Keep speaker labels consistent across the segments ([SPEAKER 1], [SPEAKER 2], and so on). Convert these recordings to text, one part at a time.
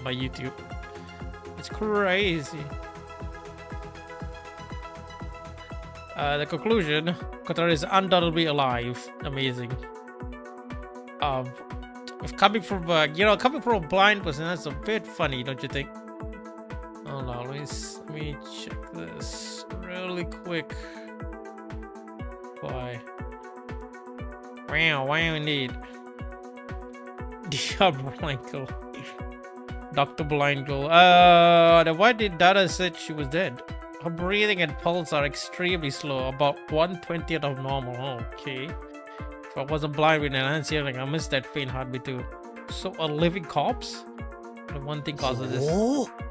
[SPEAKER 1] my YouTube. It's crazy. The conclusion: Qatar is undoubtedly alive. Amazing. If coming from coming from a blind person, that's a bit funny, don't you think? Hold on, let me check this really quick. Why? Wow, indeed. Blind girl. Dr. Blind girl. The white data said she was dead. Her breathing and pulse are extremely slow, about 1/20th of normal. Okay. If I wasn't blind with enhanced hearing, I missed that faint heartbeat too. So a living corpse? The one thing causes this.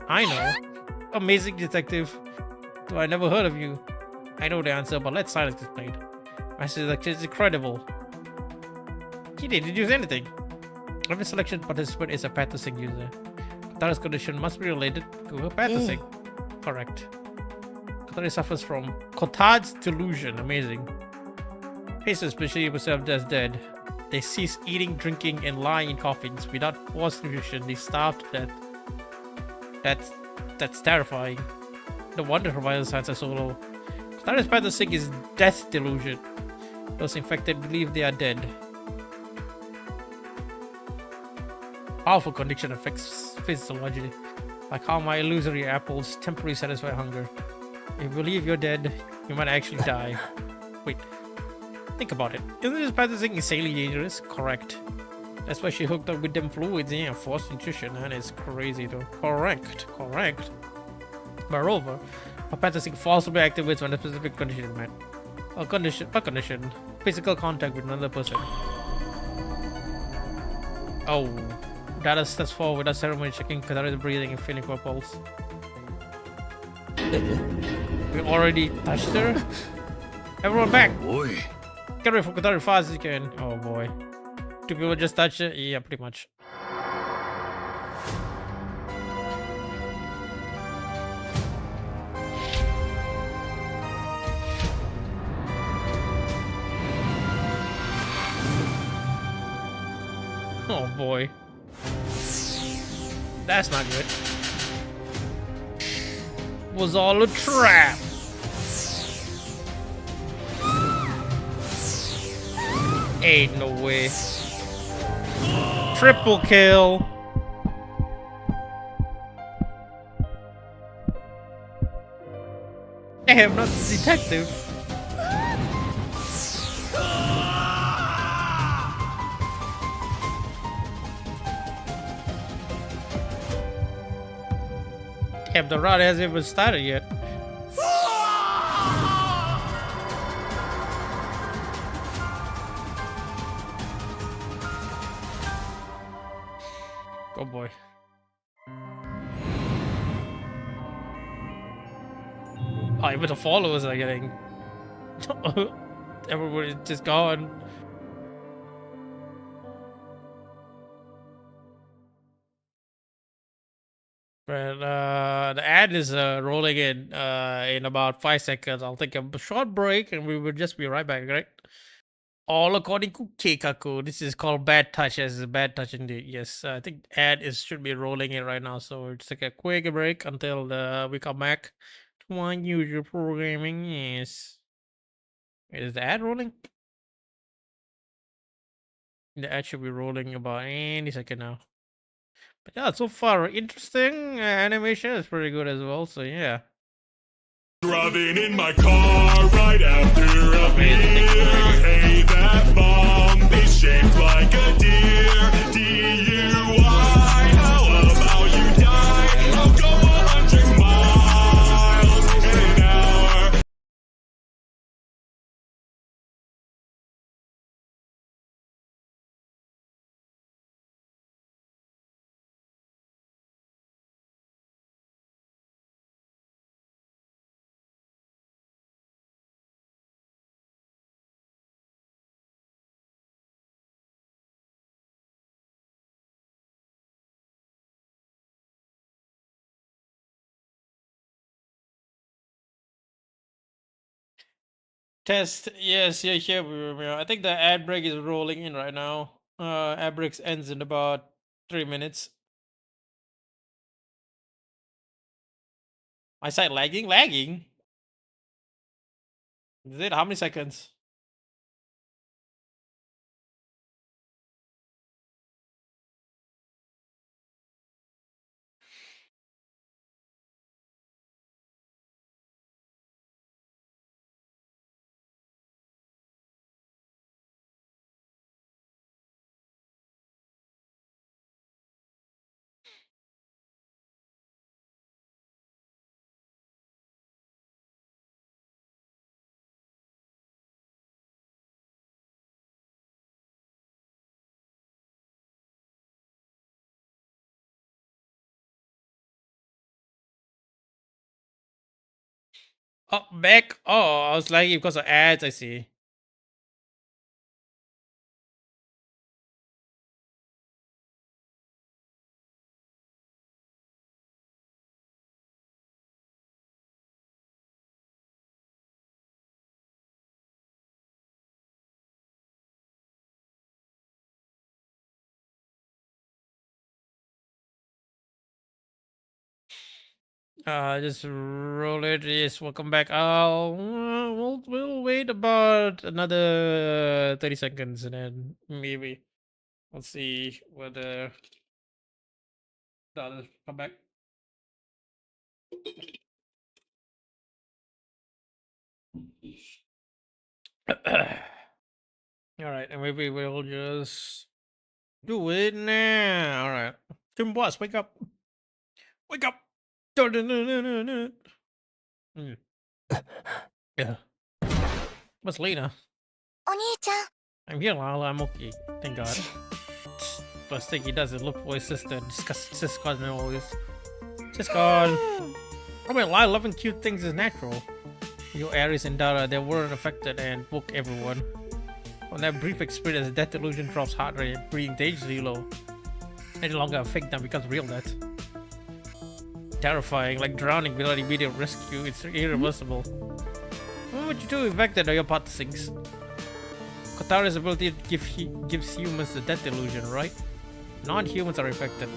[SPEAKER 1] I know. Amazing detective. Though I never heard of you. I know the answer, but let's silence this night. Master is incredible. He didn't use anything. Every selection participant is a pathosync user. Katara's condition must be related to a pathosync. Correct. Katara suffers from Cotard's delusion. Amazing. Patients perceive themselves as dead. They cease eating, drinking, and lying in coffins without forced nutrition. They starve to death. That's terrifying. No wonder her vital signs are so low. Katara's pathosync is death delusion. Those infected believe they are dead. Powerful condition affects physiology, like how my illusory apples temporarily satisfy hunger. If you believe you're dead, you might actually die. Wait, think about it. Isn't this pathosync insanely dangerous? Correct. That's why she hooked up with them fluids and forced nutrition, and it's crazy though. Correct. Moreover, a pathosync forcibly activates when a specific condition is met. A condition, physical contact with another person. Oh. Data steps forward without ceremony, checking Katara's breathing and feeling for a pulse. We already touched her? Everyone back!
[SPEAKER 2] Boy.
[SPEAKER 1] Get ready for Katara as fast as you can. Oh boy. Two people just touched it? Yeah, pretty much. Oh boy. That's not good. Was all a trap. Ain't no way. Triple kill. Damn, not the detective. Damn, the rod hasn't even started yet. Oh boy. Oh, even the followers are getting... Everybody's just gone. But the ad is rolling in about 5 seconds. I'll take a short break and we will just be right back, right? All according to Keikaku. This is called Bad Touch. Yes, it's Bad Touch indeed. Yes, I think ad should be rolling in right now. So it's like a quick break until we come back to my usual programming. Yes. Is the ad rolling? The ad should be rolling about any second now. But yeah, so far interesting. Animation is pretty good as well. So yeah.
[SPEAKER 2] Driving in my car right after a beer. Hey, that bomb is shaped like a deer. DUI, how about you die? I'll go 100 miles in an hour.
[SPEAKER 1] Test. Yes, yeah, here we are. I think the ad break is rolling in right now. Ad break ends in about 3 minutes. My side lagging? Lagging? Is it? How many seconds? Oh, back. Oh, I was lagging because of ads. I see. Just roll it. Yes, welcome back. We'll wait about another 30 seconds and then maybe we'll see whether the others come back. All right, and maybe we'll just do it now. All right, Tim Boss, wake up! Wake up! Mm. Yeah. What's Lena?
[SPEAKER 3] お兄ちゃん
[SPEAKER 1] I'm here, Lala. I'm okay. Thank God. Plus, think he doesn't look for his sister. Sis got me always. Sis gone. I mean, loving cute things is natural. You Aries and Dara, they weren't affected and woke everyone. On that brief experience, death illusion drops heart rate, breathing dangerously low. Any longer a fake now becomes real death. Terrifying, like drowning without immediate rescue. It's irreversible. What would you do if affected or your part sinks? Katara's ability gives humans the death illusion, right? Non-humans are affected.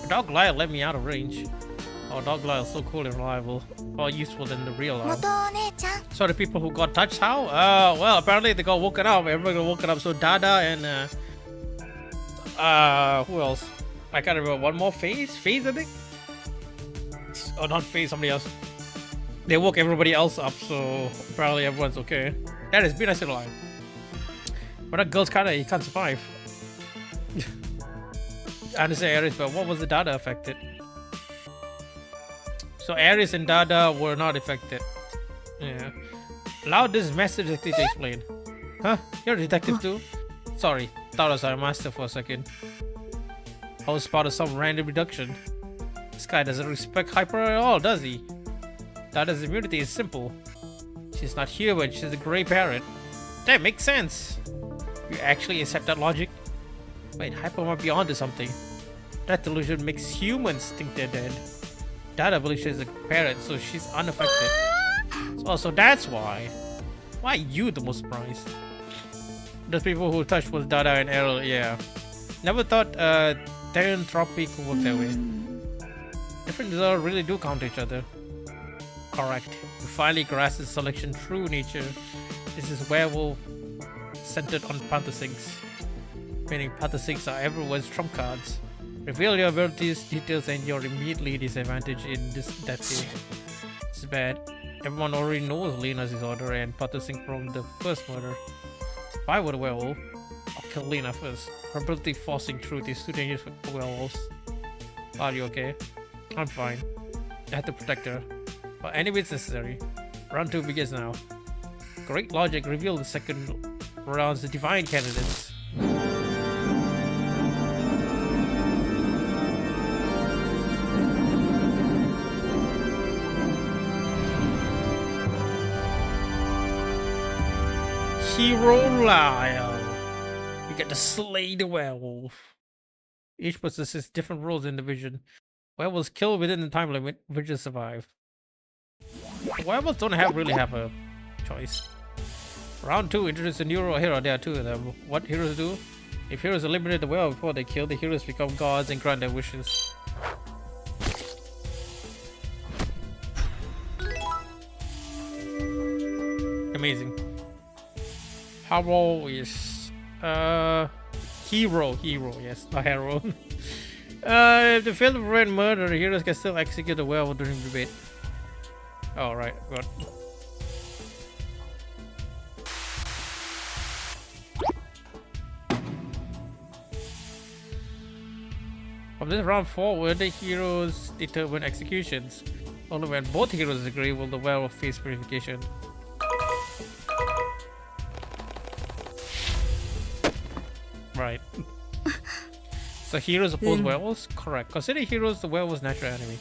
[SPEAKER 1] Dog Lyle let me out of range. Oh, Dog Lyle is so cool and reliable. More useful than the real Lyle.
[SPEAKER 3] 元お姉ちゃん
[SPEAKER 1] So the people who got touched, how? Well, apparently they got woken up. Everybody got woken up. So Dada and who else? I can't remember. One more Phase, I think. Oh, not Phase, somebody else. They woke everybody else up, so apparently everyone's okay. That is, be nice to line. But that girl's he can't survive. I understand Aries, but what was the Dada affected? So Aries and Dada were not affected. Yeah. Allow this master detective to explain. Huh? You're a detective too? Sorry, thought I was a master for a second. I was part of some random reduction. This guy doesn't respect Hyper at all, does he? Dada's immunity is simple. She's not human, she's a grey parrot. That makes sense. You actually accept that logic? Wait, Hyper might be onto something. That delusion makes humans think they're dead. Dada believes she's a parrot, so she's unaffected. So that's why. Why are you the most surprised? Those people who touched was Dada and Errol, yeah. Never thought Therianthropy could work that way. Different disorders really do count each other. Correct. You finally grasp the selection true nature. This is werewolf centered on Panther-Sinks. Meaning Panther-Sinks are everyone's trump cards. Reveal your abilities, details, and you're immediately disadvantaged in that game. It's bad. Everyone already knows Lena's disorder and Panther-Sink from the first murder. If I were a werewolf, I'll kill Lena first. Her ability forcing truth is too dangerous for werewolves. Are you okay? I'm fine. I had to protect her. But anyway, it's necessary. Round 2 begins now. Great logic revealed the second round's divine candidates. Hero Lyle. You get to slay the werewolf. Each possesses different roles in the vision. Werewolves kill within the time limit, witches survive. Werewolves don't really have a choice. Round 2 introduces a new hero. There are 2 of them. What heroes do? If heroes eliminate the werewolf before they kill, the heroes become gods and grant their wishes. Amazing. Hero is hero, yes, not hero. If they fail to prevent murder, heroes can still execute the werewolf during debate. Oh, right, good. From this round forward, the heroes determine executions. Only when both heroes agree will the werewolf face purification. Right. So heroes oppose werewolves? Correct. Consider heroes the werewolf's natural enemy.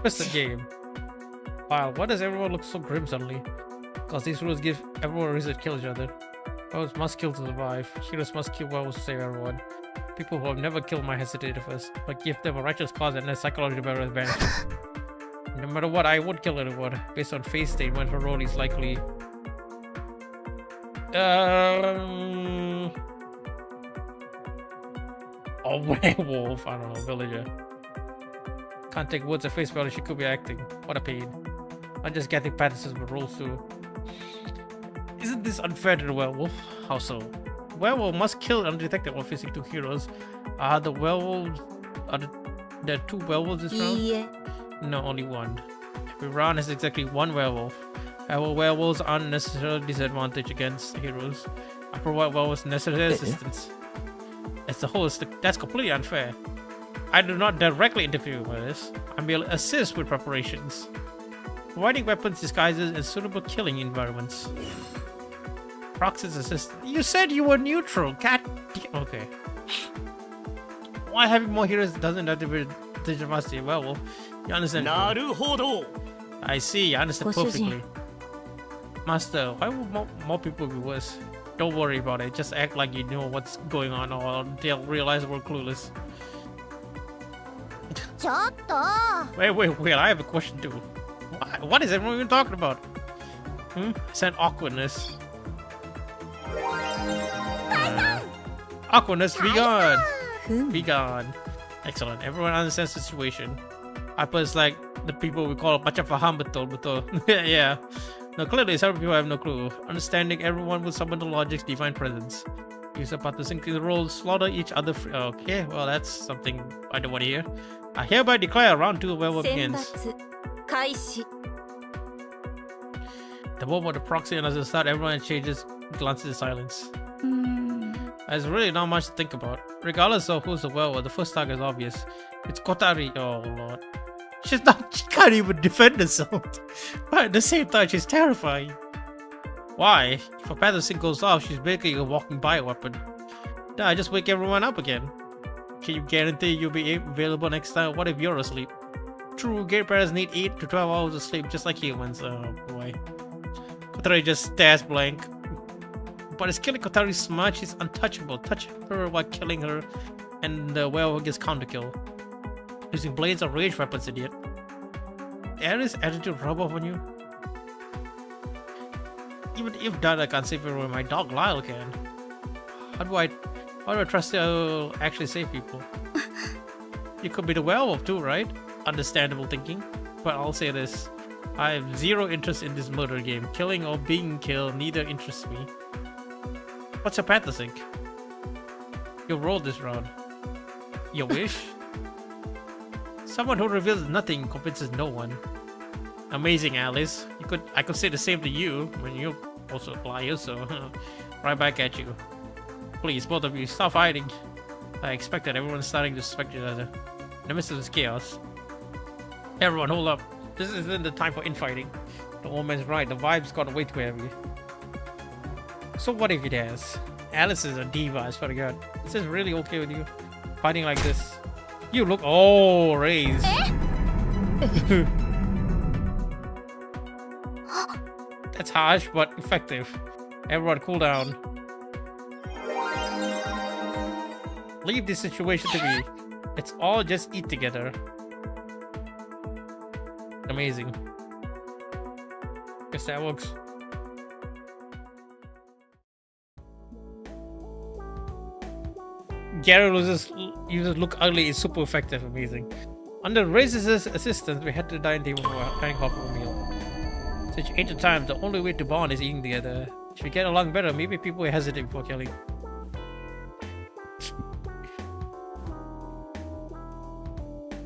[SPEAKER 1] What's the game? Wow, why does everyone look so grim suddenly? Because these rules give everyone a reason to kill each other. Werewolves must kill to survive. Heroes must kill werewolves to save everyone. People who have never killed might hesitate at first, but give them a righteous cause and their psychological barrier vanishes. No matter what, I won't kill anyone based on face statement. Her role is likely. A werewolf. I don't know, villager. Can't take words at face value. She could be acting. What a pain. I'm just getting Patterson's with rules too. Isn't this unfair to the werewolf? How so? Werewolf must kill undetected while facing two heroes. Are the werewolves? Are there two werewolves this round?
[SPEAKER 3] Yeah.
[SPEAKER 1] No, only one. Every round has exactly one werewolf. However, werewolves aren't necessarily disadvantaged against heroes. I provide werewolves necessary assistance. As a host, that's completely unfair. I do not directly interfere with this. I merely assist with preparations. Providing weapons, disguises, and suitable killing environments. Proxy's assistant. You said you were neutral, cat. Okay. Why having more heroes doesn't have to be disadvantage werewolf? You understand? I see, I understand perfectly. Master, why would more people be worse? Don't worry about it, just act like you know what's going on or they'll realize we're clueless. Wait, I have a question too. What is everyone even talking about? It's an awkwardness. Awkwardness, be gone! Be gone. Excellent, everyone understands the situation. Apa is like the people we call macam faham betul. Yeah. No, clearly some people have no clue. Understanding everyone will summon the logic's divine presence. Use a part to sync the roles, slaughter each other. Okay, well that's something I don't want to hear. I hereby declare round 2 of werewolf begins. The moment the proxy and as a start, everyone changes glances in silence. There's really not much to think about. Regardless of who's the werewolf, the first target is obvious. It's Kotari. Oh lord. She can't even defend herself. But at the same time, she's terrifying. Why? If a Patterson goes off, she's basically a walking bioweapon. Nah, just wake everyone up again. Can you guarantee you'll be available next time? What if you're asleep? True, gay parents need 8 to 12 hours of sleep just like humans. Oh boy. Kotari just stares blank. But is killing Kotari smart? She's untouchable. Touch her while killing her, and the werewolf gets counter kill. Using blades or rage weapons, idiot. Ares' attitude rub off on you? Even if Dada can't save everyone, my dog Lyle can. How do I trust you'll actually save people? You could be the werewolf too, right? Understandable thinking. But I'll say this. I have zero interest in this murder game. Killing or being killed neither interests me. What's your path to think? You'll roll this round. Your wish? Someone who reveals nothing convinces no one. Amazing, Alice. I could say the same to you when you're also a liar, so right back at you. Please, both of you, stop fighting. I expect that everyone's starting to suspect each other. In the midst of this chaos. Everyone, hold up. This isn't the time for infighting. The old man's right, the vibe's got way too heavy. So what if it has? Alice is a diva, I swear to God. Is this really okay with you? Fighting like this? You look raised. That's harsh, but effective. Everyone cool down. Leave this situation to me. Let's all just eat together. Amazing. Guess that works. Gary uses look ugly is super effective. Amazing. Under Race's assistance, we had to dine table for a dining hall for a meal. Such ancient times, the only way to bond is eating together. If we get along better, maybe people will hesitate before killing.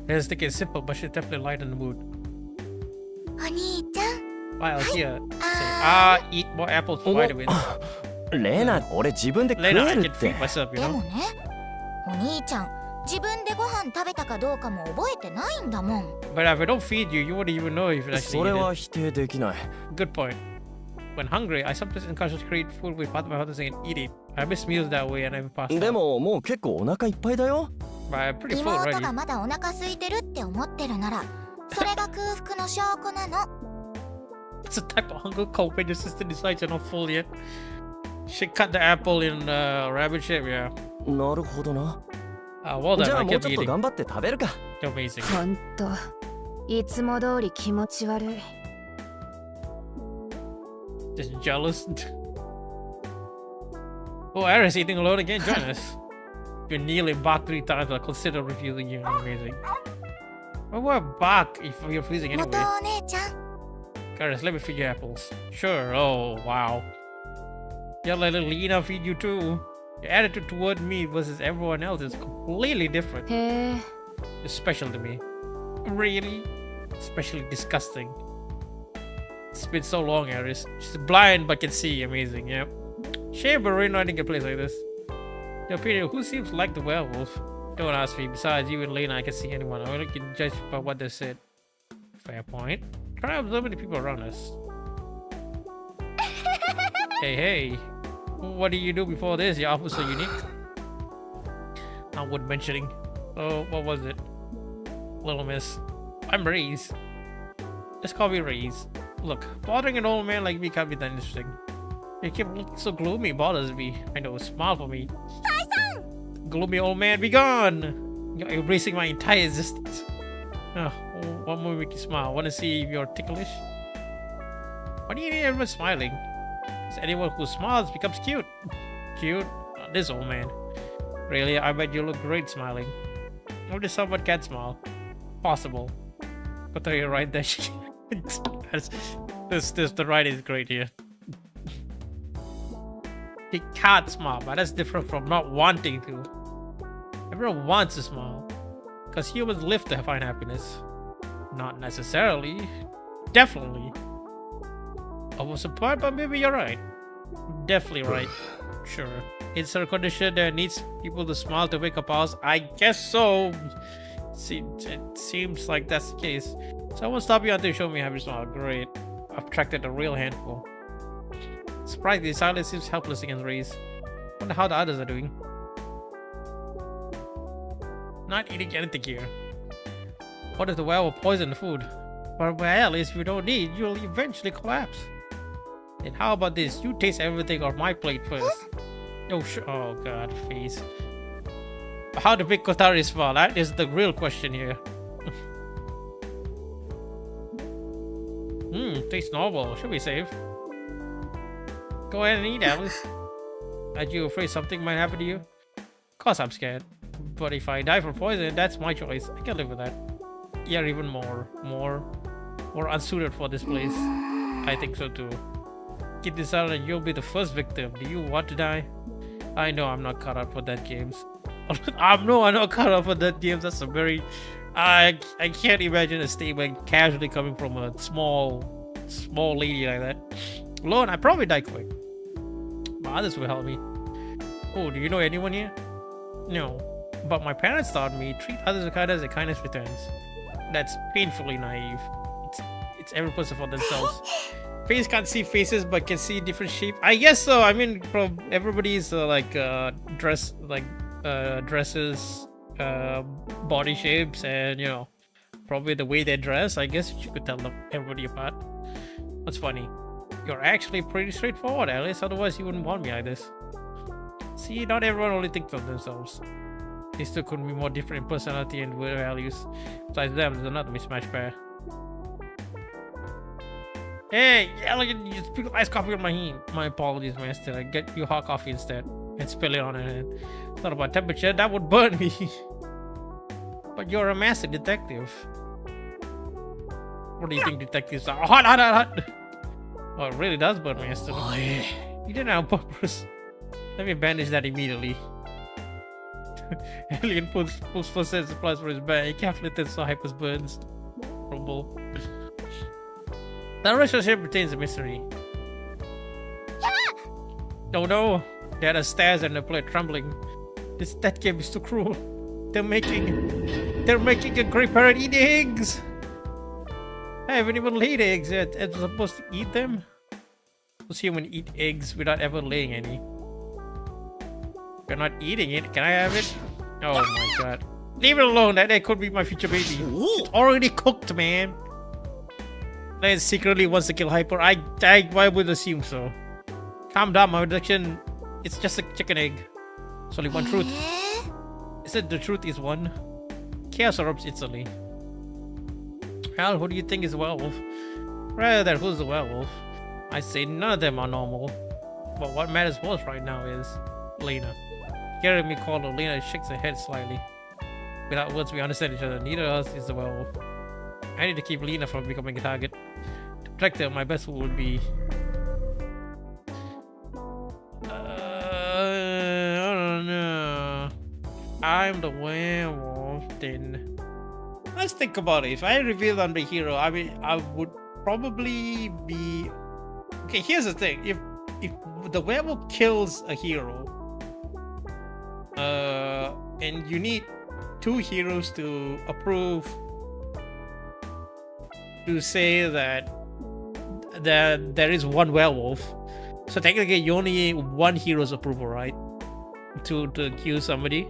[SPEAKER 1] Realistic is simple, but she's definitely light in the mood.
[SPEAKER 3] お兄ちゃん
[SPEAKER 1] While here,
[SPEAKER 3] Ah.
[SPEAKER 1] say, eat more apples for vitamins.
[SPEAKER 4] レナ、俺自分で食え
[SPEAKER 1] Later, I
[SPEAKER 4] る
[SPEAKER 1] can
[SPEAKER 4] って
[SPEAKER 1] feed。myself, you
[SPEAKER 3] でも
[SPEAKER 1] know?
[SPEAKER 3] ね、お兄ちゃん自分でご飯食べたかどうかも覚えてないんだもん。
[SPEAKER 1] But if I don't feed you, you wouldn't even know if you
[SPEAKER 4] そ
[SPEAKER 1] actually
[SPEAKER 4] れ
[SPEAKER 1] eat
[SPEAKER 4] は
[SPEAKER 1] it.
[SPEAKER 4] 否定できない。
[SPEAKER 1] Good point. When hungry, I sometimes unconsciously create food with part of my father saying eat it. I miss meals that way and I'm past
[SPEAKER 4] で
[SPEAKER 1] that.
[SPEAKER 4] ももう結構お腹いっぱいだよ。
[SPEAKER 1] But I'm pretty full
[SPEAKER 3] 妹
[SPEAKER 1] already.
[SPEAKER 3] がまだお腹空いてるって思ってるなら、それが空腹の証拠なの。
[SPEAKER 1] It's a type of hunger code when your sister decides you're not full yet. She cut the apple in rabbit shape, yeah.
[SPEAKER 4] なるほどな。
[SPEAKER 1] Well done,
[SPEAKER 4] じゃあ
[SPEAKER 1] I
[SPEAKER 4] もう
[SPEAKER 1] kept
[SPEAKER 4] ちょっと
[SPEAKER 1] eating.
[SPEAKER 4] 頑張って食べるか。
[SPEAKER 1] Amazing.
[SPEAKER 5] ほんといつも通り気持ち悪い。
[SPEAKER 1] Just jealous. Oh, Aris eating alone again. Join us. You nearly barked 3 times, but consider refusing you. Amazing. Well, why bark if you're freezing
[SPEAKER 3] 元
[SPEAKER 1] anyway?
[SPEAKER 3] お姉ちゃん、
[SPEAKER 1] Aris, let me feed you apples. Sure. Oh, wow. Yeah, let Lena feed you too. Your attitude toward me versus everyone else is completely different.
[SPEAKER 5] へえ、
[SPEAKER 1] It's special to me. Really? Especially disgusting. It's been so long, Aris. She's blind but can see. Amazing, yep. Shame but renovating a place like this. Your opinion, who seems like the werewolf? Don't ask me. Besides, you and Lena, I can see anyone. I only can judge by what they said. Fair point. Try observing the people around us. Hey, hey. What did you do before this? Your outfit so unique. Not worth mentioning. Oh, what was it? Little miss. I'm Reese. Just call me Reese. Look, bothering an old man like me can't be that interesting. You keep looking so gloomy, bothers me. I know, smile for me. Gloomy old man, be gone! You're erasing my entire existence. Oh, what more make you smile? Want to see if you're ticklish? Why do you need everyone smiling? Because anyone who smiles becomes cute. Cute? Not this old man. Really, I bet you look great smiling. Only someone can smile. Possible. But you're right there. The writing is great here. He can't smile, but that's different from not wanting to. Everyone wants to smile. Because humans live to find happiness. Not necessarily. Definitely. Almost a point, but maybe you're right. Definitely right. Sure. It's a condition that needs people to smile to wake up hours. I guess so. It seems like that's the case. Someone stop you until you show me how you smile. Great. I've attracted a real handful. Surprisingly, silence seems helpless against Reese. Wonder how the others are doing. Not eating anything here. What if the werewolf poisoned the food? But well, if you don't eat, you'll eventually collapse. And how about this? You taste everything on my plate first. Oh, oh god, face. How to make Kotari smile? That is the real question here. Tastes normal. Should be safe. Go ahead and eat, Alice. Aren't you afraid something might happen to you? Of course I'm scared. But if I die from poison, that's my choice. I can live with that. You're even more unsuited for this place. I think so too. Keep this out and you'll be the first victim. Do you want to die? I know I'm not cut out for that games. I'm not cut out for that games. That's a very... I can't imagine a statement casually coming from a small lady like that. Alone, I probably die quick. But others will help me. Oh, do you know anyone here? No. But my parents taught me treat others with kindness and kindness returns. That's painfully naive. It's every person for themselves. Face can't see faces but can see different shapes. I guess so. I mean, from everybody's dresses, body shapes, and you know, probably the way they dress. I guess you could tell them everybody apart. What's funny? You're actually pretty straightforward, Alice. Otherwise, you wouldn't want me like this. See, not everyone only thinks of themselves. They still couldn't be more different in personality and values. Besides them, there's another mismatched pair. Hey, elegant, you spill iced coffee on my hand. My apologies, master. I get you hot coffee instead and spill it on it. It's not about temperature, that would burn me. But you're a master detective. What do you think detectives are? Hot, hot, hot, hot. Oh, it really does burn master. You did it on purpose. Let me bandage that immediately. Alien pulls first set supplies for his bag. He calculated so Hyper's burns. Rumble. That relationship retains a mystery. Oh no! Data stares and the plate trembling. That game is too cruel. They're making a great parrot eat eggs. I haven't even laid eggs yet. I'm supposed to eat them. Does human eat eggs without ever laying any? You're not eating it. Can I have it? Oh my god! Leave it alone. That egg could be my future baby. It's already cooked, man. Then secretly wants to kill Hyper. I would assume so. Calm down, my reduction. It's just a chicken egg. It's only one truth. Is it the truth is one? Chaos erupts instantly. Well, who do you think is a werewolf? Rather than who's the werewolf, I say none of them are normal. But what matters most right now is Lena. Hearing me call her, Lena shakes her head slightly. Without words, we understand each other. Neither of us is the werewolf. I need to keep Lena from becoming a target. To protect her, my best would be... I don't know. I'm the werewolf, then. Let's think about it. If I reveal I'm the hero, I mean, I would probably be... Okay, here's the thing. If the werewolf kills a hero, and you need 2 heroes to approve, to say that there is one werewolf, so technically you only need 1 hero's approval, right, to accuse somebody,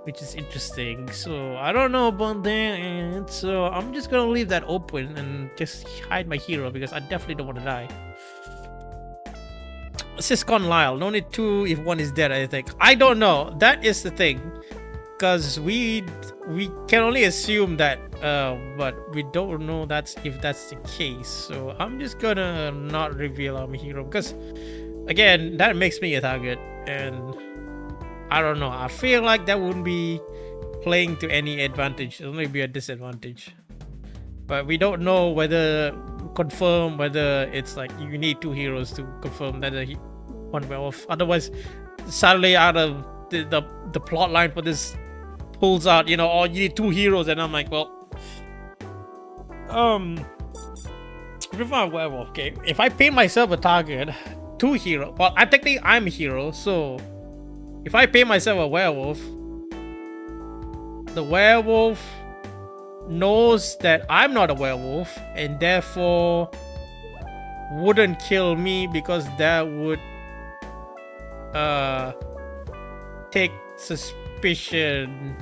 [SPEAKER 1] which is interesting. So I don't know about that, and so I'm just gonna leave that open and just hide my hero because I definitely don't want to die. Siscon Lyle, no need 2 if 1 is dead. I think, I don't know, that is the thing, because we can only assume that, but we don't know if that's the case. So I'm just gonna not reveal I'm a hero because, again, that makes me a target, and I don't know, I feel like that wouldn't be playing to any advantage. It'll only be a disadvantage. But we don't know whether it's like you need 2 heroes to confirm that one werewolf. Otherwise, suddenly out of the plot line for this pulls out, you know, oh, you need 2 heroes, and I'm like, well, if I'm a werewolf, okay, if I paint myself a target, 2 heroes. Well, technically I'm a hero, so if I paint myself a werewolf, the werewolf knows that I'm not a werewolf and therefore wouldn't kill me because that would take suspicion.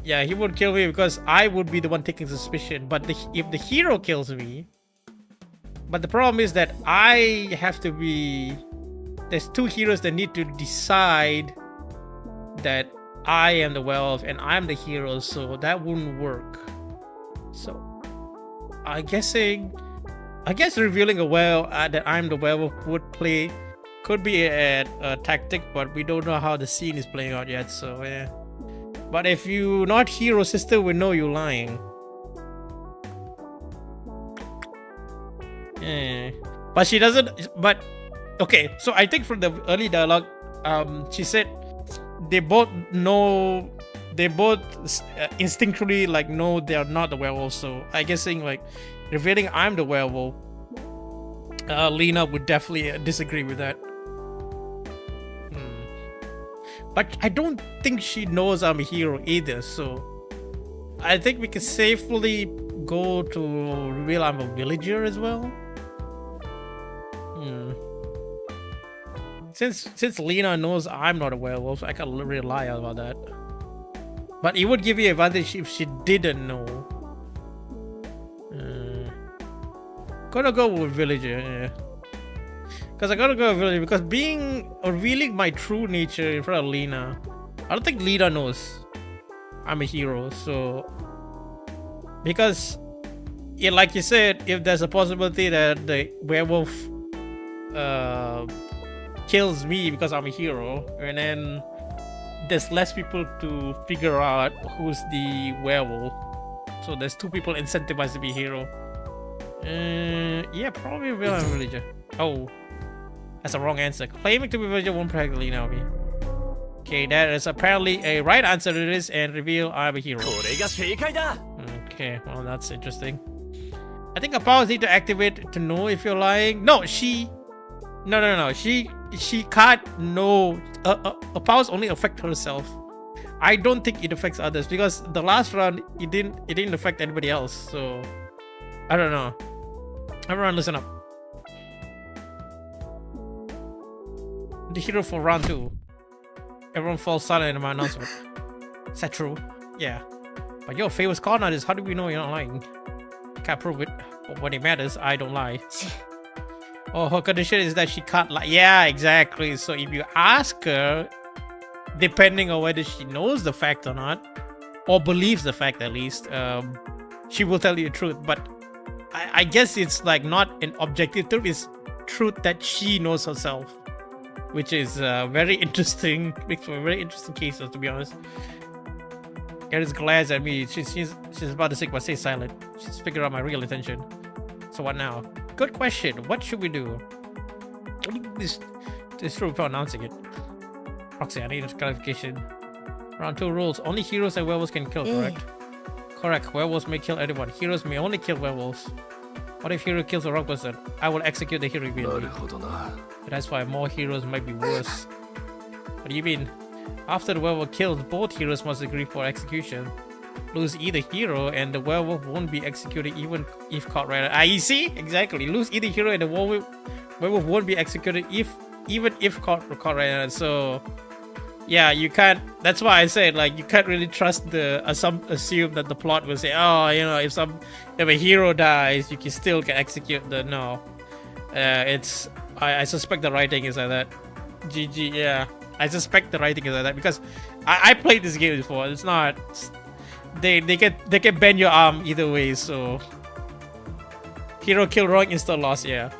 [SPEAKER 1] Yeah, he would kill me because I would be the one taking suspicion. But if the hero kills me, but the problem is that I have to be, there's 2 heroes that need to decide that I am the werewolf and I'm the hero, so that wouldn't work. So I guess revealing that I'm the werewolf could be a tactic, but we don't know how the scene is playing out yet, so yeah. But if you not hero sister, we know you're lying. Yeah. But she doesn't, but okay, so I think from the early dialogue, she said they both instinctually like know they are not the werewolf. So I guessing like revealing I'm the werewolf, Lena would definitely disagree with that. But I don't think she knows I'm a hero either, so I think we can safely go to reveal I'm a villager as well. Since Lena knows I'm not a werewolf, I can't really lie about that. But it would give you advantage if she didn't know. Gonna go with villager, yeah. Because I gotta go with villager because revealing my true nature in front of Lena, I don't think Lena knows I'm a hero. So because like you said, if there's a possibility that the werewolf kills me because I'm a hero, and then there's less people to figure out who's the werewolf. So there's 2 people incentivized to be hero. Yeah, probably will have a villager. Oh, that's a wrong answer. Claiming to be villager won't practically know me. Okay, that is apparently a right answer to this, and reveal I'm a hero.
[SPEAKER 4] これが正解だ
[SPEAKER 1] Okay, well that's interesting. I think a powers need to activate to know if you're lying. No, she. No. She can't know. A powers only affect herself. I don't think it affects others because the last round it didn't affect anybody else. So I don't know. Everyone, listen up. The hero for round 2. Everyone falls silent in my announcement. Is that true? Yeah. But your famous card is how do we know you're not lying? Can't prove it. But when it matters, I don't lie. Oh, her condition is that she can't lie. Yeah, exactly. So if you ask her, depending on whether she knows the fact or not, or believes the fact at least, she will tell you the truth. But I guess it's like not an objective truth, it's truth that she knows herself. Which is very interesting. Makes for very interesting cases, to be honest. Garrett's glares at me. She's about to say, but stay silent. She's figuring out my real intention. So what now? Good question. What should we do? This true before announcing it. Roxy, I need a clarification. Round 2 rules. Only heroes and werewolves can kill, correct? Correct. Werewolves may kill anyone. Heroes may only kill werewolves. What if hero kills a wrong person? I will execute the hero immediately. That's why more heroes might be worse. What do you mean? After the werewolf kills, both heroes must agree for execution. Lose either hero and the werewolf won't be executed even if caught right. Ah, you see? Exactly. Lose either hero and the werewolf won't be executed even if caught right. So yeah, you can't. That's why I said like you can't really trust the assume that the plot will say, oh, you know, if a hero dies, you can still execute the no. I suspect the writing is like that. GG, yeah. I suspect the writing is like that because I played this game before. It's not. They can bend your arm either way. So hero kill wrong, insta loss, yeah.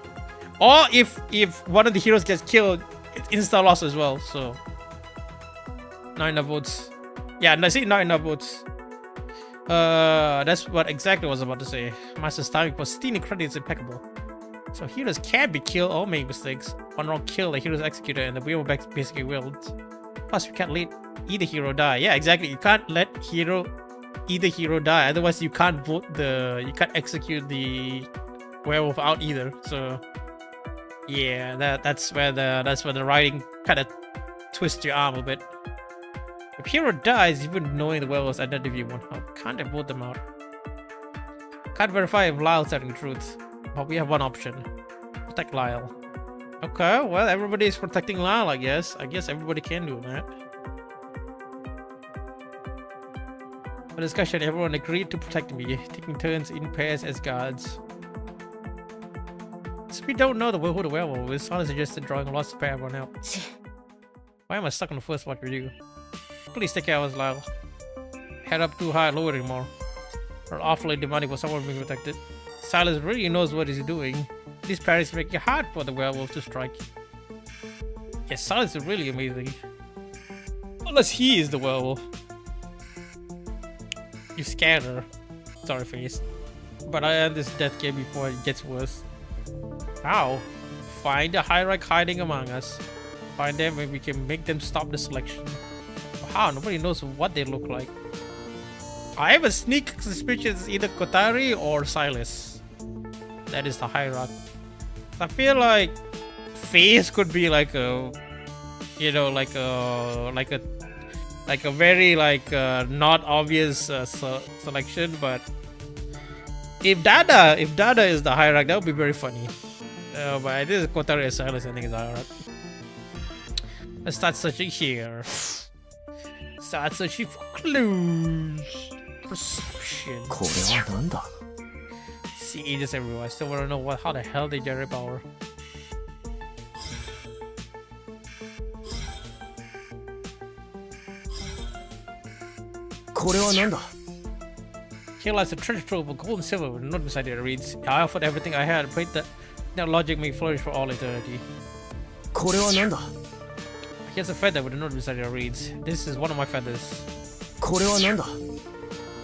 [SPEAKER 1] Or if one of the heroes gets killed, it's insta loss as well. So not enough votes. Yeah, I see not enough votes. That's what exactly I was about to say. Master's timing for stealing credit is impeccable. So heroes can be killed or make mistakes. One wrong kill, the hero's executed, and the werewolf basically wields. Plus, we can't let either hero die. Yeah, exactly. You can't let either hero die. Otherwise, you can't execute the werewolf out either. So yeah, that's where the writing kind of twists your arm a bit. If hero dies, even knowing the werewolf's identity won't help. Can't vote them out. Can't verify if Lyle's telling the truth. But we have one option. Protect Lyle. Okay, well, everybody is protecting Lyle, I guess. I guess everybody can do that. For discussion, everyone agreed to protect me, taking turns in pairs as guards. So we don't know who the werewolf is. Someone suggested drawing lots to pair everyone out. Why am I stuck on the first watch with you? Please take care of us, Lyle. Head up too high, lower anymore. Or awfully demanding for someone being protected. Silas really knows what he's doing. These parries make it hard for the werewolf to strike. Yes, Silas is really amazing. Unless he is the werewolf. You scared her. Sorry, face. But I end this death game before it gets worse. How? Find a hierarch hiding among us. Find them and we can make them stop the selection. How? Nobody knows what they look like. I have a sneak suspicion it's either Kotari or Silas. That is the hierarch. I feel like Face could be like a, you know, like a very not obvious selection. But if Dada is the hierarch, that would be very funny. But this is Kotari and Silas. I think is the hierarch. Let's start searching here. Start searching for clues. Perception.
[SPEAKER 4] これはなんだ
[SPEAKER 1] See ages everywhere. I still want to know how the hell they generate power. Here lies a treasure trove of gold and silver with a note beside it that reads, I offered everything I had, prayed that logic may flourish for all eternity.
[SPEAKER 4] これはなんだ
[SPEAKER 1] He has a feather with a note beside it that reads, "This is one of my feathers."
[SPEAKER 4] これはなんだ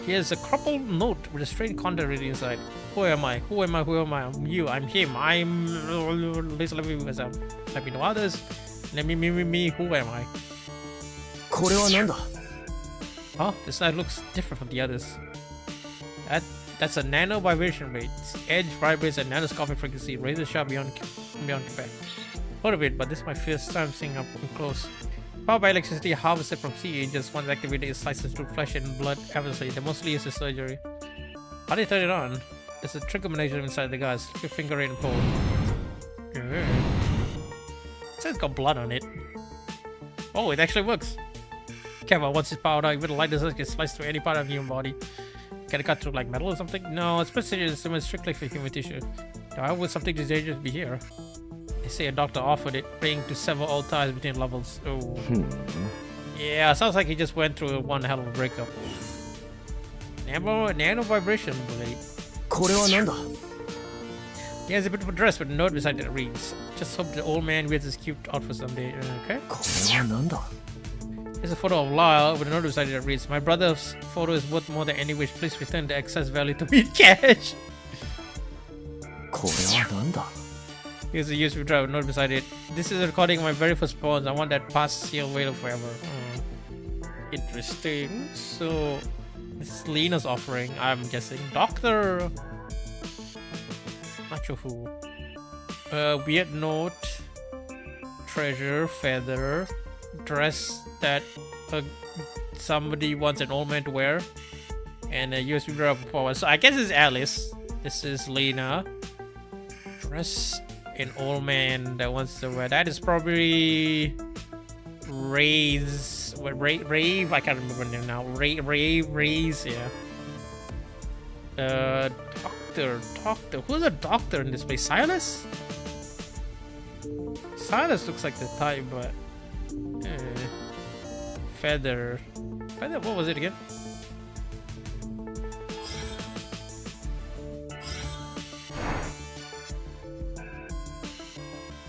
[SPEAKER 1] He has a crumpled note with a strange content written inside. Who am I? Who am I? Who am I? I'm you. I'm him. I'm. Please let me myself. Let me know others. Let me. Who am I?
[SPEAKER 4] これはなんだ
[SPEAKER 1] Huh? This side looks different from the others. That's a nano vibration rate. Its edge vibrates at nanoscopic frequency, razor sharp beyond compare. Heard of it, but this is my first time seeing up close. Powered by electricity harvested from sea angels, once activated, it slices through flesh and blood effortlessly. They mostly use in surgery. How do you turn it on? There's a trigger mechanism inside the gas. Your finger in and pull. It says it's got blood on it. Oh, it actually works. Careful, once it's powered on, even the light doesn't get sliced through any part of the human body. Can it cut through like metal or something? No, it's precision instrument strictly for human tissue. Why would something this dangerous be here? They say a doctor offered it, praying to sever all ties between levels. Oh. Yeah, sounds like he just went through one hell of a breakup. Nano vibration blade.
[SPEAKER 4] これはなんだ
[SPEAKER 1] He has a beautiful dress with a note beside it that reads, "Just hope the old man wears his cute outfit someday." Okay.
[SPEAKER 4] これはなんだ
[SPEAKER 1] Here's a photo of Lyle with a note beside it that reads, "My brother's photo is worth more than any wish. Please return the excess value to me in cash."
[SPEAKER 4] これはなんだ
[SPEAKER 1] Here's a USB drive, note beside it. "This is a recording of my very first performance. I want that past seal wait forever." Interesting. So, this is Lena's offering, I'm guessing. Doctor! Not sure who. Weird note. Treasure, feather. Dress that somebody wants an old man to wear. And a USB drive forward. So I guess it's Alice. This is Lena. Dress an old man that wants to wear. That is probably Ray's. What, Rave? I can't remember the name now. Ray's, yeah. Doctor. Who's a doctor in this place? Silas? Silas looks like the type, but. Feather. What was it again?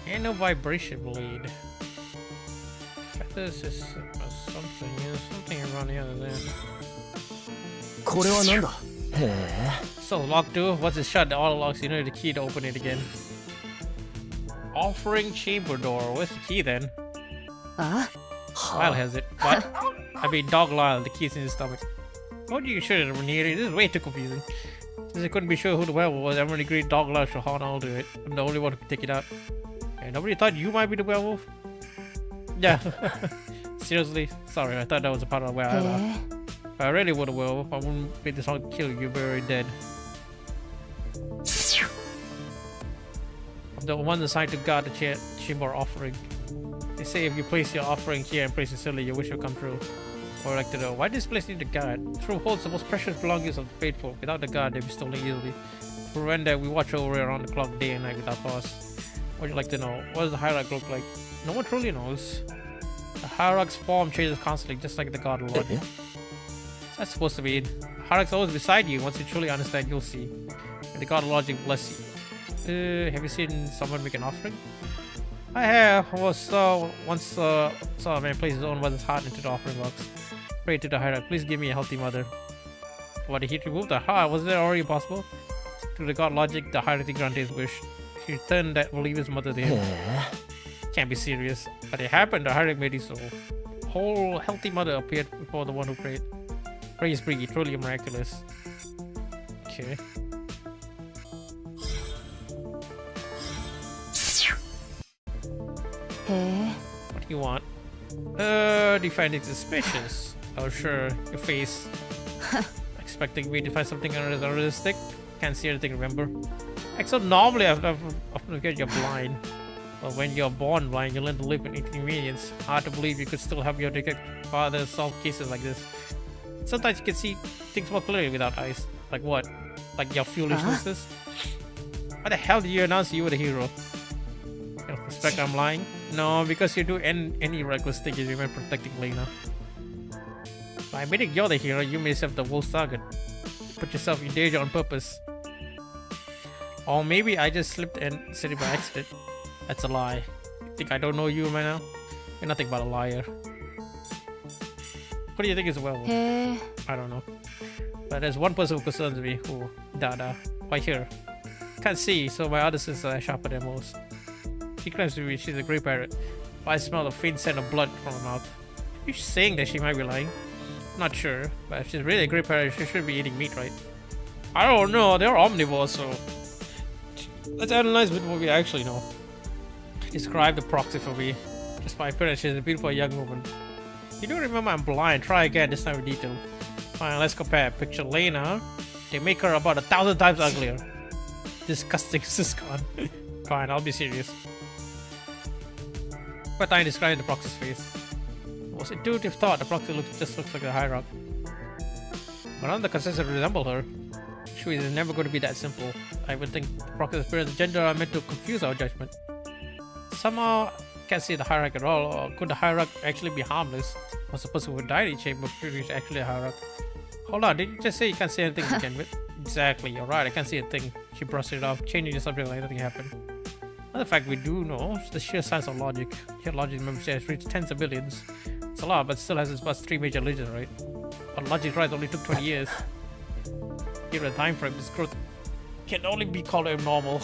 [SPEAKER 1] Nano vibration blade. Feathers is something. Yeah, something around the other there.
[SPEAKER 4] これはなんだへえ
[SPEAKER 1] So lock door. Once it's shut, all locks. You need the key to open it again. Offering chamber door. Where's the key then?
[SPEAKER 5] あ
[SPEAKER 1] Lyle has it. What? I mean, dog Lyle. The key's in his stomach. What do you should have needed? This is way too confusing. Since I couldn't be sure who the werewolf was, everyone agreed dog Lyle should hold on to it. I'm the only one who could take it out. And nobody thought you might be the werewolf? Yeah. Seriously? Sorry, I thought that was a part of the werewolf.
[SPEAKER 5] へえ
[SPEAKER 1] If I really were the werewolf, I wouldn't make this one kill you. You're very dead. I'm the one assigned to guard the chamber offering. They say if you place your offering here and place it silly, your wish will come true. Or like to know, why does this place need a guard? True holds the most precious belongings of the faithful. Without the guard, they'd be stolen easily. To prevent that, we watch over it around the clock day and night without pause. What would you like to know? What does the hierarch look like? No one truly knows. The hierarch's form changes constantly, just like the god lord. That's supposed to be it. Hierarch's always beside you. Once you truly understand, you'll see. And the god logic bless you. Have you seen someone make an offering? I have. Once saw a man place his own mother's heart into the offering box. Pray to the hierarch, please give me a healthy mother. What, did he remove the heart? Was that already possible? Through the god logic, the hierarchy granted his wish. He returned that will leave his mother to him. Can't be serious. But it happened, the hierarch made his soul. Whole healthy mother appeared before the one who prayed. Praise be, truly miraculous. Okay. What do you want? Do you find it suspicious? Oh sure, your face. Expecting me to find something unrealistic? Can't see anything, remember? Except normally I've often get you're blind. But when you're born blind, you learn to live with inconvenience. Hard to believe you could still have your father solve cases like this. Sometimes you can see things more clearly without eyes. Like what? Like your foolishness? Why the hell did you announce you were the hero? You suspect I'm lying? No, because you do any reckless thing you remember protecting Lena. By admitting you're the hero, you made yourself the world's target. Put yourself in danger on purpose. Or maybe I just slipped and said it by accident. That's a lie. You think I don't know you right now? You're nothing but a liar. What do you think is a werewolf?
[SPEAKER 5] へえ
[SPEAKER 1] I don't know. But there's one person who concerns me who, Dada, right here. Can't see, so my other sister is sharper than most. She claims to be she's a grey parrot, but I smell a faint scent of blood from her mouth. She's saying that she might be lying. Not sure, but if she's really a grey parrot, she should be eating meat, right? I don't know, they're omnivores, so... Let's analyze what we actually know. Describe the proxy for me. Just my appearance, she's a beautiful young woman. You don't remember I'm blind, try again, this time with detail. Fine, let's compare. Picture Lena. They make her about 1,000 times uglier. Disgusting Siscon. Fine, I'll be serious. What time describing the proxy's face? Most intuitive thought, the proxy just looks like a hierarch. But none of the contestants resemble her. She is never going to be that simple. I would think the proxy's appearance and gender are meant to confuse our judgment. Somehow, can't see the hierarch at all, or could the hierarch actually be harmless? Was the person who died in chamber is actually a hierarch? Hold on, did you just say you can't see anything to begin with? Exactly, you're right, I can't see a thing. She brushed it off, changing the subject like nothing happened. Another fact we do know is the sheer size of logic. Here logic membership has reached tens of billions. It's a lot, but still has its but 3 major religions, right? But logic's rise only took 20 years. Given the time frame, this growth can only be called abnormal.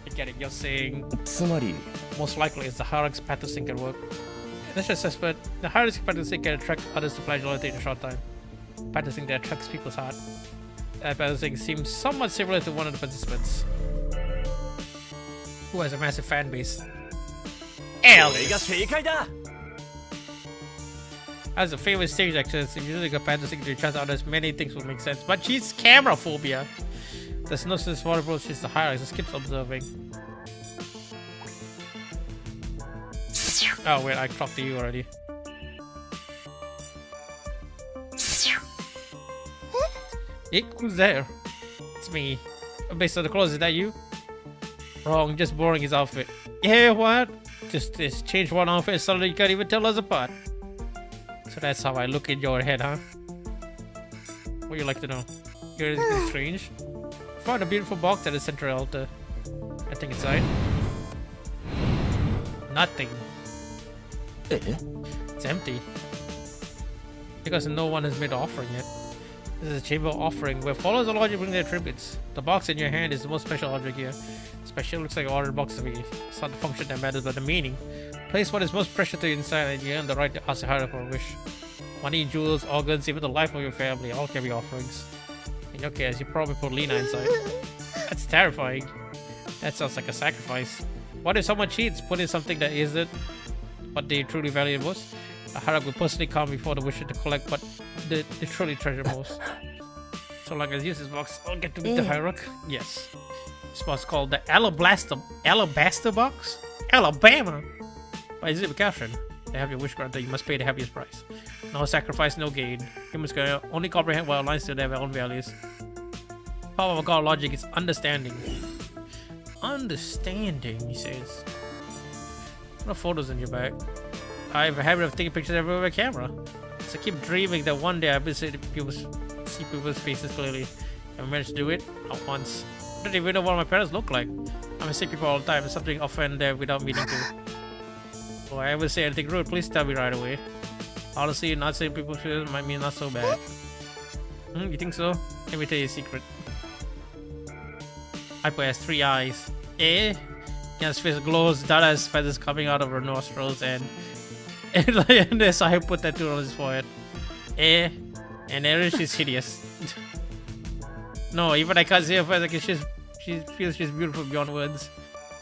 [SPEAKER 1] I get it, you're saying
[SPEAKER 4] つまり
[SPEAKER 1] most likely it's the hierarch's pattern sync can work. Initial assessment, the hierarch's pattern sync can attract others to pledge loyalty in a short time. Pattern sync that attracts people's heart. That pattern sync seems somewhat similar to one of the participants, who has a massive fan base.
[SPEAKER 4] これが
[SPEAKER 1] Alice!
[SPEAKER 4] 正解だ
[SPEAKER 1] As a famous stage actress, if using a pattern sync to trust others, many things would make sense. But she's camera phobia. There's no sense for her, she's the hierarch, just keeps observing. Oh wait, I talked to you already. Eh? Who's there? It's me. Based on the clothes, is that you? Wrong, just borrowing his outfit. Yeah, what? Just change one outfit, suddenly you can't even tell us apart. So that's how I look in your head, huh? What would you like to know? You're anything strange? Found a beautiful box at the central altar. I think inside. Nothing.
[SPEAKER 4] え
[SPEAKER 1] It's empty. Because no one has made an offering yet. This is a chamber offering where followers of logic bring their tributes. The box in your hand is the most special object here. Special looks like an ordered box to me. It's not the function that matters, but the meaning. Place what is most precious to you inside, and you earn the right to ask a higher for a wish. Money, jewels, organs, even the life of your family, all can be offerings. In your case, you probably put Lena inside. That's terrifying. That sounds like a sacrifice. What if someone cheats, put in something that isn't what they truly value most? A hierarch will personally come before the wish to collect what they truly treasure most. So long as I use this box, I'll get to meet the hierarch. Yes. This box is called the Alabaster box? Alabama! By Zip Catherine. To have your wish granted, you must pay the happiest price. No sacrifice, no gain. Humans can only comprehend what aligns to their own values. Power of God logic is understanding. Understanding, he says. What are photos in your bag? I have a habit of taking pictures everywhere with a camera. So I keep dreaming that one day I'll be able to see people's faces clearly. I managed to do it not once. I don't even know what my parents look like. I see people all the time, something often there without meaning to. If I ever say anything rude, please tell me right away. Honestly, not seeing people's faces might mean not so bad. You think so? Let me tell you a secret. Hypo has 3 eyes. Eh? His face glows, Dada has feathers coming out of her nostrils, and there's a Hypo tattoo on his forehead. Eh? And Erin, she's hideous. No, even I can't see her face, like she feels she's beautiful beyond words.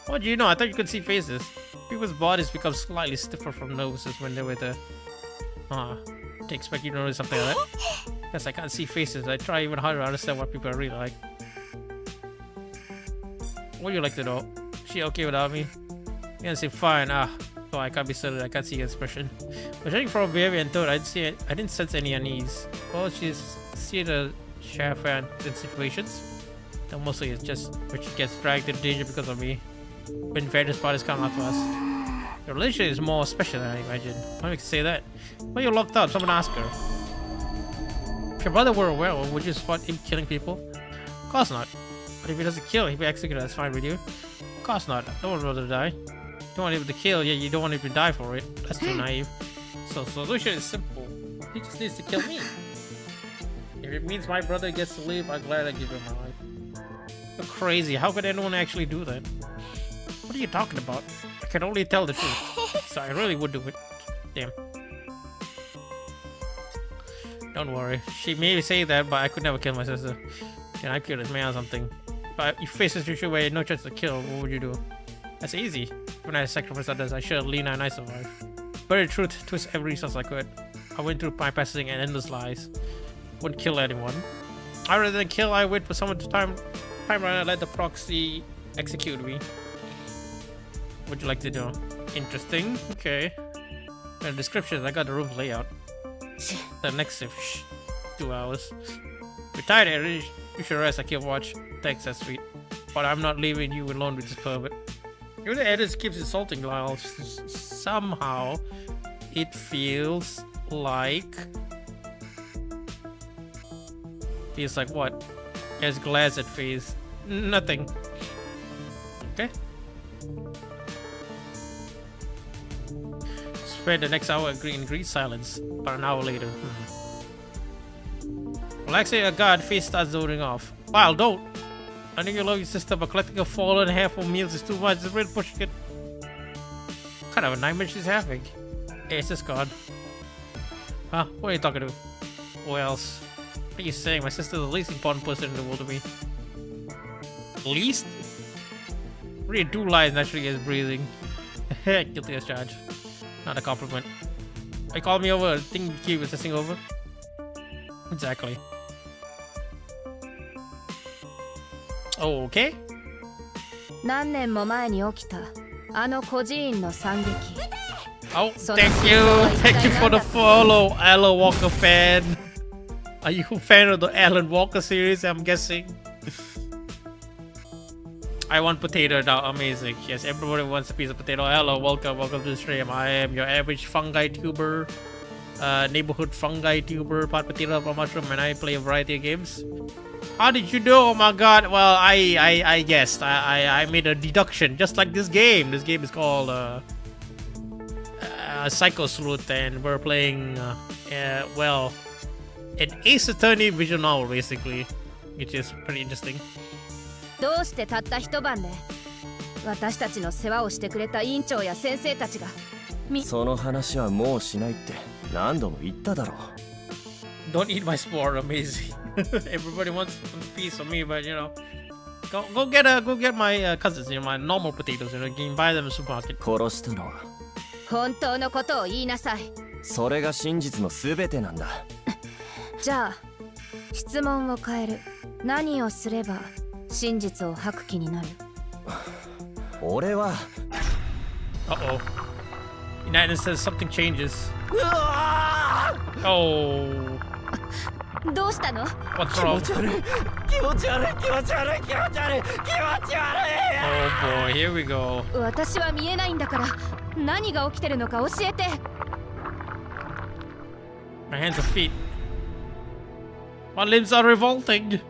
[SPEAKER 1] What do you know? I thought you could see faces. People's bodies become slightly stiffer from nervousness when they're with her. Didn't expect you to notice something like that. Guess I can't see faces. I try even harder to understand what people are really like. What do you like to know? She okay without me? You can say fine. Oh, I can't be certain. I can't see her expression. But judging from her behavior and tone, I didn't sense any unease. Well, she's seen a share fan in situations. Though mostly it's just when she gets dragged into danger because of me. When various parties come out to us. Your relationship is more special than I imagined. Why makes you say that? Why are you locked up? Someone ask her. If your brother were a werewolf, would you support him killing people? Of course not. But if he doesn't kill, he'll be executed. That's fine with you. Of course not. No one would rather die. don't want him to kill, yeah, you don't want him to die for it. That's too naive. So solution is simple. He just needs to kill me. If it means my brother gets to live, I'm glad I give him my life. You're crazy. How could anyone actually do that? What are you talking about? I can only tell the truth. So I really would do it. Damn. Don't worry. She may say that, but I could never kill my sister. Can I kill this man or something? But if you face a situation where you had no chance to kill, what would you do? That's easy. When I sacrificed others, I showed Lena and I survived. Buried truth, twist every resource I could. I went through my passing and endless lies. Wouldn't kill anyone. I rather than kill, I wait for someone to time run and let the proxy execute me. What'd you like to do? Interesting. Okay. The descriptions, I got the room's layout. The next shift, 2 hours. Retired, Eric. You should rest. I can't watch. Thanks, that's sweet. But I'm not leaving you alone with this pervert. Even the edit keeps insulting Lyle. Somehow, it feels like what? There's glass at face. Nothing. Okay. Spend the next hour in great silence. About an hour later. Relaxing a god, face starts zoning off. Wow, don't! I know you love your sister, but collecting a fallen half of meals is too much. It's really pushing it. What kind of a nightmare she's having? Hey, it's just God. Huh? What are you talking to? Who else? What are you saying? My sister's the least important person in the world to me. Least? Really do lies naturally as breathing. Guilty as charged. Not a compliment. I called me over. Think you was testing over? Exactly. Okay.
[SPEAKER 5] 何年も前に起きたあの孤児院の惨劇。
[SPEAKER 1] Oh, thank you. Thank you for the follow, Alan Walker fan. Are you a fan of the Alan Walker series? I'm guessing. I want potato now. Amazing. Yes, everybody wants a piece of potato. Hello, welcome to the stream. I am your average fungi tuber, neighborhood fungi tuber, pot potato, pot mushroom, and I play a variety of games. How did you know? Oh my god. Well, I guessed. I made a deduction, just like this game. This game is called Psycho Sleuth, and we're playing well, an Ace Attorney visual novel basically, which is pretty interesting.
[SPEAKER 5] どうしてたった一晩で私たちの世話をしてくれた院長や先生たちが
[SPEAKER 4] その話はもうしないって何度も言っただろう。
[SPEAKER 1] Don't eat my spore. Amazing. Everybody wants a piece of me, but you know, go get my cousins, you know, my normal potatoes. You know, you can buy them in the supermarket.
[SPEAKER 4] 殺したのは
[SPEAKER 5] 本当のことを言いなさい。
[SPEAKER 4] それが真実のすべてなんだ。
[SPEAKER 5] じゃあ質問を変える。何をすれば真実を吐く気になる？
[SPEAKER 4] 俺は
[SPEAKER 1] Uh-oh. United says something changes. Oh.
[SPEAKER 5] どうしたの？
[SPEAKER 1] What's wrong?
[SPEAKER 4] 気持ち悪い。
[SPEAKER 1] Oh boy, here we go.
[SPEAKER 5] 私は見えないんだから何が起きてるのか教えて。
[SPEAKER 1] My hands and feet. My limbs are revolting.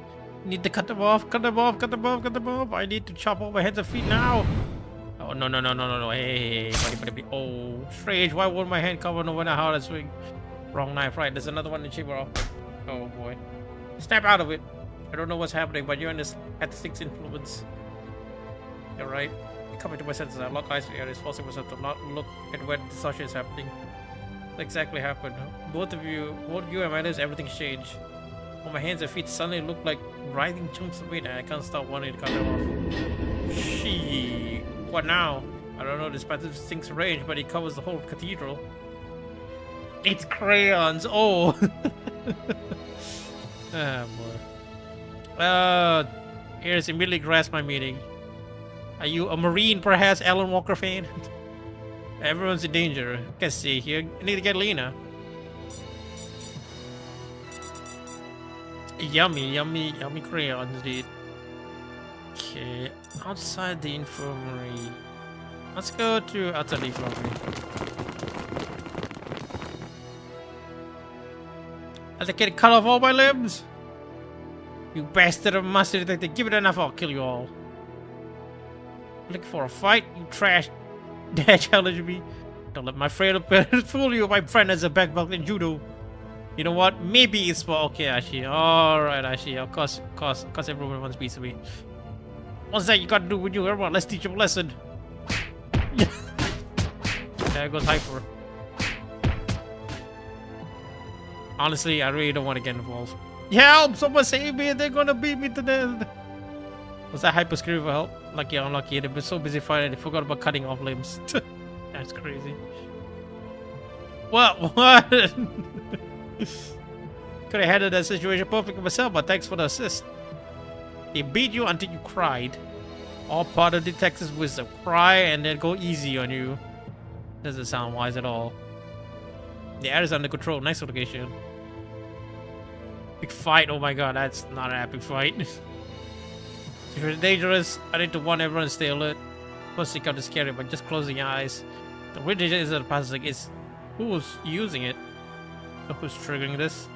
[SPEAKER 1] Need to cut them off. I need to chop off my hands and feet now. Oh no. Hey, buddy. Oh, strange. Why won't my hand cover no matter how I swing? Wrong knife, right? There's another one in the chamber. Oh boy. Snap out of it. I don't know what's happening, but you're in this RTX influence. You're right. Coming to my senses. I lock eyes with areas, forcing myself to not look at where the distortion is happening. What exactly happened? Both you and my lips, everything's changed. Well, my hands and feet suddenly look like writhing chunks of meat, and I can't stop wanting to cut them off. She. What now? I don't know. Despite this thing's range, but it covers the whole cathedral. It's crayons. Oh. Ah boy. Here's immediately grasp my meaning. Are you a Marine, perhaps, Alan Walker fan? Everyone's in danger. Let's see here. I need to get Lena. Yummy crayons, dude. Okay, outside the infirmary. Let's go to outside the infirmary. I can cut off all my limbs. You bastard of master detective, give it enough, I'll kill you all. Looking for a fight, you trash Dare challenge me? Don't let my friend fool you. My friend has a black belt in judo. You know what? Maybe it's for okay, actually. Alright, actually. Of course, everyone wants a piece of me. What's that you got to do with you? Everyone, let's teach you a lesson. There goes Hyper. Honestly, I really don't want to get involved. Help! Someone save me! They're gonna beat me to death! Was that Hyper screaming for help? Lucky or unlucky, they've been so busy fighting they forgot about cutting off limbs. That's crazy. What? Could have handled that situation perfectly myself, but thanks for the assist. They beat you until you cried. All part of detective's wisdom. Cry and then go easy on you. Doesn't sound wise at all. The air is under control. Nice location. Big fight. Oh my god, that's not an epic fight. If you're dangerous, I need to warn everyone to stay alert. Plus, it got scary, but just closing your eyes. The real danger isn't the passing, it's who's using it. Who's triggering this?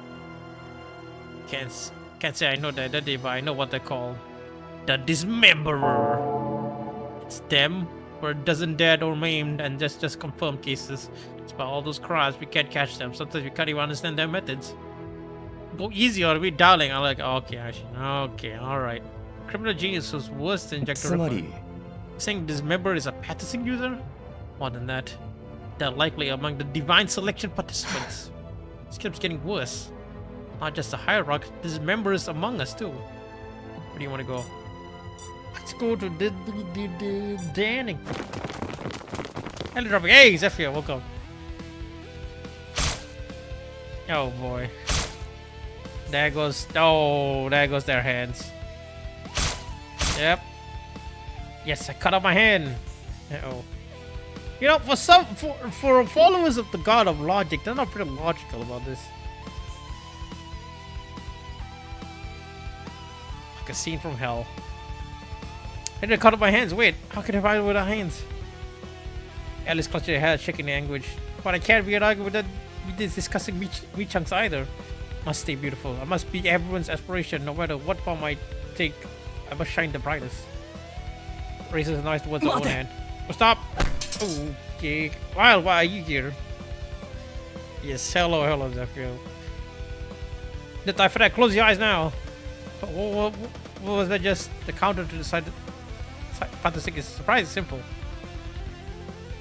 [SPEAKER 1] Can't say I know that day, but I know what they're called. The Dismemberer. It's them, or a dozen dead or maimed, and just confirmed cases. It's about all those crimes, we can't catch them. Sometimes we can't even understand their methods. Go easy or we darling. I'm like, okay, actually, okay, alright. Criminal genius was worse than Jack the Ripper. Saying Dismemberer is a Patterson user? More than that, they're likely among the divine selection participants. This keeps getting worse. Not just the hierarch, Dismemberer is among us too. Where do you want to go? Let's go to the Danning. Hello, dropping. Hey, Zephyr, welcome. Oh boy. There goes. Oh, there goes their hands. Yep. Yes, I cut off my hand. Uh-oh. You know, for followers of the god of logic, they're not pretty logical about this. Like a scene from hell. I didn't cut off my hands. Wait, how can I find it with our hands? Alice clutched her head, shaking in anguish. But I can't be an argument with that. We did discussing meat chunks either. Must stay beautiful. I must be everyone's aspiration, no matter what form I take. I must shine the brightest. Raises a knife towards her own hand. Oh, stop! Okay. Why are you here? Yes, hello, Zephyr. The time for that. Close your eyes now. What was that? Just the counter to the side. Fantastic is surprisingly simple.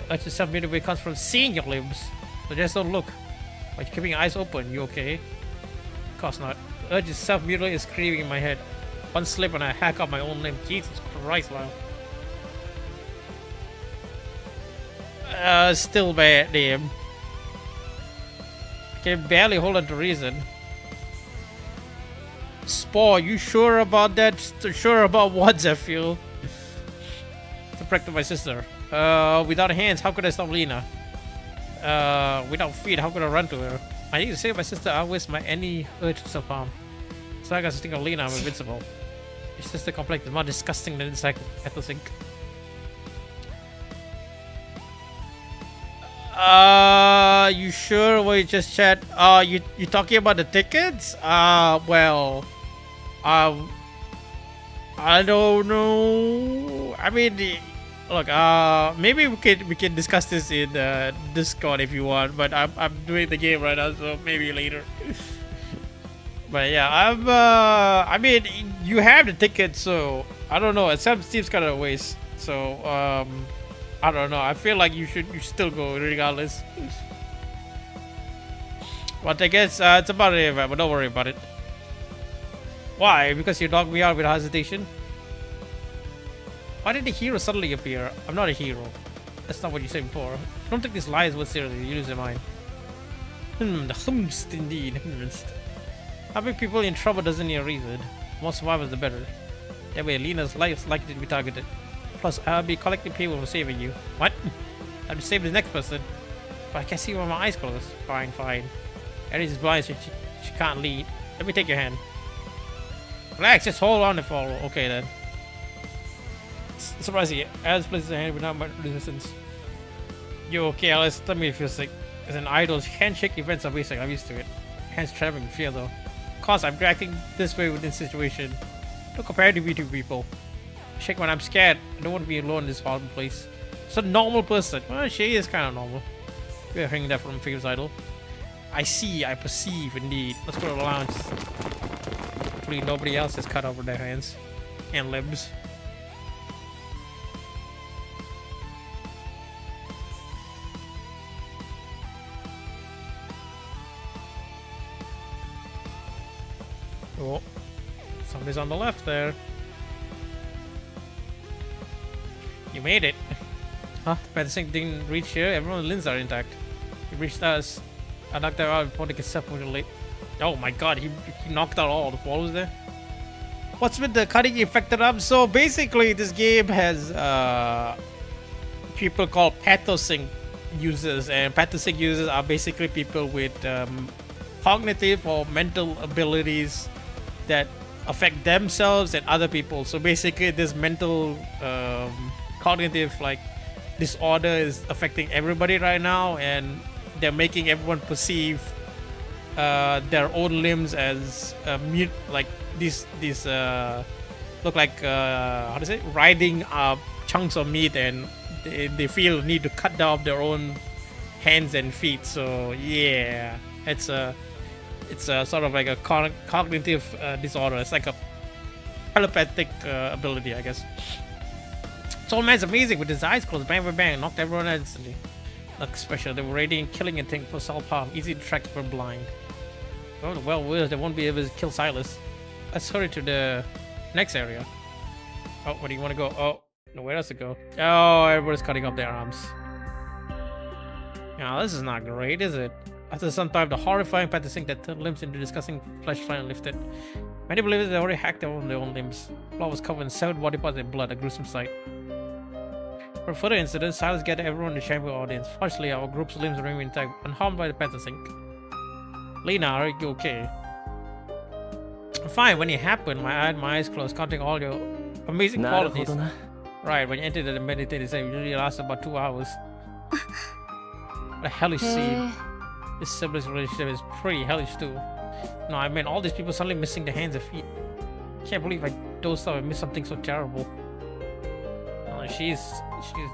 [SPEAKER 1] Like the self-made comes from seeing your limbs. So just don't look. But you're keeping your eyes open. You okay? Of course not. The urge is self-mutilate is screaming in my head. One slip and I hack up my own limb. Jesus Christ, wow. Still bad, damn. I can barely hold on to reason. Spore, you sure about that? Sure about what, Zephyr? To protect my sister. Without hands, how could I stop Lena? Without feet, how could I run to her? I need to save my sister outweighs my any urge to self-harm. So I got to think of Lena, I'm invincible. Your sister complex is more disgusting than insect kettle sink. You sure? We just chat. You talking about the tickets? Well, I don't know. I mean, look, maybe we can discuss this in Discord if you want. But I'm doing the game right now, so maybe later. But yeah, I mean, you have the ticket, so I don't know. It seems kind of a waste. So I don't know. I feel like you should still go regardless. But I guess it's about it, but don't worry about it. Why? Because you dogged me out with hesitation? Why did the hero suddenly appear? I'm not a hero. That's not what you said before. Don't take these lies with seriously. You lose your mind. The humst indeed. Having people in trouble doesn't need a reason. More survivors the better. That way Lena's life is likely to be targeted. Plus, I'll be collecting people for saving you. What? I'll be saving the next person. But I can't see with my eyes closed. Fine, fine. Aries is blind, so she can't lead. Let me take your hand. Relax, just hold on and follow. Okay then. It's surprising. Alice places her hand without much resistance. You okay, Alice? Tell me if you're sick. As an idol, handshake events are basic. I'm used to it. Hands trembling in fear though. Of course, I'm reacting this way with this situation. Don't compare to me to people. Shake when I'm scared. I don't want to be alone in this horrible place. It's a normal person. Well, she is kind of normal. We're hearing that from Figures Idol. I see, I perceive, indeed. Let's go to the lounge. Hopefully nobody else has cut over their hands and limbs. Oh, somebody's on the left there. You made it. Huh? The thing didn't reach here. Everyone's limbs are intact. He reached us. I knocked her out before they could separate. Oh my god, he knocked out all the walls there. What's with the cutting affected up? So basically, this game has people called pathosync users, and pathosync users are basically people with cognitive or mental abilities that affect themselves and other people. So basically, this mental cognitive like disorder is affecting everybody right now, and they're making everyone perceive their own limbs as mute, like these look like how to say, riding chunks of meat, and they feel need to cut down their own hands and feet. So yeah, it's a sort of like a cognitive disorder. It's like a telepathic ability, I guess. So man's amazing with his eyes closed. Bang bang bang, knocked everyone out instantly. Nothing special. They were raiding, killing, and taking for self-harm. Easy to track for blind. Oh, well, they won't be able to kill Silas. Let's hurry to the next area. Oh, where do you want to go? Oh, no, where else to go? Oh, everybody's cutting off their arms. Now, this is not great, is it? After some time, the horrifying path to sink that turned limbs into disgusting flesh finally lifted. Many believed they already hacked their own limbs. Blood was covered in severed body parts and blood, a gruesome sight. For further incidents, Silas gathered everyone in the chamber audience. Fortunately, our group's limbs remain intact, unharmed by the path to sink. Lena, are you okay? I'm fine. When it happened, I had my eyes closed, counting all your amazing qualities. Right, when you entered the meditative state, it usually lasts about 2 hours. What a hellish scene. This siblings relationship is pretty hellish too. No, I mean all these people suddenly missing their hands and feet. Can't believe I dozed off and missed something so terrible. No, she's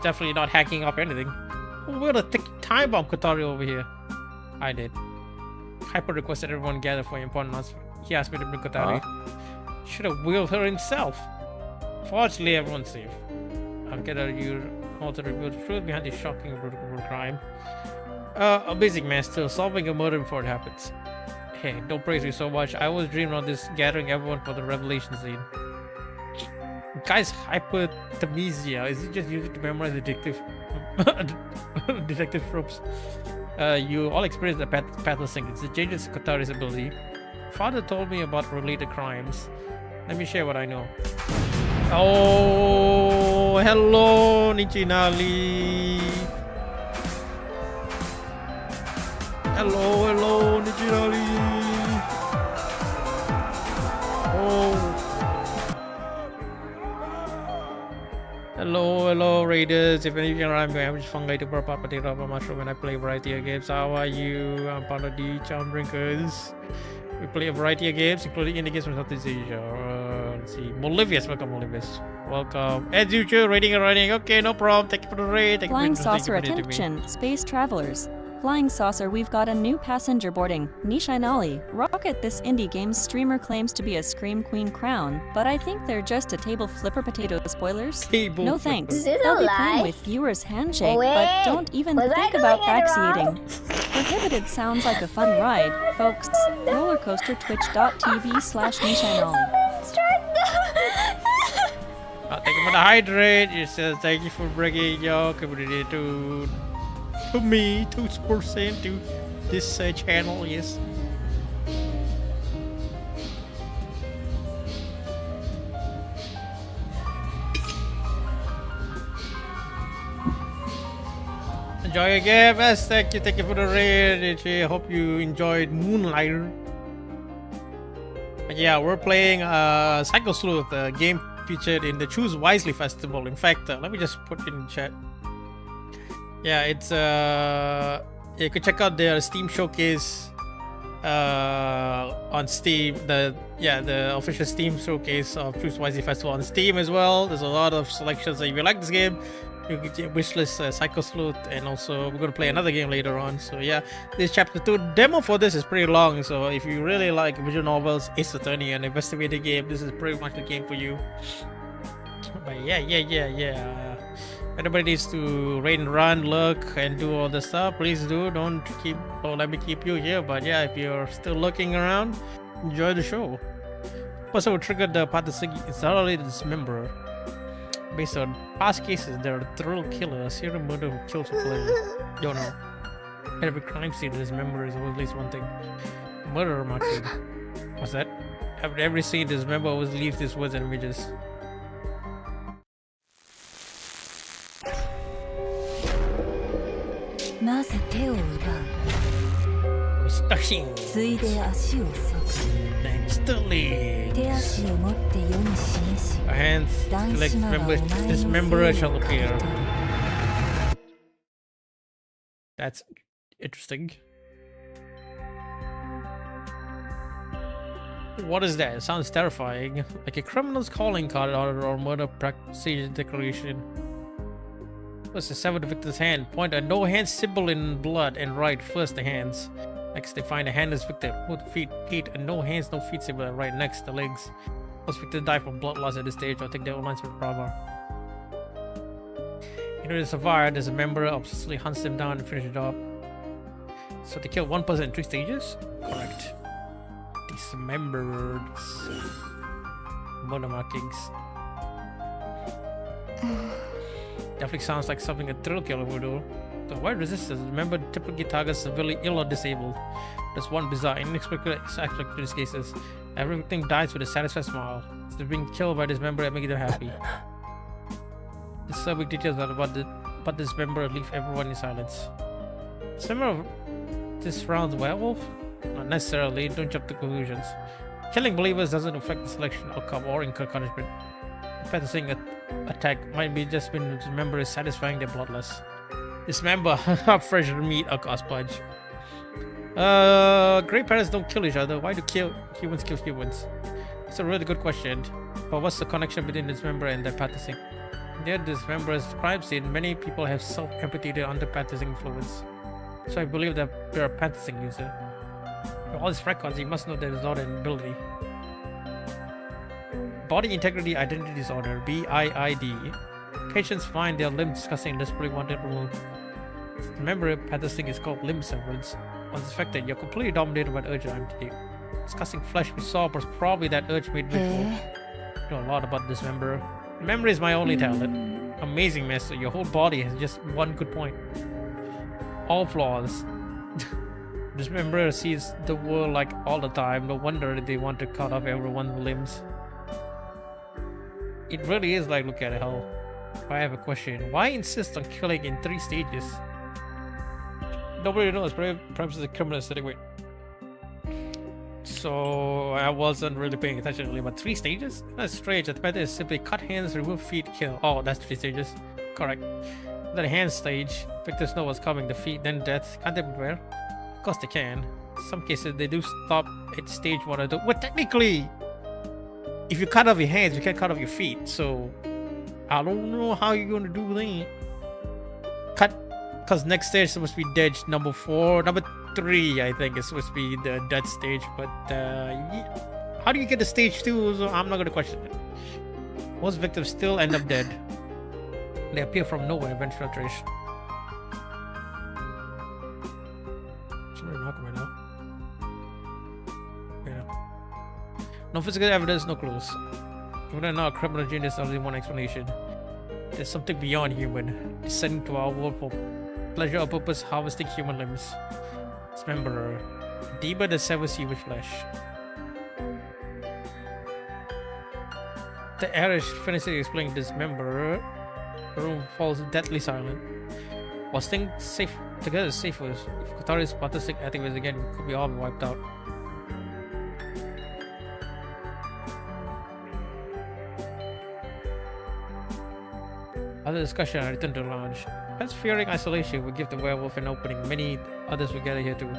[SPEAKER 1] definitely not hacking up anything. Who would have taken time bomb Katari over here? I did. Hyper requested everyone gather for an important announcement. He asked me to bring Katari. Should have wheeled her himself. Fortunately, everyone's safe. I'll get you all to reveal the truth behind this shocking brutal crime. A basic man still solving a murder before it happens. Hey, don't praise me so much. I was dreaming of this gathering everyone for the revelation scene. Guy's hyperthymesia. Is he just using to memorize detective tropes? You all experience the pathosync. It's a changes Katari's ability. Father told me about related crimes. Let me share what I know. Oh, hello, Nichinali. Hello, Nichinali. Oh. Hello, Raiders. If any of you are, I'm going to have Fungi to burp up potato up a mushroom when I play a variety of games. How are you? I'm part of the Charm Drinkers. We play a variety of games, including indie games from Southeast Asia. Let's see. Molivius, welcome, Molivius. Welcome. As usual, raiding and running. Okay, no problem. Thank you for the raid.
[SPEAKER 6] Flying saucer attention, space travelers. Flying saucer, we've got a new passenger boarding. Nishinali. Rocket, this indie game's streamer claims to be a Scream Queen crown, but I think they're just a table flipper potato spoilers. No thanks.
[SPEAKER 7] Is it
[SPEAKER 6] They'll be
[SPEAKER 7] a
[SPEAKER 6] playing
[SPEAKER 7] lie?
[SPEAKER 6] with viewers handshake,
[SPEAKER 7] Wait,
[SPEAKER 6] but don't even
[SPEAKER 7] was I
[SPEAKER 6] think
[SPEAKER 7] doing
[SPEAKER 6] about
[SPEAKER 7] it
[SPEAKER 6] backseating.
[SPEAKER 7] wrong?
[SPEAKER 6] Prohibited sounds like a fun ride, folks. Rollercoaster twitch.tv/Nishinali.
[SPEAKER 1] Thank you for the hydrate. It says thank you for bringing your community to me, 2% to this channel. Yes. Enjoy your game. Yes, thank you for the raid. I hope you enjoyed Moonlighter. But yeah, we're playing Psycho Sleuth, a game featured in the Choose Wisely Festival. In fact, let me just put it in chat. Yeah, it's you can check out their Steam showcase on Steam. The official Steam showcase of Choose Wisely Festival on Steam as well. There's a lot of selections. So if you like this game, You can get wishlist Psycho Sleuth, and also we're gonna play another game later on. So yeah, this chapter 2 demo for this is pretty long. So if you really like visual novels, Ace Attorney, and investigative game, this is pretty much the game for you. But yeah. Everybody needs to raid and run, look, and do all the stuff. Please do. Don't let me keep you here. But yeah, if you're still looking around, enjoy the show. Also, we triggered the Patasigi. It's thoroughly dismember. Based on past cases, there are thrill killers, serial murder who kills a player. Don't know. At every crime scene, dismember is always at least one thing. Murder marking. What's that? After every scene, dismember always leaves these words and images. Stushing. Next to legs. Hands like dismember shall appear. That's interesting. What is that? It sounds terrifying. Like a criminal's calling card or murder procedure declaration. First, they sever the victim's hand. Point a no hand symbol in blood and write first the hands. Next, they find a handless victim. Put feet, a no hands, no feet symbol right next to the legs. Most victims die from blood loss at this stage or take their own lives with trauma. In order to survive, there's a member obsessively hunts them down and finishes the job. So they kill one person in 3 stages? Correct. Dismembered. Murder markings. Definitely sounds like something a thrill killer would do. The wide resistance, remember, typically targets severely ill or disabled. There's one bizarre, inexplicable aspect to these cases. Every victim dies with a satisfied smile. It's being killed by this member and making them happy. Disturbing details about this member leave everyone in silence. Similar this round's werewolf? Not necessarily, don't jump to conclusions. Killing believers doesn't affect the selection outcome or incur punishment. Practicing an attack might be just when the member is satisfying their bloodlust. Dismember fresh meat or cost pledge. Great parents don't kill each other. Why do humans kill humans? It's a really good question. But what's the connection between dismember and their practicing? Near dismember's crime scene, many people have self-empathy under practicing influence. So I believe that they're a practicing user. With all these records, you must know their disorder and ability. Body integrity identity disorder, BIID. Patients find their limbs disgusting and desperately want it removed. Remember, practicing is called limb severance. Once affected, you're completely dominated by the urge of empty. Discussing flesh we saw was probably that urge made ritual. I know a lot about this member. Memory is my only talent. Amazing master, your whole body has just one good point. All flaws. This member sees the world like all the time. No wonder they want to cut off everyone's limbs. It really is like look at hell. I have a question. Why insist on killing in 3 stages? Nobody knows. Perhaps it's a criminal setting. Wait. So I wasn't really paying attention really, but 3 stages? That's strange. The method is simply cut hands, remove feet, kill. Oh, that's 3 stages. Correct. The hand stage. Victims know what's coming. The feet, then death. Can't they prepare? Of course they can. In some cases they do stop at stage 1 or 2. Well, technically, if you cut off your hands, you can't cut off your feet. So I don't know how you're gonna do that. Cut, because next stage is supposed to be dead number 4. Number 3, I think, is supposed to be the death stage. But yeah. How do you get to stage 2? So I'm not gonna question it. Most victims still end up dead. They appear from nowhere and vent filtration. Somebody knocking right now. Yeah. No physical evidence, no clues. Even though a criminal genius, only one explanation. There's something beyond human, descending to our world for pleasure or purpose, harvesting human limbs. Dismemberer, demon that severs you with flesh. The Irish finishes explaining Dismemberer. The room falls deadly silent. Was things safe together safer? If authorities participate activities again, could be all wiped out. Other discussion, I returned to the lounge. Perhaps fearing isolation would give the werewolf an opening. Many others will gather here too.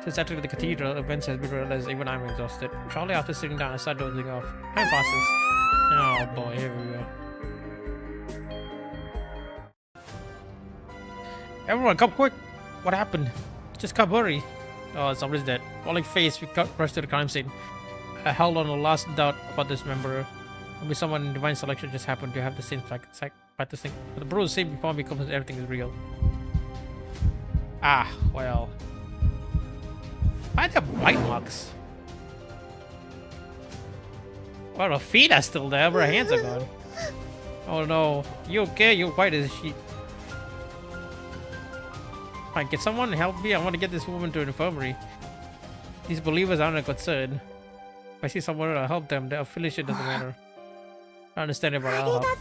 [SPEAKER 1] Since entering the cathedral, events has been realized even I'm exhausted. Shortly after sitting down, I started dozing off. Time passes. Oh boy, here we go. Everyone, come quick! What happened? Just come, hurry! Oh, somebody's dead. Falling face, we got rushed to the crime scene. I held on the last doubt about this member. Maybe someone in divine selection just happened to have the same practice thing. But the bruise same before me comes everything is real. Ah, well. Why are there bite marks? Well, her feet are still there, but her hands are gone. Oh no. You okay? You're white as a sheet. Fine, can someone help me? I want to get this woman to an infirmary. These believers aren't a concern. If I see someone to help them, their affiliation doesn't matter. I understand it, but I'll help.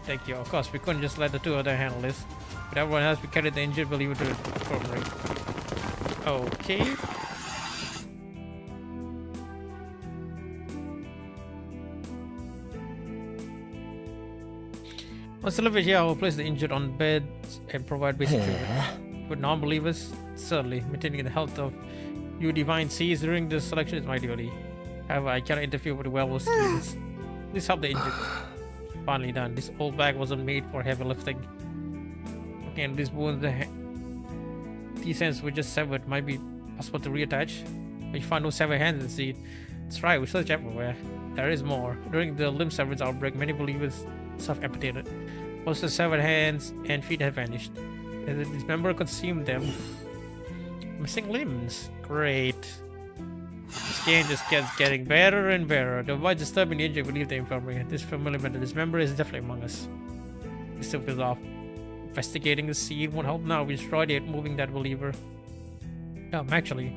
[SPEAKER 1] Thank you. Of course, we couldn't just let the two of them handle this. But everyone else, we carried the injured believer to the infirmary. Okay. Once delivered here, I will place the injured on beds and provide basic treatment. With non-believers, certainly, maintaining the health of you divine seeds during this selection is my duty. However, I cannot interfere with the werewolf schemes. Please help the injured. Finally done. This old bag wasn't made for heavy lifting. Okay, and these wounds, these hands were just severed. Might be possible to reattach. But you find no severed hands in the seed. That's right, we search everywhere. There is more. During the limb severance outbreak, many believers self-amputated. Most of the severed hands and feet have vanished. As the dismember consumed them. Missing limbs. Great. This game just keeps getting better and better. The avoid disturbing the injured will leave the infirmary. This familiar member, this member is definitely among us. He still feels off. Investigating the scene won't help now. We destroyed it, moving that believer. Actually,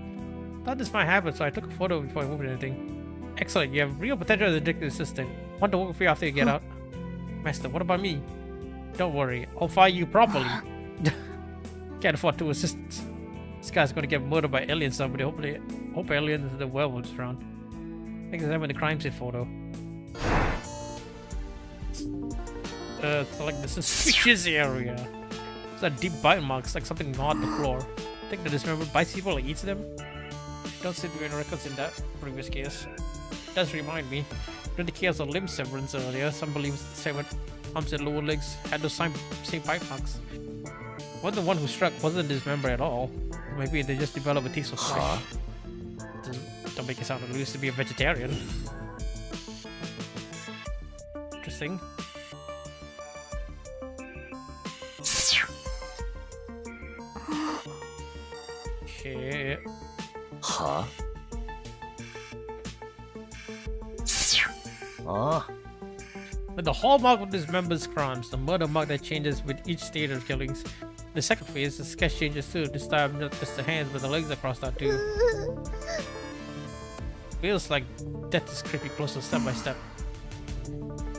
[SPEAKER 1] thought this might happen, so I took a photo before I moved anything. Excellent, you have real potential as a detective assistant. Want to work with you after you get out. Master, what about me? Don't worry, I'll fire you properly. Can't afford two assistants. This guy's gonna get murdered by aliens somebody. Hope aliens and the werewolves around. I think it's in the crime scene photo. Select the suspicious area. It's a deep bite marks, like something gnawed the floor. I think the dismembered bites people or eats them. Don't seem to be any records in that previous case. It does remind me. During the case of limb severance earlier, some believers severed arms and lower legs had those same bite marks. Wasn't the one who struck wasn't dismembered at all. Maybe they just developed a taste of flesh. Don't make it sound like we used to be a vegetarian. Interesting. Okay.
[SPEAKER 4] Huh? Ah.
[SPEAKER 1] But the hallmark of this member's crimes, the murder mark that changes with each stage of killings. The second phase, the sketch changes too. This time, not just the hands, but the legs are crossed out too. Feels like death is creeping closer step by step.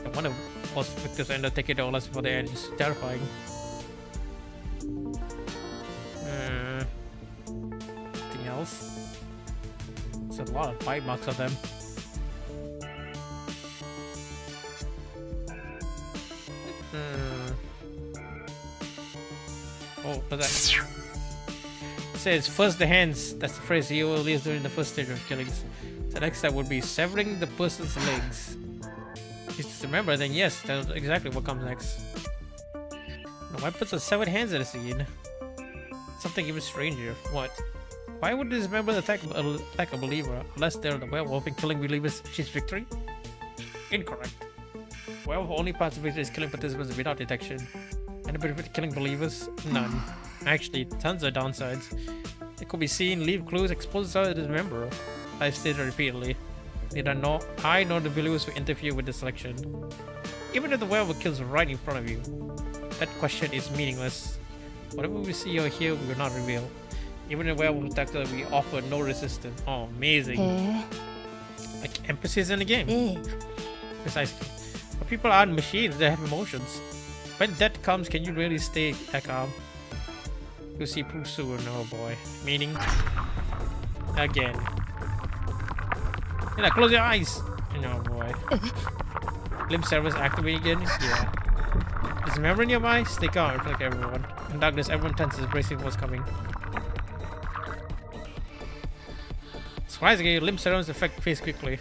[SPEAKER 1] I wonder what victims end up taking their lives before the end. It's terrifying. Anything else? There's a lot of bite marks of them. Oh, what's that? It says first the hands. That's the phrase he will use during the first stage of killings. The next step would be severing the person's legs. Just remember, then yes, that's exactly what comes next. Now, why put the severed hands in the scene? Something even stranger. What? Why would this member attack a believer unless they're the werewolf and killing believers achieves victory? Incorrect. Werewolf only parts of victory is killing participants without detection. Any benefit killing believers? None. Actually, tons of downsides. It could be seen, leave clues, expose the dismember. I've stated repeatedly. Neither I nor the believers will interfere with the selection. Even if the werewolf kills right in front of you, that question is meaningless. Whatever we see or hear, we will not reveal. Even in werewolf detector, we offer no resistance. Oh, amazing. Like emphasis in the game. Precisely. But people aren't machines, they have emotions. When death comes, can you really stay that calm? You'll see proof soon, oh boy. Meaning? Again. Yeah, close your eyes! Oh boy. Limb service activate again? Yeah. Dismember nearby? Stay calm, like everyone. In darkness, everyone tenses, bracing what's coming. Surprisingly, limb serums affect face quickly.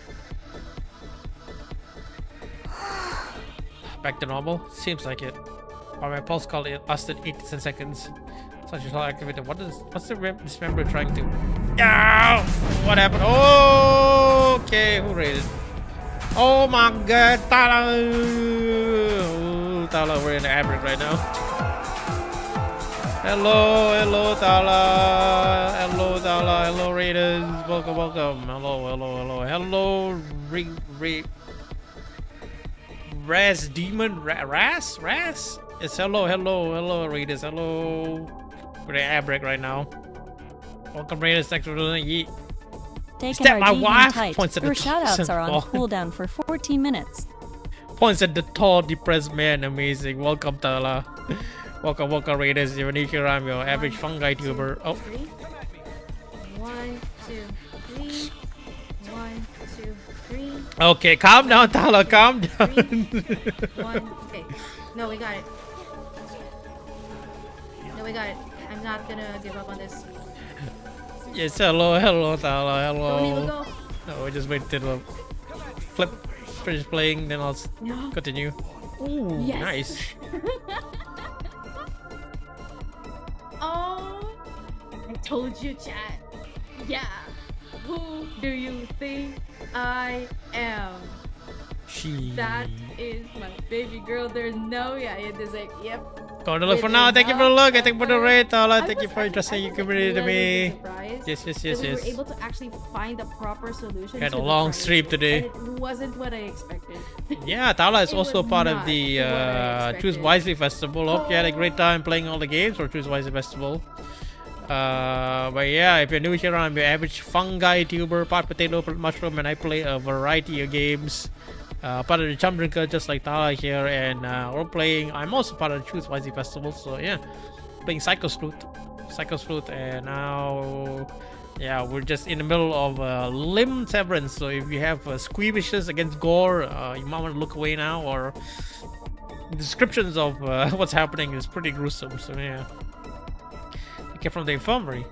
[SPEAKER 1] Back to normal? Seems like it. While my pulse call it lasted 8 to 10 seconds. So Such a activated. What's this member trying to? Yeah. What happened? Oh, okay. Who raided? Oh my God, Tala! Oh, Tala, we're in the average right now. Hello, Tala. Hello, raiders. Welcome. Hello, Ras Demon, Ras. It's hello, raiders. Hello, we're in average right now. Welcome, raiders. Thanks for doing it.
[SPEAKER 6] Taking
[SPEAKER 1] Step
[SPEAKER 6] our
[SPEAKER 1] my
[SPEAKER 6] D
[SPEAKER 1] wife
[SPEAKER 6] tight.
[SPEAKER 1] points at the
[SPEAKER 6] Your shoutouts are on
[SPEAKER 1] ball.
[SPEAKER 6] cooldown for 14 minutes.
[SPEAKER 1] Points at the tall, depressed man. Amazing. Welcome, Tala. Welcome, raiders. You're Nick here. I'm your average fungi tuber. Oh.
[SPEAKER 5] 1, 2, 3. 1, 2, 3.
[SPEAKER 1] Okay, calm down, Tala. Calm down.
[SPEAKER 5] 1. Okay. No, we got it. I'm not gonna give up on this.
[SPEAKER 1] Yes, hello, Tala.
[SPEAKER 5] Don't even
[SPEAKER 1] Hello.
[SPEAKER 5] go.
[SPEAKER 1] No, we just wait till the finish playing, then I'll continue. Ooh,
[SPEAKER 5] Yes.
[SPEAKER 1] nice.
[SPEAKER 5] Oh, I told you, chat. Yeah. Who do you think I am? That is my baby girl. There's no it's like, yep.
[SPEAKER 1] Go to look for now. Thank you for the look. Thank you for the raid, Tala. Thank you for trusting your community to me. Yes.
[SPEAKER 5] We were able to actually find the proper solution.
[SPEAKER 1] Had
[SPEAKER 5] to
[SPEAKER 1] a
[SPEAKER 5] the
[SPEAKER 1] long
[SPEAKER 5] prize,
[SPEAKER 1] stream today.
[SPEAKER 5] and it wasn't what I expected.
[SPEAKER 1] Yeah, Tala is
[SPEAKER 5] It
[SPEAKER 1] also
[SPEAKER 5] was
[SPEAKER 1] part of
[SPEAKER 5] not
[SPEAKER 1] the
[SPEAKER 5] what I
[SPEAKER 1] Choose
[SPEAKER 5] expected.
[SPEAKER 1] Wisely Festival. Hope you had a great time playing all the games for Choose Wisely Festival. But yeah, if you're new here, I'm your average fungi tuber, pot potato, mushroom, and I play a variety of games. Part of the Chum Drinker, just like Tala here, and we're playing. I'm also part of the Choose Wisely Festival, so yeah, playing Psycho's Flute, and now. Yeah, we're just in the middle of limb severance, so if you have squeamishes against gore, you might want to look away now, or the descriptions of what's happening is pretty gruesome, so yeah. Okay, from the infirmary.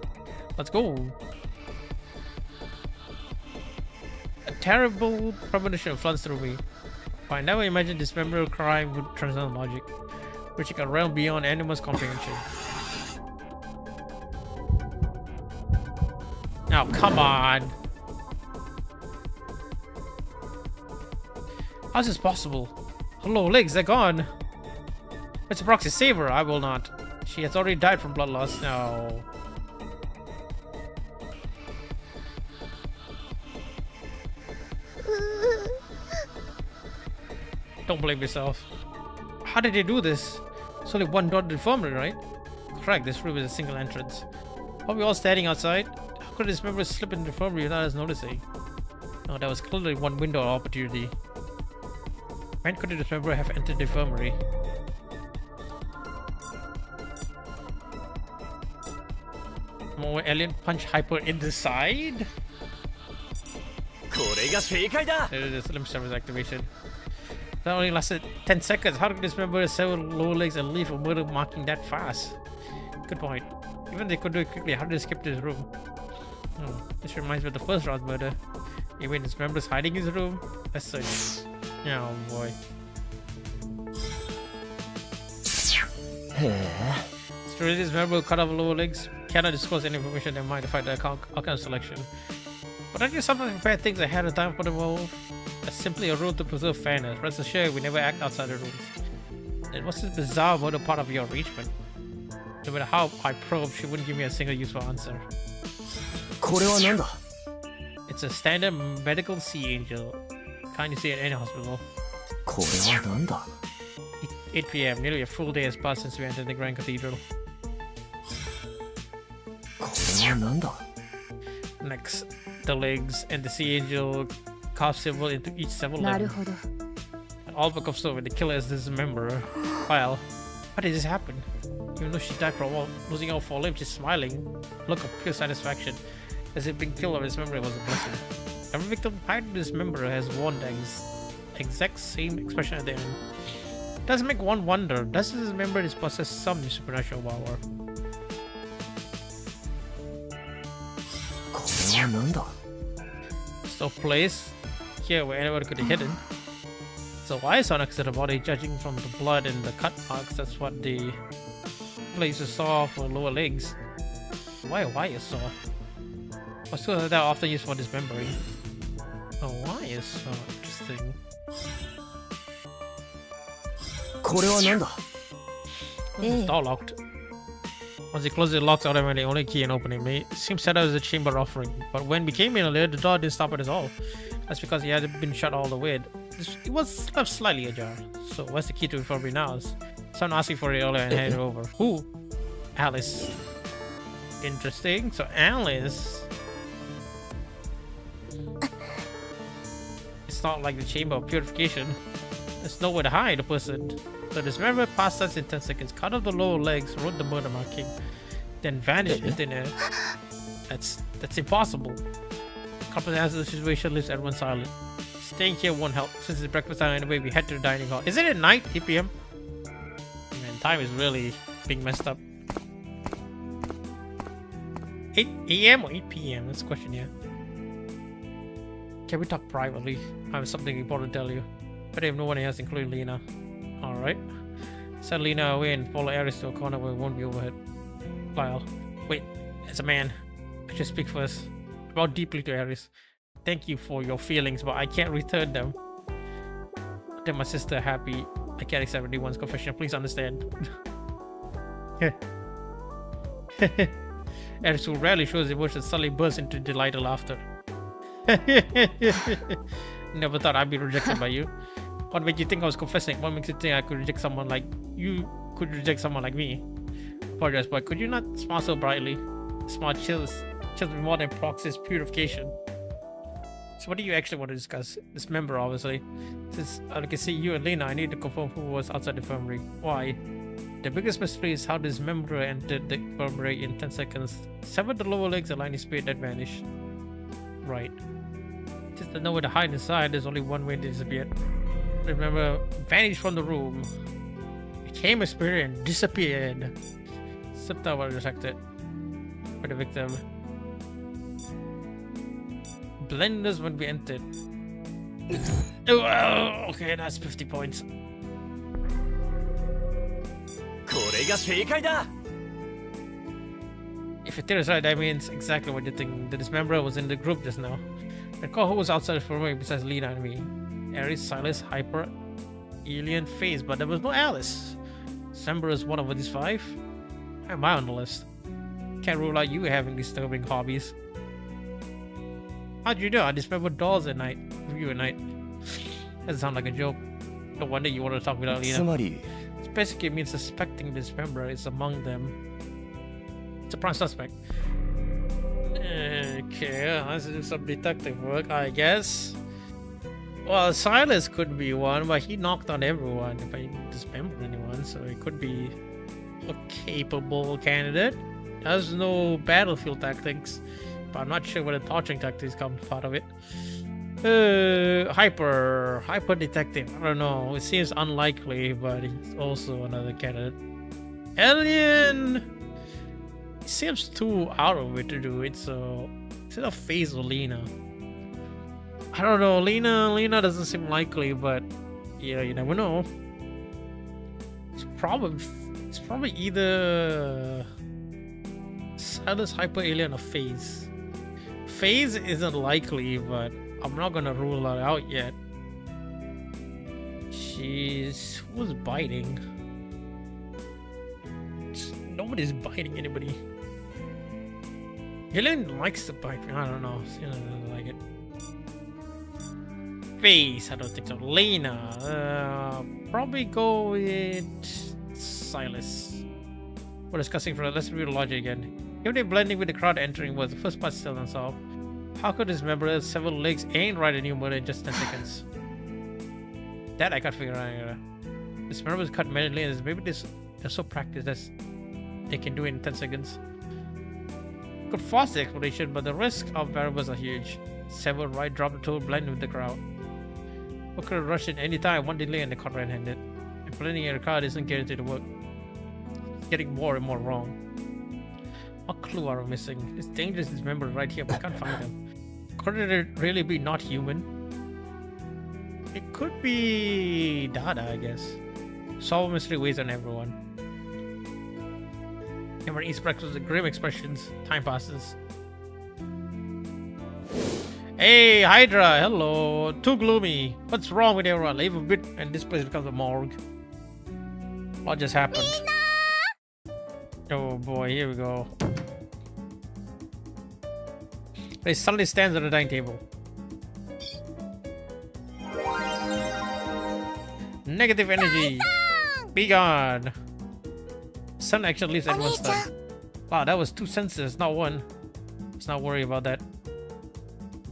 [SPEAKER 1] Let's go. A terrible premonition floods through me. I never imagined this memorable crime would transcend logic, reaching a realm beyond animals' comprehension. Now, come on. How's this possible? Hello, legs, they're gone. It's a proxy, save her. I will not. She has already died from blood loss. No. Don't blame yourself. How did they do this? It's only one door to the infirmary, right? Correct, this room is a single entrance. Are we all standing outside? How could this member slip into the infirmary without us noticing? No, that was clearly one window of opportunity. When could this member have entered the infirmary? More alien punch hyper in the side?
[SPEAKER 4] これが正解だ。
[SPEAKER 1] There it is, limb service activation. That only lasted 10 seconds. How did this member sever lower legs and leave a murder marking that fast? Good point. Even they could do it quickly, how did they skip this room? This reminds me of the first round murder. Even his members hiding in his room? That's such. Oh boy.
[SPEAKER 4] へえ。
[SPEAKER 1] Stories this member will cut off lower legs. Cannot disclose any information that might affect the outcome selection. But don't you sometimes prepare things ahead of time for the move? That's simply a rule to preserve fairness. Rest assured, we never act outside the rules. Then what's this bizarre murder part of your arrangement? No matter how I probe, she wouldn't give me a single useful answer.
[SPEAKER 4] これはなんだ。
[SPEAKER 1] It's a standard medical sea angel. Can't you see it at any hospital?
[SPEAKER 4] これはなんだ。
[SPEAKER 1] 8 p.m. Nearly a full day has passed since we entered the Grand Cathedral.
[SPEAKER 4] これはなんだ。
[SPEAKER 1] Next, the legs and the sea angel carve symbol into each several
[SPEAKER 5] なる
[SPEAKER 1] limb.
[SPEAKER 5] ほど。
[SPEAKER 1] All becomes over. The killer is this member. While, how did this happen? Even though she died from losing all 4 limbs, she's smiling. Look of pure satisfaction, as if being killed of his memory was a blessing. Every victim hiding this member has worn the exact same expression at the end. Does make one wonder, does this member possess some supernatural power?
[SPEAKER 4] これはなんだ。
[SPEAKER 1] So place here where anyone could be hidden. So why is on next to the body, judging from the blood and the cut marks? That's what the place a saw for lower legs. Why a wire saw? I still have that often used for dismembering. A wire saw, interesting.
[SPEAKER 4] これはなんだ
[SPEAKER 1] It's door locked. Once you close it, it locks automatically. Only key and opening. It seems set up as a chamber offering. But when we came in earlier, the door didn't stop it at all. That's because it had been shut all the way. It was left slightly ajar. So what's the key to recovery now? Someone asking for it earlier and handed it over. Who? Alice. Interesting. So Alice. It's not like the chamber of purification. There's nowhere to hide a person. So dismember past us in 10 seconds. Cut off the lower legs, wrote the murder marking, then vanish within it. That's impossible. Couple answers the situation, leaves everyone silent. Staying here won't help. Since it's breakfast time anyway, we head to the dining hall. Is it at night? 8 p.m.? Man, time is really being messed up. 8 a.m. or 8 p.m.? That's the question here. Can we talk privately? I have something important to tell you. But I have no one else, including Lena. Alright. Send Lena away and follow Ares to a corner where it won't be overheard. Lyle. Wait, as a man, I should speak first. I bow deeply to Ares. Thank you for your feelings, but I can't return them. Then my sister happy. I can't accept anyone's confession. Please understand. Ares, who rarely shows emotion, suddenly bursts into delighted laughter. Never thought I'd be rejected by you. What made you think I was confessing? What makes you think I could reject someone like you? Could reject someone like me? Apologize, but could you not smile so brightly? Smile chills me more than proxies purification. So what do you actually want to discuss? Dismember, obviously. Since I can see you and Lena, I need to confirm who was outside the infirmary. Why? The biggest mystery is how this dismemberer entered the infirmary in 10 seconds, severed the lower legs and line his spirit that vanished. Right. Just to know where to hide inside, there's only one way to disappear. Remember, vanished from the room, became a spirit and disappeared. Symptoms were detected by the victim. Blenders when we entered. Oh, okay, that's 50 points.
[SPEAKER 4] これが正解だ
[SPEAKER 1] If your theory is right, that means exactly what you think. The dismemberer was in the group just now. Recall who was outside for me besides Lena and me. Ares, Silas, Hyper, Alien, Phase, but there was no Alice. Dismemberer is one of these 5? Why am I on the list? Can't rule out you having disturbing hobbies. How'd you know? I dismember dolls at night. You at night. That sounds like a joke. No wonder you want to talk without Lena.
[SPEAKER 4] つまり
[SPEAKER 1] This basically means suspecting dismemberer is among them. It's a prime suspect. Okay, let's do some detective work, I guess. Well, Silas could be one, but he knocked on everyone if I dismembered anyone, so he could be a capable candidate. Has no battlefield tactics, but I'm not sure where the torturing tactics come out of it. Hyper detective. I don't know. It seems unlikely, but he's also another candidate. Alien. It seems too out of it to do it, so instead of Phase or Lena. I don't know. Lena doesn't seem likely, but yeah, you never know. It's probably either Silas, Hyper, Alien, or Phase. Phase isn't likely, but I'm not gonna rule that out yet. Who's biting? Nobody's biting anybody. Alien likes to bite. I don't know. She doesn't like it. Phase, I don't think so. Lena, probably go with Silas. We're discussing for let's read the logic again. Even if blending with the crowd entering was the first part still unsolved, how could this member have several legs and write a new murder in just 10 seconds? That I can't figure out. This member is cut manually, and maybe they're so practiced that they can do it in 10 seconds. Could force the explanation, but the risk of variables are huge. Sever, right, drop the tool, blend with the crowd. We could have rushed in any time, one delay and the caught red-handed. And blending in the crowd isn't guaranteed to work. It's getting more and more wrong. What clue are we missing? This dangerous dismember right here, but we can't find them. Could it really be not human? It could be Dada, I guess. Solve mystery ways on everyone. Everyone eats breakfast with grim expressions. Time passes. Hey, Hydra, hello. Too gloomy. What's wrong with everyone? Leave a bit and this place becomes a morgue. What just happened? Oh boy, here we go. He suddenly stands at the dining table. Negative energy. Be gone. Sun actually leaves everyone's time. Wow, that was 2 senses, not 1. Let's not worry about that.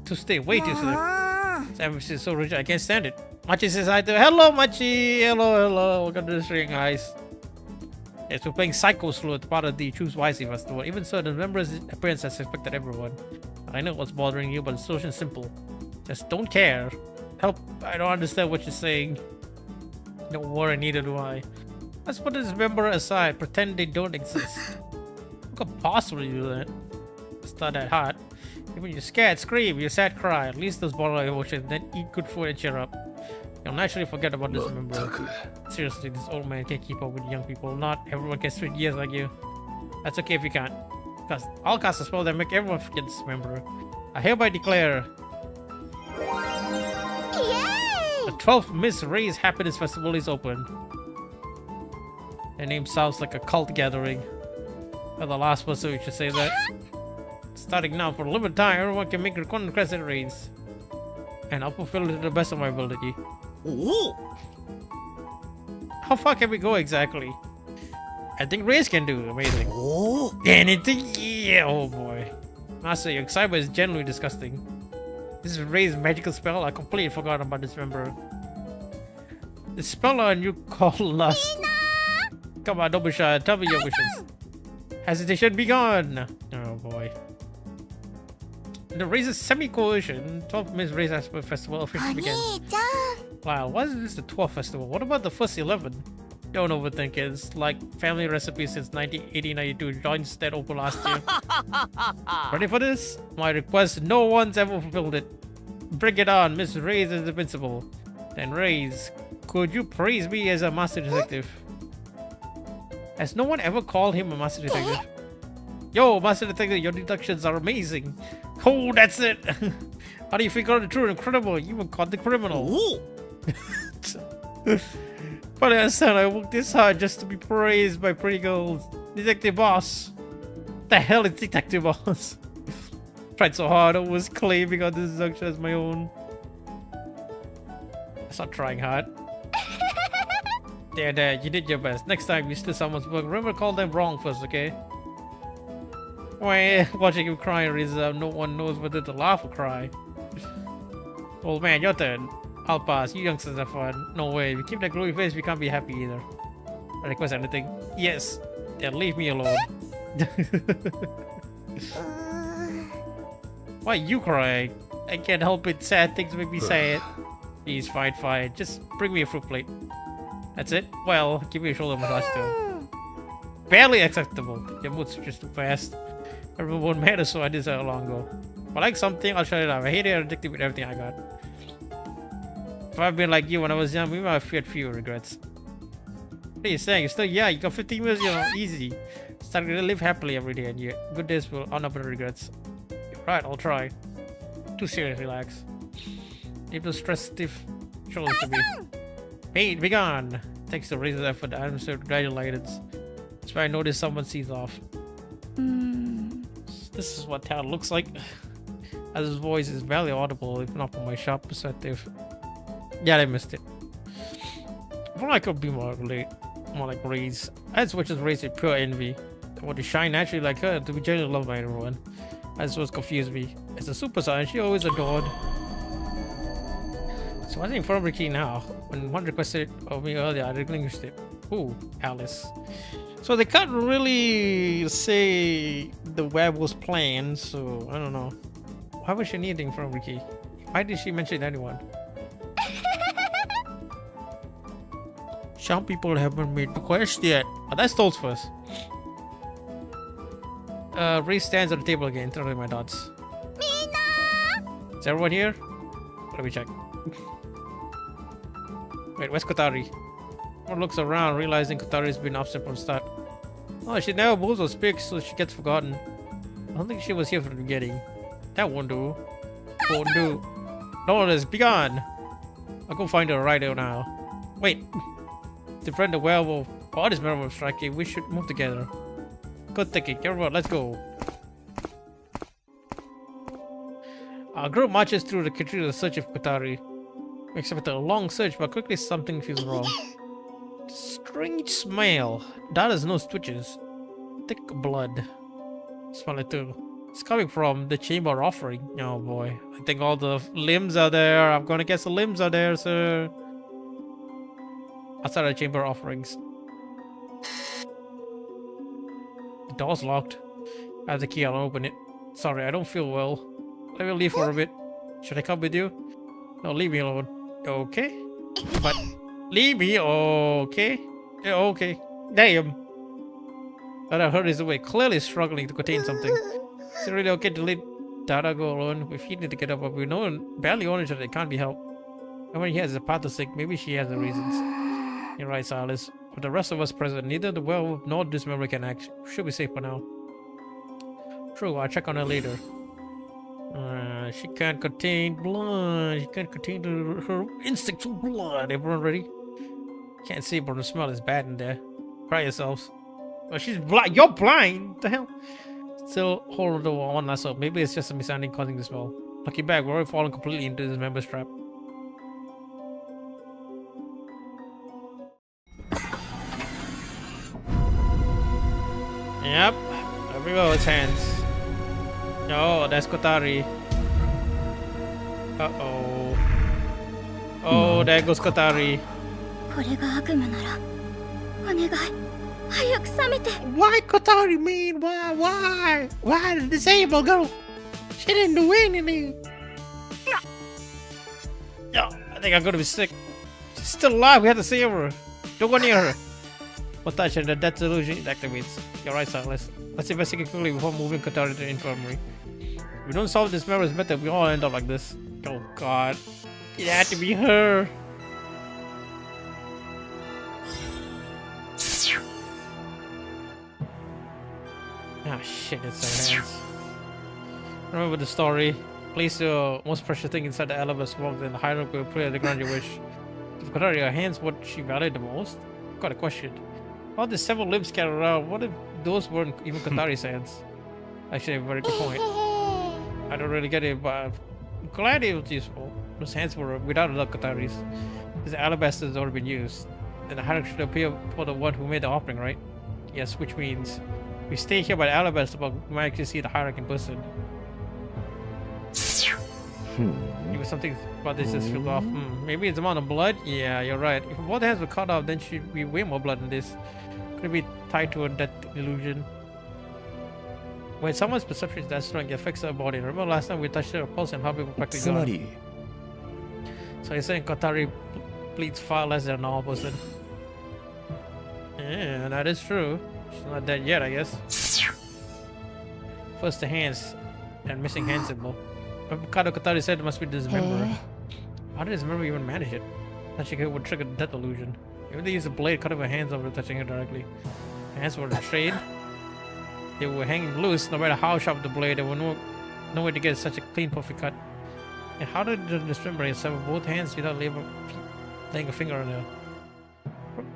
[SPEAKER 1] To stay way too slow. This emphasis is so rigid, I can't stand it. Machi says hi to hello Machi. Hello. Welcome to the string, guys. Yes, we're playing Psycho Sleuth, part of the Choose Wisely Festival. Even so, the members' appearance has affected everyone. I know what's bothering you, but the solution is simple. Just don't care. Help, I don't understand what you're saying. Don't worry, neither do I. Let's put this member aside, pretend they don't exist. Who could possibly do that? It's not that hard. When you're scared, scream, you're sad, cry. At least those bottle emotions, then eat good food and cheer up. You'll naturally forget about this member. Seriously, this old man can't keep up with young people. Not everyone can switch gears like you. That's okay if you can't. Because I'll cast a spell that make everyone forget this member. I hereby declare the 12th Miss Ray's Happiness Festival is open. Their name sounds like a cult gathering. You're the last person who should say that. Starting now, for a limited time, everyone can make request at raids. And I'll fulfill it to the best of my ability.
[SPEAKER 4] Ooh.
[SPEAKER 1] How far can we go exactly? I think Ray's can do amazing.
[SPEAKER 4] Oh.
[SPEAKER 1] Anything? Yeah, oh boy. Master, your excitement is genuinely disgusting. This is Ray's magical spell. I completely forgot about this member. The spell on you call lust. Come on, don't be shy. Tell me your wishes. Hesitation be gone. Oh boy. The Ray's semi-coalition 12th Miss Ray's Festival officially begins. Wow, why is this the 12th festival? What about the first 11? Don't overthink it. It's like family recipe since 1980-92. Joins that open last year. Ready for this? My request, no one's ever fulfilled it. Bring it on, Miss Ray's is invincible. Then Ray's, could you praise me as a master detective? Has no one ever called him a master detective? Yo, master detective, your deductions are amazing. Oh, that's it. How do you figure out the truth? Incredible. You even caught the criminal. But I understand I worked this hard just to be praised by pretty girls. Detective boss. The hell is detective boss? Tried so hard, I was claiming on this deduction as my own. That's not trying hard. There, you did your best. Next time you steal someone's work, remember to call them wrong first, okay? Why, watching him cry is no one knows whether to laugh or cry. Old man, your turn. I'll pass. You youngsters have fun. No way. If we keep that gloomy face, we can't be happy either. I request anything? Yes. Then leave me alone. Why you crying? I can't help it. Sad things make me sad. Please, fine. Just bring me a fruit plate. That's it? Well, give me a shoulder massage too. Barely acceptable. Your mood switches too fast. Everyone won't matter, so I did that long ago. If I like something, I'll shut it off. I hate it and addicted with everything I got. If I've been like you when I was young, maybe I've had few regrets. What are you saying? You're still young. You got 15 years, easy. Start to live happily every day, and your good days will outnumber regrets. Right, I'll try. Too serious, relax. Leave those stress stiff shoulders to me. Hey, be gone! Thanks to Razor's effort, I'm so congratulated. That's why I noticed someone sees off. This is what Tad looks like. As his voice is barely audible, if not from my sharp perspective. Yeah, I missed it. I thought I could be more like Ray's. That's what just raised with pure envy. I want to shine naturally like her, to be genuinely loved by everyone. That's what confused me. As a super saiyan, she always adored. So I think for Ricky now, when one requested of me earlier, I relinquished it. Ooh, Alice. So they can't really say the web was planned, so I don't know. Why was she needing from Ricky? Why did she mention anyone? Some people haven't made the quest yet. Oh, that's Toad's first. Ray stands at the table again, throwing my dots. Is everyone here? Let me check. Wait, where's Kotari? Everyone looks around, realizing Kotari's been absent from the start. Oh, she never moves or speaks, so she gets forgotten. I don't think she was here from the beginning. That won't do. Won't do. No, let's be gone. I'll go find her right now. Wait. To friend the werewolf. Oh, this werewolf striking. We should move together. Good thinking. Everyone, let's go. Our group marches through the country searching for Katari. We expect a long search, but quickly something feels wrong. Strange smell. That has no switches. Thick blood. Smell it too. It's coming from the chamber offering. Oh boy. I think all the limbs are there. I'm gonna guess the limbs are there, sir. Outside the chamber offerings. The door's locked. I have the key, I'll open it. Sorry, I don't feel well. Let me leave for a bit. Should I come with you? No, leave me alone. Okay. But leave me, okay. Yeah, okay. Damn. But I heard he's away, clearly struggling to contain something. Is it really okay to let Dada go alone? If he need to get up, but we know barely on each other, it can't be helped. And when he has a path to sick, maybe she has the reasons. You're right, Silas. For the rest of us present, neither the werewolf nor this memory can act. Should be safe for now. True, I'll check on her later. She can't contain blood. She can't contain her instinct for blood. Everyone ready? Can't see, but the smell is bad in there. Try yourselves. Oh, she's blind. You're blind. What the hell? Still hold the one last up. Maybe it's just a misunderstanding causing the smell. Lucky bag, we're already falling completely into this member's trap. Yep. There we go. It's hands. Oh, that's Kotari. Uh-oh. Oh, there goes Kotari.
[SPEAKER 3] これが悪夢ならお願い早く覚めて
[SPEAKER 1] Why Kotari mean? Why? Why the disabled girl? She didn't do anything. Yeah, I think I'm gonna be sick. She's still alive. We have to save her. Don't go near her. What touch her? The death delusion activates. You're right, Silas. Let's investigate quickly before moving Kotari to the infirmary. If we don't solve this memory's method, we all end up like this. Oh God. It had to be her. Ah shit, it's her hands. Remember the story. Place your most precious thing inside the elevator smoke, then the hierarchy will put it at the ground you wish. If Kotari, your hands what she valued the most? Got a question. All the several limbs scattered around, what if those weren't even Kotari's hands? Actually, a very good point. I don't really get it, but I'm glad it was useful. Those hands were without a doubt Kotari's. This alabaster has already been used. Then the hierarchy should appear for the one who made the offering, right? Yes, which means we stay here by the alabaster, but we might actually see the hierarchy in person. Maybe something about this is filled off. Maybe it's the amount of blood? Yeah, you're right. If both hands were cut off, then should be way more blood than this. Could it be tied to a death illusion? When someone's perception is that strong, it affects their body. Remember last time we touched their pulse and how people practically gone. So you're saying Kotari bleeds far less than a normal person? Yeah, that is true. She's not dead yet, I guess. First the hands, and missing hand symbol. Kado Kotari said it must be dismembered. How did dismember even manage it? Touching her would trigger the death illusion. Even they used a blade cutting her hands over touching her directly. Hands were restrained. They were hanging loose. No matter how sharp the blade, there was no way to get such a clean, perfect cut. And how did the dismember sever both hands without laying a finger on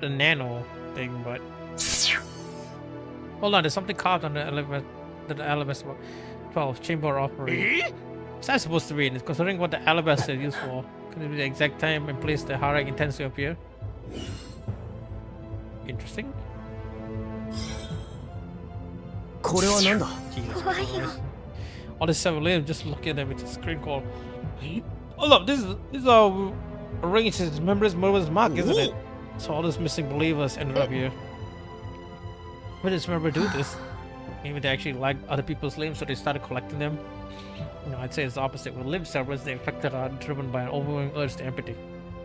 [SPEAKER 1] the nano thing? But hold on, there's something carved on the alabaster. 12 chamber offering. What's that supposed to mean? It's considering what the alabaster is used for. Could it be the exact time and place the hierarchy intends to appear? Interesting. Jesus Christ. All the 7 limbs, just look at them, it's a screen call. Oh look, this is our arranged as members murder's mark, isn't it? So all those missing believers ended up here. Why does member do this? Maybe they actually liked other people's limbs, so they started collecting them. You know, I'd say it's the opposite. With limb servers, they affected are driven by an overwhelming urge to empathy,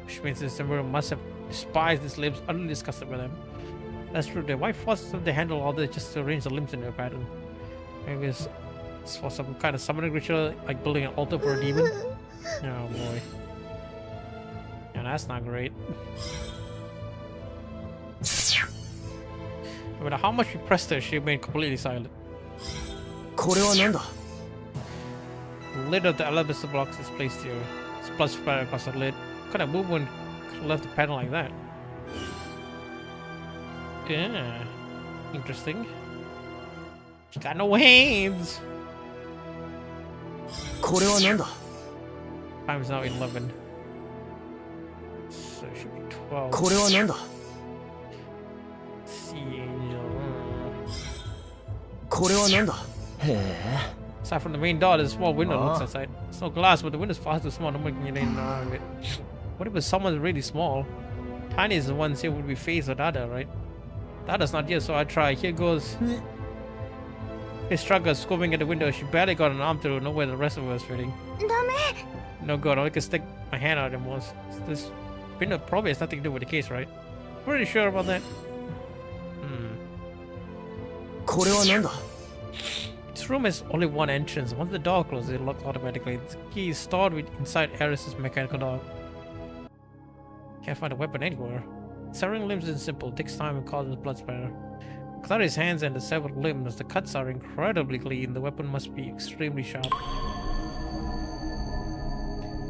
[SPEAKER 1] which means this member must have despised these limbs, utterly disgusted with them. That's true. Then why force them to handle all this just to arrange the limbs in their pattern? Maybe it's for some kind of summoning ritual, like building an altar for a demon. Oh boy. Yeah, that's not great. No matter how much we pressed her, she remained completely silent.
[SPEAKER 4] これはなんだ
[SPEAKER 1] The lid of the alabaster box is placed here. Splash splatter across the lid. What kind of movement could have left the pattern like that? Yeah. Interesting. She got no hands!
[SPEAKER 4] これはなんだ
[SPEAKER 1] Time is now 11. So it should be 12.
[SPEAKER 4] これはなんだ
[SPEAKER 1] Sea angel.
[SPEAKER 4] これはなんだへえ
[SPEAKER 1] Aside from the main door, there's a small window that looks outside. It's no glass, but the window's far too small to make you in around of it. What if it's someone really small? Tiny is the one here would be face or Dada, right? Dada's not here, so I try. Here goes. His struggle scooping at the window. She barely got an arm through, nowhere the rest of her was fitting.
[SPEAKER 3] ダメ
[SPEAKER 1] No good. I can stick my hand out at most. This window probably has nothing to do with the case, right? Pretty sure about that.
[SPEAKER 4] これはなんだ
[SPEAKER 1] This room has only one entrance. Once the door closes, it locks automatically. The key is stored inside Eris's mechanical door. Can't find a weapon anywhere. Severing limbs isn't simple. It takes time and causes blood splatter. Clary's hands and the severed limbs. The cuts are incredibly clean. The weapon must be extremely sharp.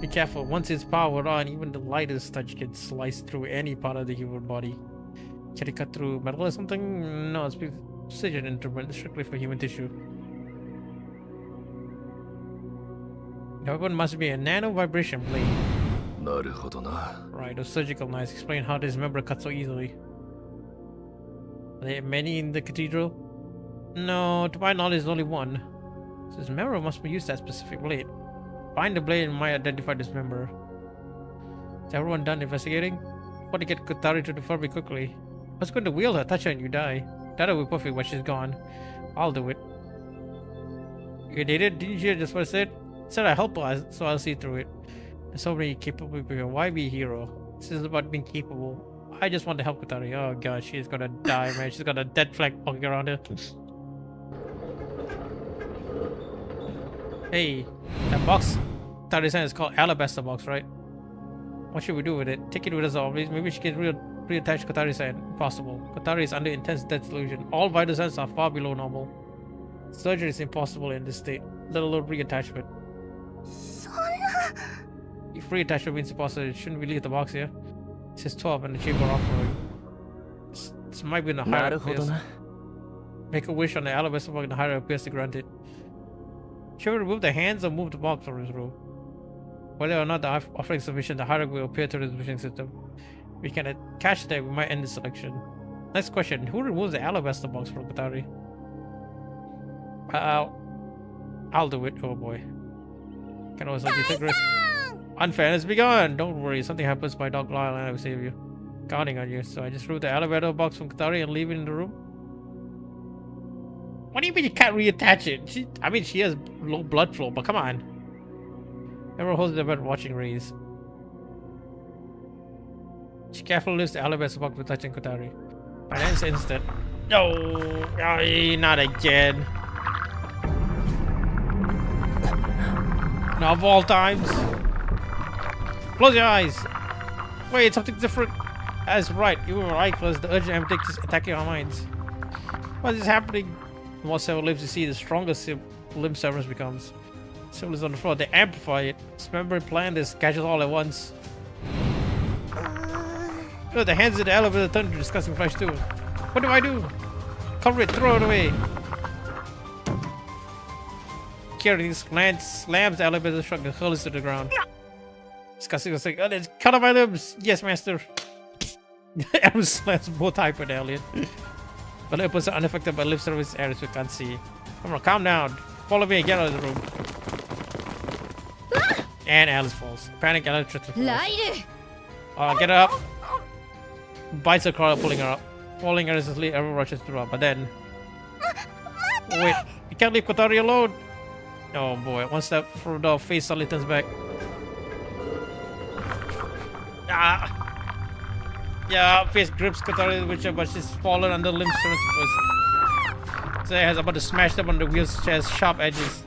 [SPEAKER 1] Be careful. Once it's powered on, even the lightest touch can slice through any part of the human body. Can it cut through metal or something? No, it's precision instrument strictly for human tissue. The weapon must be a nano vibration blade.
[SPEAKER 4] なるほどな
[SPEAKER 1] Right, those surgical knives explain how this member cut so easily. Are there many in the cathedral? No, to my knowledge, there's only one. So this member must be used that specific blade. Find the blade and might identify this member. Is everyone done investigating? Want to get Kotari to the me quickly. I was going to wheel her, touch her, and you die. That'll be perfect when she's gone. I'll do it. You did it? Didn't you hear just what I said? I said I help her, so I'll see through it. There's so many capable people. Why be a hero? This is about being capable. I just want to help Kotari. Oh god, she's gonna die, man. She's got a dead flag walking around her. Hey, that box Kotari said is called Alabaster Box, right? What should we do with it? Take it with us always. Maybe she can reattach Kotari's hand. Impossible. Kotari is under intense death delusion. All vital signs are far below normal. Surgery is impossible in this state, let alone reattachment.
[SPEAKER 3] そんな
[SPEAKER 1] If reattachment means impossible, shouldn't we leave the box here? It says 12 and the chamber offering. This might be in the
[SPEAKER 4] な
[SPEAKER 1] higher
[SPEAKER 4] るほど
[SPEAKER 1] place.
[SPEAKER 4] な
[SPEAKER 1] Make a wish on the alabaster box and the higher appears to grant it. Should we remove the hands or move the box from this room? Whether or not the offering is sufficient, the hierarchy will appear to the wishing system. If we can catch that, we might end the selection. Next question. Who removes the alabaster box from Kotari? I'll do it. Oh boy. Can always let you take risk. Unfairness be gone. Don't worry. Something happens, my dog Lyle and I will save you. Counting on you. So I just remove the elevator box from Kotari and leave it in the room? What do you mean you can't reattach it? I mean, she has low blood flow, but come on. Everyone holds their breath watching Rays. She carefully lifts the alabaster box with touching Kotari. By next instant. No! Oh, not again. Now of all times. Close your eyes. Wait, something different. That's right. You were right, close. The urgent emptiness is attacking our minds. What is happening? The more several limbs you see, the stronger limb severance becomes. Symbol is on the floor. They amplify it. This membrane plan this catches all at once. Oh, the hands in the elevator turn to disgusting flesh too. What do I do? Cover it, throw it away. Carrying slams the elevator truck and hurls it to the ground. Disgusting was like, oh, let's cut off my limbs. Yes, master. Arrow slams both hyper and alien. But the opponents are unaffected by lift service areas we can't see. Come on, calm down. Follow me and get out of the room. And Alice falls. Panic, Alice trips and falls.
[SPEAKER 3] ライル
[SPEAKER 1] Get her up. Bites her collar, pulling her up. Falling irresistibly, everyone rushes to her. But then... Wait, you can't leave Kotari alone. Oh boy, one step through the door, face suddenly turns back. Yeah, face grips Kotari, but she's fallen under limb strength. So has about to smash them on the wheel's chest, sharp edges.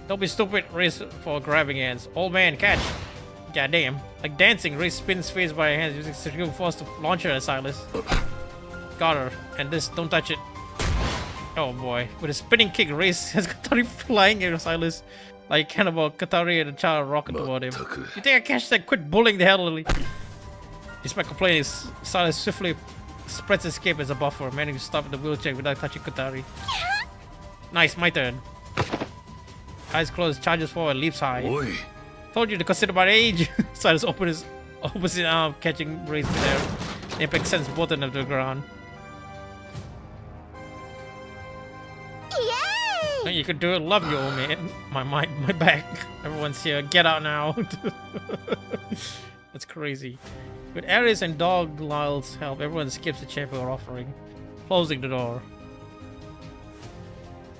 [SPEAKER 1] Don't be stupid, race for grabbing hands. Old man, catch. Goddamn. Like dancing, Ray spins face by her hands using centrifugal force to launch her at Silas. Got her. And this, don't touch it. Oh boy. With a spinning kick, Race has Katari flying at Silas. Like Cannibal, Katari and a child rocket toward him. You think I catch that? Quit bullying the hell out of me. Despite complaining, Silas swiftly spreads his cape as a buffer, managing to stop at the wheelchair without touching Katari. Nice, my turn. Eyes closed, charges forward, leaps high.
[SPEAKER 4] Oi.
[SPEAKER 1] Told you to consider my age. Silas opens his arm, catching Race midair. The impact sends both of them to the ground.
[SPEAKER 3] Yay!
[SPEAKER 1] You could do it. Love you, old man. My back. Everyone's here. Get out now. That's crazy. With Ares and Dog Lyle's help, everyone skips the chamber offering, closing the door.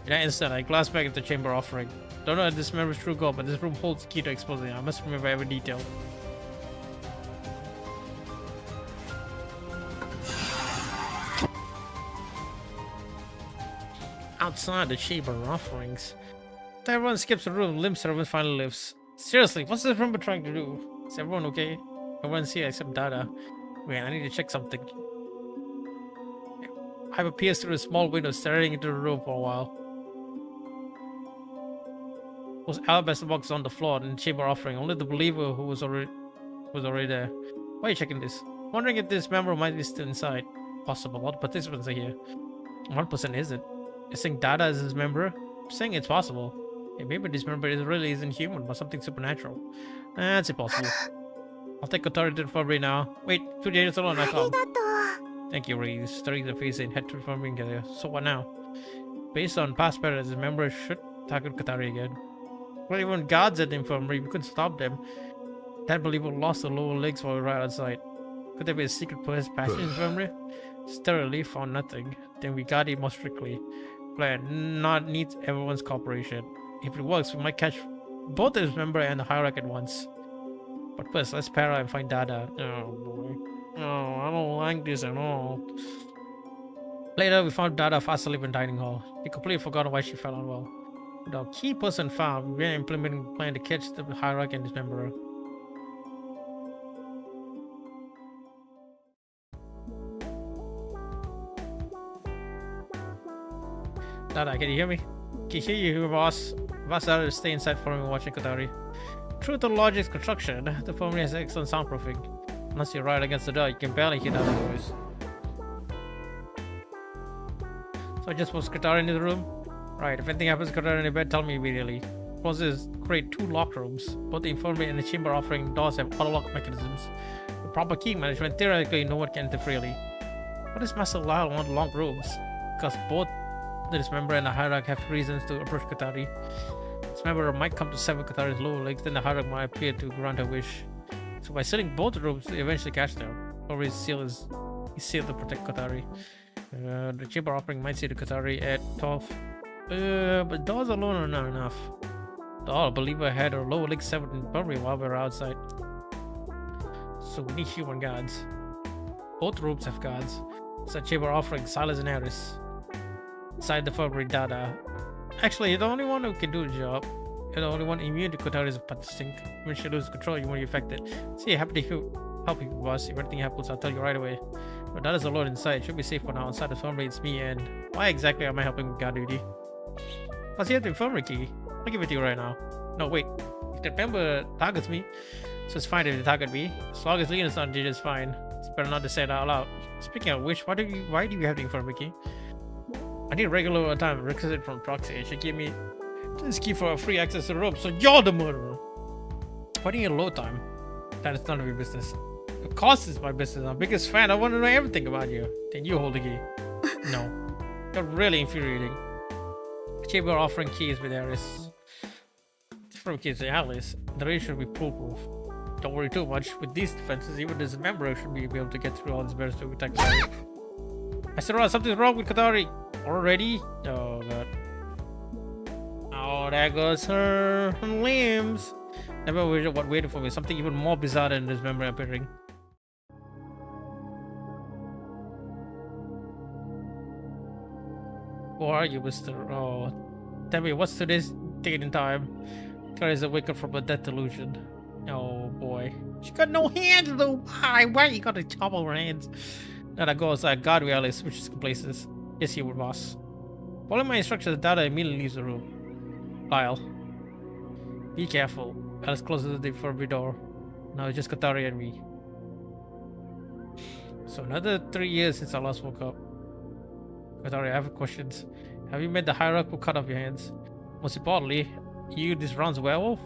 [SPEAKER 1] In that instant, I glanced back at the chamber offering. Don't know if this member's true goal, but this room holds the key to exposing it. I must remember every detail. Outside the chamber offerings. Everyone skips the room, limp service finally lifts. Seriously, what's this member trying to do? Is everyone okay? Everyone's here except Dada. Wait, I need to check something. I appears through a small window, staring into the room for a while. Was alabaster box on the floor in the chamber offering. Only the believer who was already there. Why are you checking this? Wondering if this member might be still inside. Possible. All the participants are here. 1% isn't. You're saying Dada is his member? I'm saying it's possible. Yeah, maybe this member really isn't human, but something supernatural. That's impossible. I'll take authority to the infirmary now. Wait, 2 days alone, I come. Thank you, Reese. Studying the face and head to the infirmary together. So what now? Based on past patterns, the member should target Katari again. Well, even guards at the infirmary, we couldn't stop them. That believer lost the lower legs while we were right outside. Could there be a secret passage in the infirmary? Sterilely found nothing. Then we guard it more strictly. Plan not needs everyone's cooperation. If it works, we might catch both the member and the hierarch at once. But first, let's para and find Dada. Oh boy. Oh, I don't like this at all. Later, we found Dada fast asleep in the dining hall. We completely forgot why she fell unwell. With our key person found, we began implementing a plan to catch the hierarch and dismember her. Dada, can you hear me? Can hear you, boss. Boss Dada to stay inside for me watching Katari. True to Logic's construction, the infirmary has excellent soundproofing. Unless you're right against the door, you can barely hear the other voice. So I just put Katari in the room? Right, if anything happens to Katari in the bed, tell me immediately. Process create 2 locked rooms. Both the infirmary and the chamber offering doors have auto-lock mechanisms. With proper key management, theoretically no one can enter freely. What does Master Lyle want long rooms? Because both the dismember and the hierarch have reasons to approach Katari. Dismember might come to sever Katari's lower legs, then the hierarch might appear to grant her wish. So by sealing both rooms, they eventually catch them. Or his seal to protect Katari. The chamber offering might see the Katari at 12. But doors alone are not enough. The all believer had her lower legs severed in the infirmary while we were outside. So we need human guards. Both rooms have guards. So chamber offering Silas and Ares. Inside the infirmary, Dada. Actually, you're the only one who can do the job. You're the only one immune to Katari's stink. When she loses control, you won't be affected. See, happy to help you, boss. If anything happens, I'll tell you right away. But Dada's alone inside. Should be safe for now. Inside the infirmary, it's me and... Why exactly am I helping with guard duty? Plus, you have the infirmary key. I'll give it to you right now. No, wait. If the member targets me, so it's fine if they target me. As long as Leon's not injured, it's fine. It's better not to say it out loud. Speaking of which, why do you have the infirmary key? I need regular overtime requisite from proxy. She gave me this key for free access to the room, so you're the murderer. Why do you need low time? That is none of your business. Of course it's my business. I'm biggest fan. I want to know everything about you. Then you hold the key. No. You're really infuriating. Chamber offering keys with Ares. From keys to Alice. The race should be foolproof. Don't worry too much. With these defenses, even this member should be able to get through all these barriers to attack Katari. I said, "Oh, something's wrong with Katari." Already? Oh god. Oh, there goes her limbs. Never what waited for me. Something even more bizarre than this member appearing. Who are you, Mr. Oh, tell me, what's today's date and time? Katari's awakened from a death delusion. Oh boy. She got no hands though. Why you gotta chop her hands? Dada goes, guard where Alice, which is places. Yes, he would, boss. Following my instructions, Dada immediately leaves the room. Lyle. Be careful. Alice closes the forbidden door. Now it's just Katari and me. So another 3 years since I last woke up. Katari, I have questions. Have you met the hierarch who cut off your hands? Most importantly, you this round's werewolf?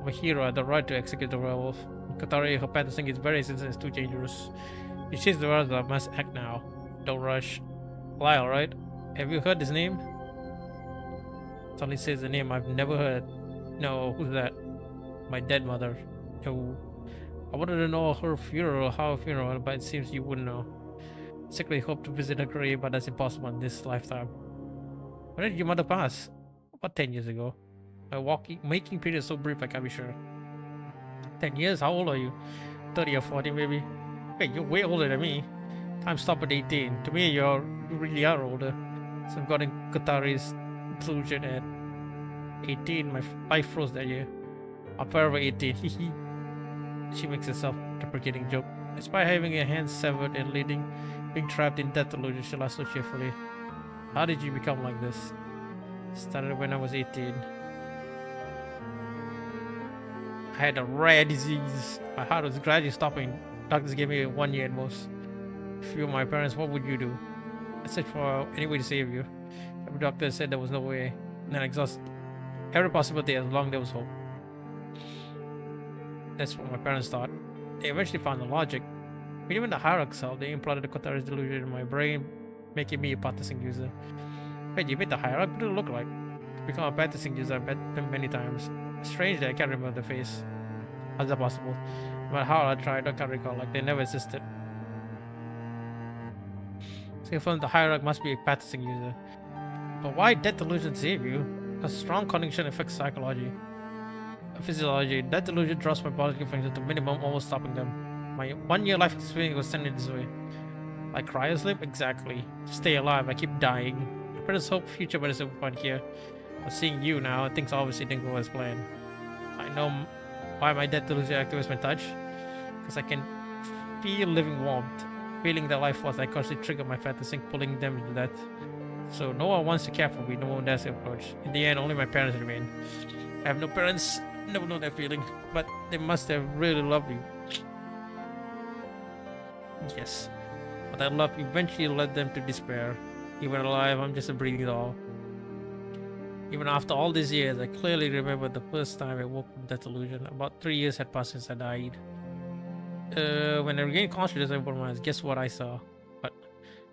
[SPEAKER 1] I'm a hero. I have the right to execute the werewolf. Katari, her path to sing is very sensitive. It's too dangerous. You chase the world, I must act now. Don't rush. Lyle, right? Have you heard his name? Suddenly says the name I've never heard. No, who's that? My dead mother. No. I wanted to know her funeral, how her funeral, but it seems you wouldn't know. Secretly hope to visit her grave, but that's impossible in this lifetime. When did your mother pass? About 10 years ago. My making period is so brief I can't be sure. 10 years? How old are you? 30 or 40 maybe? Wait, you're way older than me. Time stopped at 18. To me, you really are older. So I've gotten Qatari's inclusion at 18. My life froze that year. I'm forever 18. She makes a self-deprecating joke. Despite having her hands severed and being trapped in death illusion, she laughs so cheerfully. How did you become like this? Started when I was 18. I had a rare disease. My heart was gradually stopping. Doctors gave me 1 year at most. If you were my parents, what would you do? I searched for any way to save you. Every doctor said there was no way. And I exhausted every possibility as long as there was hope. That's what my parents thought. They eventually found the logic. But even the hierarchs helped. They implanted the Qatari's delusion in my brain, making me a practicing user. Wait, you met the hierarch? What did it look like? To become a practicing user, I've met them many times. Strange that I can't remember the face. How's that possible? No matter how I tried, I can't recall. Like, they never existed. So you found the hierarch must be a practicing user. But why death delusion save you? A strong connection affects psychology. Physiology. Death delusion drops my biological function to minimum, almost stopping them. My 1 year life experience was sent in this way. Like cryosleep? Exactly. To stay alive, I keep dying. I put hope future but there's a point here. But seeing you now, things obviously didn't go as planned. I know why my death delusion activates my touch. Because I can feel living warmth. Feeling the life force I constantly trigger my fantasy, pulling them to death. So no one wants to care for me, no one dares to approach. In the end, only my parents remain. I have no parents, never know that feeling, but they must have really loved you. Yes, but that love eventually led them to despair. Even alive, I'm just a breathing doll. Even after all these years, I clearly remember the first time I woke from that illusion. About 3 years had passed since I died. When I regained consciousness, I opened my eyes. Guess what I saw? But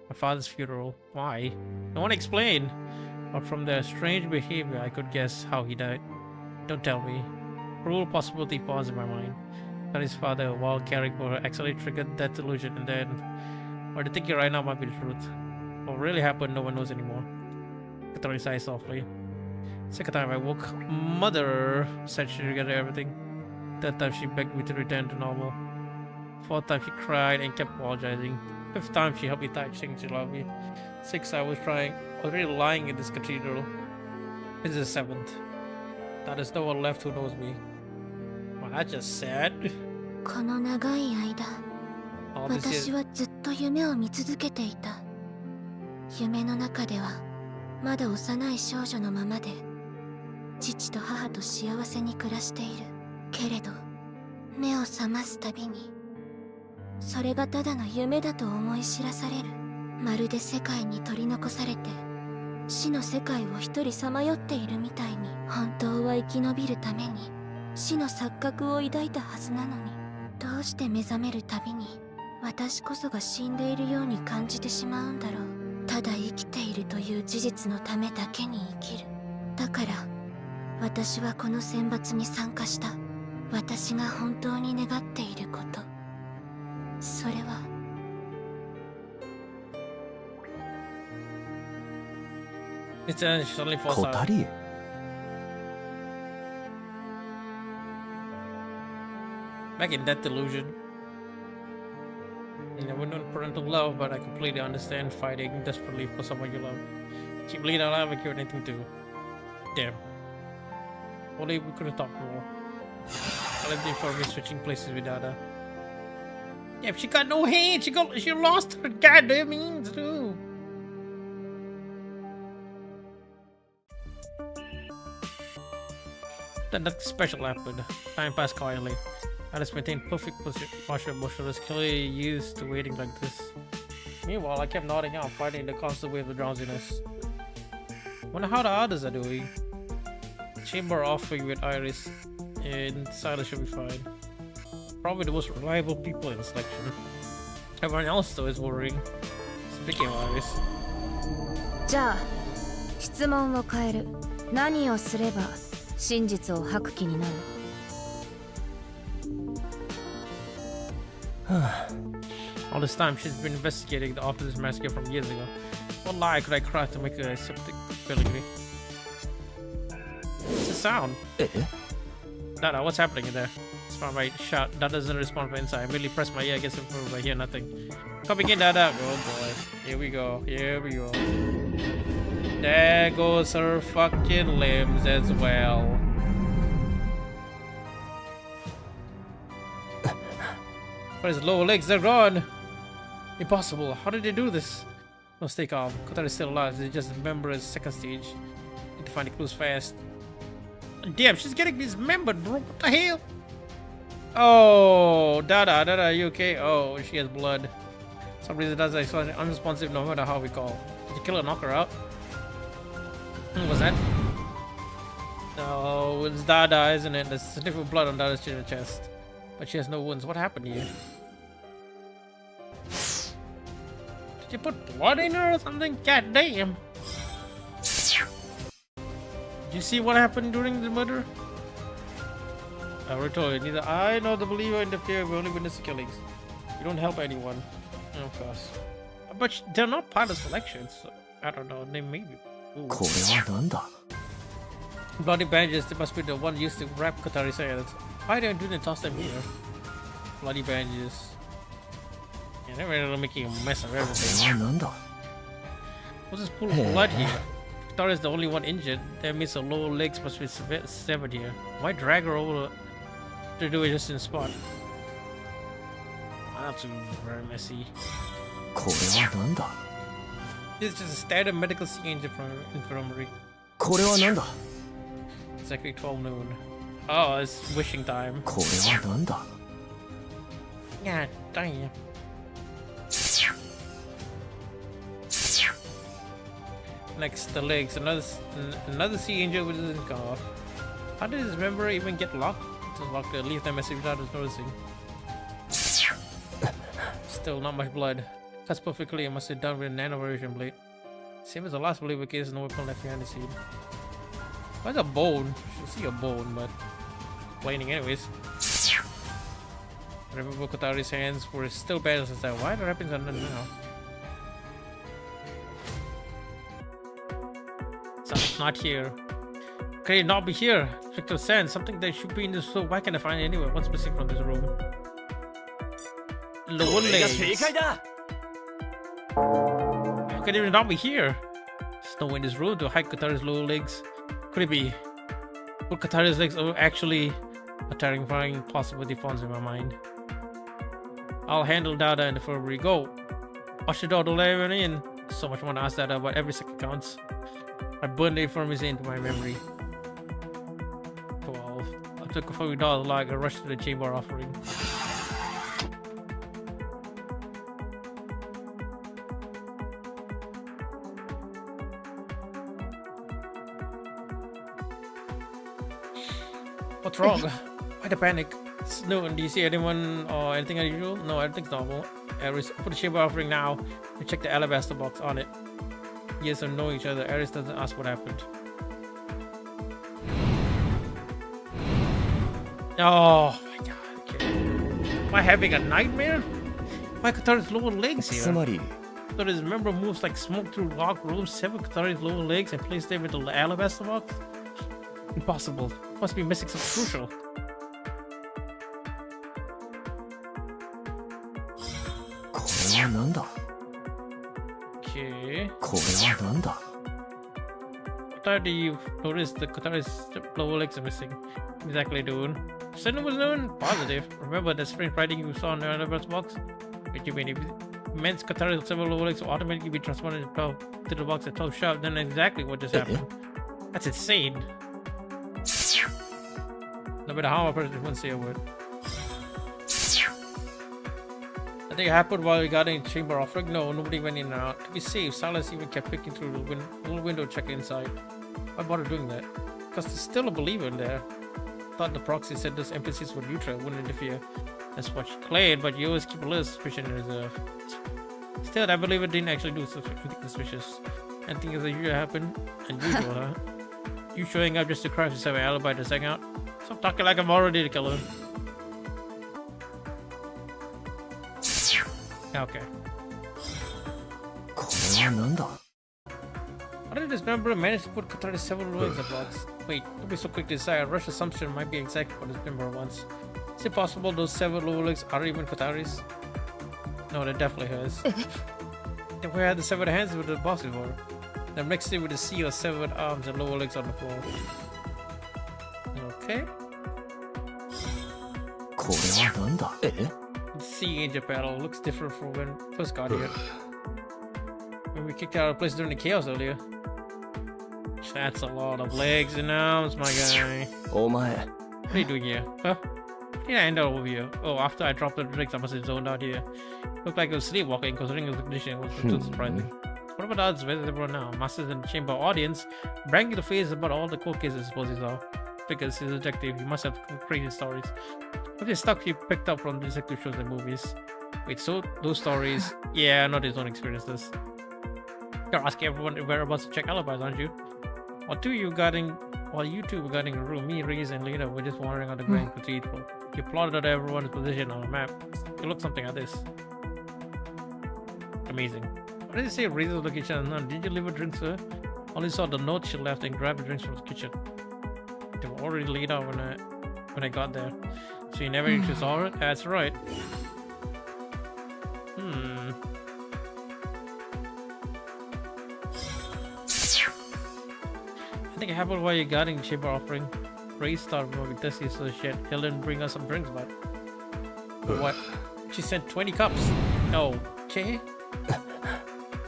[SPEAKER 1] my father's funeral. Why? No one explained. But from their strange behavior, I could guess how he died. Don't tell me. Cruel possibility pawns in my mind. That his father, while caring for her, actually triggered that illusion, and then, or the thinking right now might be the truth. What really happened, no one knows anymore. Katari sighed softly. Second time I woke, Mother said she regretted everything. Third time she begged me to return to normal. Fourth time she cried and kept apologizing. Fifth time she helped me type saying she loved me. Sixth I was really lying in this cathedral. This is the seventh. Now there's no one left who knows me. Well, that's just sad.
[SPEAKER 3] この長い間、
[SPEAKER 1] All this
[SPEAKER 3] 私
[SPEAKER 1] year.
[SPEAKER 3] はずっと夢を見続けていた。夢の中ではまだ幼い少女のままで、父と母と幸せに暮らしている。けれど、目を覚ますたびに、それがただの夢だと思い知らされる。まるで世界に取り残されて、死の世界を一人さまよっているみたいに、本当は生き延びるために死の錯覚を抱いたはずなのに、どうして目覚めるたびに私こそが死んでいるように感じてしまうんだろう。ただ生きているという事実のためだけに生きる。だから私はこの選抜に参加した。私が本当に願っていること、それは
[SPEAKER 1] It's she suddenly falls
[SPEAKER 4] 小
[SPEAKER 1] out.
[SPEAKER 4] 谷
[SPEAKER 1] Back in that delusion. You know, we're not parental love, but I completely understand fighting desperately for someone you love. Keep bleeding alive like you're anything to. Damn. Only we could have talked more. I left you for me switching places with Dada. Yeah, she got no hand. She lost her goddamn hands too. Then nothing special happened. Time passed quietly. Alice maintained perfect posture, motionless, clearly used to waiting like this. Meanwhile, I kept nodding out, fighting the constant wave of drowsiness. Wonder how the others are doing. Chamber offering with Iris and Silas should be fine. Probably the most reliable people in the selection. Everyone else though is worrying. Speaking of Iris.
[SPEAKER 3] じゃあ質問を変える。何をすれば真実を吐く気になる？
[SPEAKER 1] All this time, she's been investigating the Optimus massacre from years ago. What lie could I craft to make her accept willingly? What's the sound? Dada, what's happening in there? Respond by shout. Dada doesn't respond from inside. I immediately press my ear against the phone, but I hear nothing. Coming in, Dada. Oh boy. Here we go. Here we go. There goes her fucking limbs as well. But his lower legs, they're gone. Impossible. How did they do this? No, stay calm. Kotaro is still alive. They just remember his second stage. Need to find the clues fast. Damn, she's getting dismembered, bro. What the hell? Oh, Dada, you okay? Oh, she has blood. For some reason, Dada's is unresponsive no matter how we call. Did you kill her, knock her out? What was that? No, it's Dada, isn't it? There's sniff of blood on Dada's chin and chest. But she has no wounds. What happened here? Did you put blood in her or something? God damn. Did you see what happened during the murder? I already told you, neither I nor the believer interfere. We only witness the killings. We don't help anyone. Of course. But they're not part of selection, so I don't know. They may be. Ooh. Bloody bandages, they must be the one used to wrap Kotari's hands. Why don't they toss them here? Bloody bandages. Yeah, they're really making a mess of everything. What's this pool of blood here? Kotari is the only one injured. That means her lower legs must be severed here. Why drag her over to do it just in spot? That's very messy. It's just a standard medical scene from infirmary. Exactly 12 noon. Oh, it's wishing time. Yeah, damn. Next, the legs. Another sea angel with his car. How did his member even get locked? To lock the leave that message without us noticing. Still not much blood. Cuts perfectly. It must have done with a nano version blade. Same as the last believer case, no weapon left behind the scene. Where's a bone? Should see a bone, but complaining anyways. Remember Kotari's hands were still bad since that. Why are the weapons under now? Something's not here. Can it not be here? Stricter sense. Something that should be in this room. Why can't I find it anywhere? What's missing from this room? Lower legs. How can it not be here? There's no one in this room to hide Kotari's lower legs. Could it be? Would Kotari's legs are actually a terrifying possibility forms in my mind. I'll handle Dada in the infirmary. Go! Watch the door, don't let everyone in. So much more to ask Dada, but every second counts. I burned the infirmary into my memory. 12. I took a $40 log and rushed to the chamber offering. What's wrong? Why the panic? It's noon. Do you see anyone or anything unusual? No, everything's normal. Aris, open the chamber offering now and check the alabaster box on it. Yes or know each other. Aris doesn't ask what happened. Oh my god. Okay. Am I having a nightmare? Why Kotari's lower legs here? So his member moves like smoke through locked rooms, sever Kotari's lower legs and place them into the alabaster box? Impossible. Must be missing something crucial. Okay. What time do you notice the Kotari's lower legs are missing? Exactly, dude. Cinema was known positive. Remember the sprint writing you saw in the Universe box? Which you mean if immense cathars several overlays will automatically be transported to the box at 12 sharp, then exactly what just happened. That's insane. No matter how a person won't say a word. I think it happened while we got in chamber offering. No, nobody went in and out. To be safe, Silas even kept picking through the little window check inside. Why bother doing that? Because there's still a believer in there. Thought the proxy said those NPCs were neutral, wouldn't interfere. That's what you claimed, but you always keep a little suspicion in reserve. Still, I believe it didn't actually do something suspicious. Anything as usual happened, unusual, huh? You showing up just to crash yourself an alibi to hang out? Stop talking like I'm already the killer. Okay. I didn't remember managed to put Qatar several ruins in blocks. Wait, don't be so quick to decide. A rush assumption might be exactly what this member wants. Is it possible those several overlegs are even Qataris? No, they definitely has. They had the severed hands with the box before. Then mixed it with the sea of severed arms and lower legs on the floor. Okay. The sea angel battle looks different from when we first got here. When we kicked out of the place during the chaos earlier. That's a lot of legs and arms, my guy. What are you doing here? Huh? Yeah, I ended over here. Oh, after I dropped the drinks, I must have zoned out here. Looked like I was sleepwalking, considering the condition was too surprising. What about the others? Where's everyone now? Masters in the chamber audience, bragging to face about all the cool cases I suppose he saw. Because his objective, he must have crazy stories. What is stuff he picked up from detective shows and movies? Wait, so those stories, yeah, not his own experiences. You're asking everyone whereabouts to check alibis, aren't you? While you two were guarding a room, me, Reese, and Lena were just wandering on the ground to eat. You plotted out everyone's position on a map. It looks something like this. Amazing. What did you say Reese's location unknown? Did you leave a drink, sir? Only saw the note she left and grabbed the drinks from the kitchen. They were already laid out when I got there. So you never actually saw it? That's right. I think it happened while you're guarding the chamber offering. Ray started moving thirsty, so she had Helen bring us some drinks, but what? She sent 20 cups. No, okay.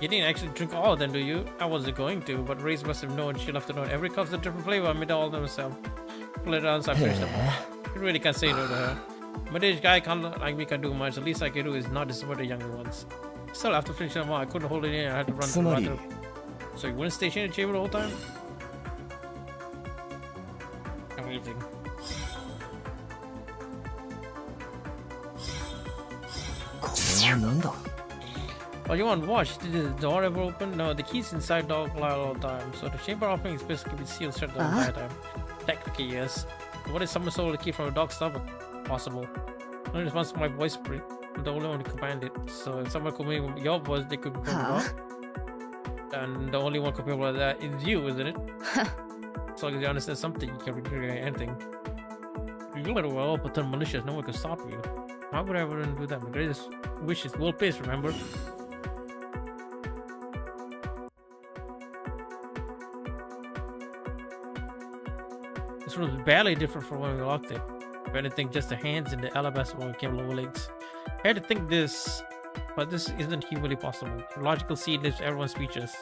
[SPEAKER 1] You didn't actually drink all of them, do you? I wasn't going to, but Ray must have known. She'll have to know every cup's a different flavor. I made all of them myself. Pull it down, so I finished them. You really can't say no to her. Middle-aged guy can't like me, can do much. The least I can do is not disappoint the younger ones. Still, after finishing them all, I couldn't hold it in. I had to run to the bathroom. So you wouldn't stay in the chamber the whole time? Amazing. Oh, you want to watch? Did the door ever open? No, the key's inside dog lie all the time. So the chamber offering is basically sealed shut the entire time. Technically, yes. What if someone stole the key from a dog's stomach? Possible. Only response to my voice print. I'm the only one who command it. So if someone could make your voice, they could become a dog. And the only one capable of that is you, isn't it? As long as you understand something, you can recreate anything. You let it well, but turn malicious, no one can stop you. Why would I ever do that? My greatest wish is world peace, remember? This room is barely different from when we locked it. If anything, just the hands and the alabaster when we came lower legs. I had to think this, but this isn't humanly possible. Your logical seed leaves everyone speechless.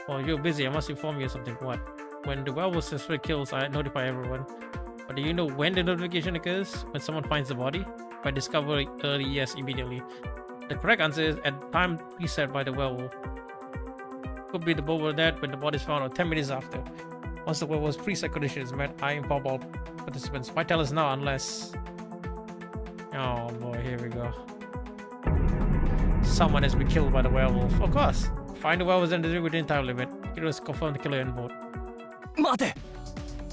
[SPEAKER 1] Well, you're busy, I must inform you of something. What? When the werewolf suspect kills, I notify everyone. But do you know when the notification occurs? When someone finds the body? By discovery early, yes, immediately. The correct answer is at time preset by the werewolf. Could be the moment that when the body is found or 10 minutes after. Once the werewolf's preset condition is met, I inform all participants. Why tell us now unless... Oh boy, here we go. Someone has been killed by the werewolf. Of course. Find the werewolf and the within time limit. It was confirmed the killer in boat.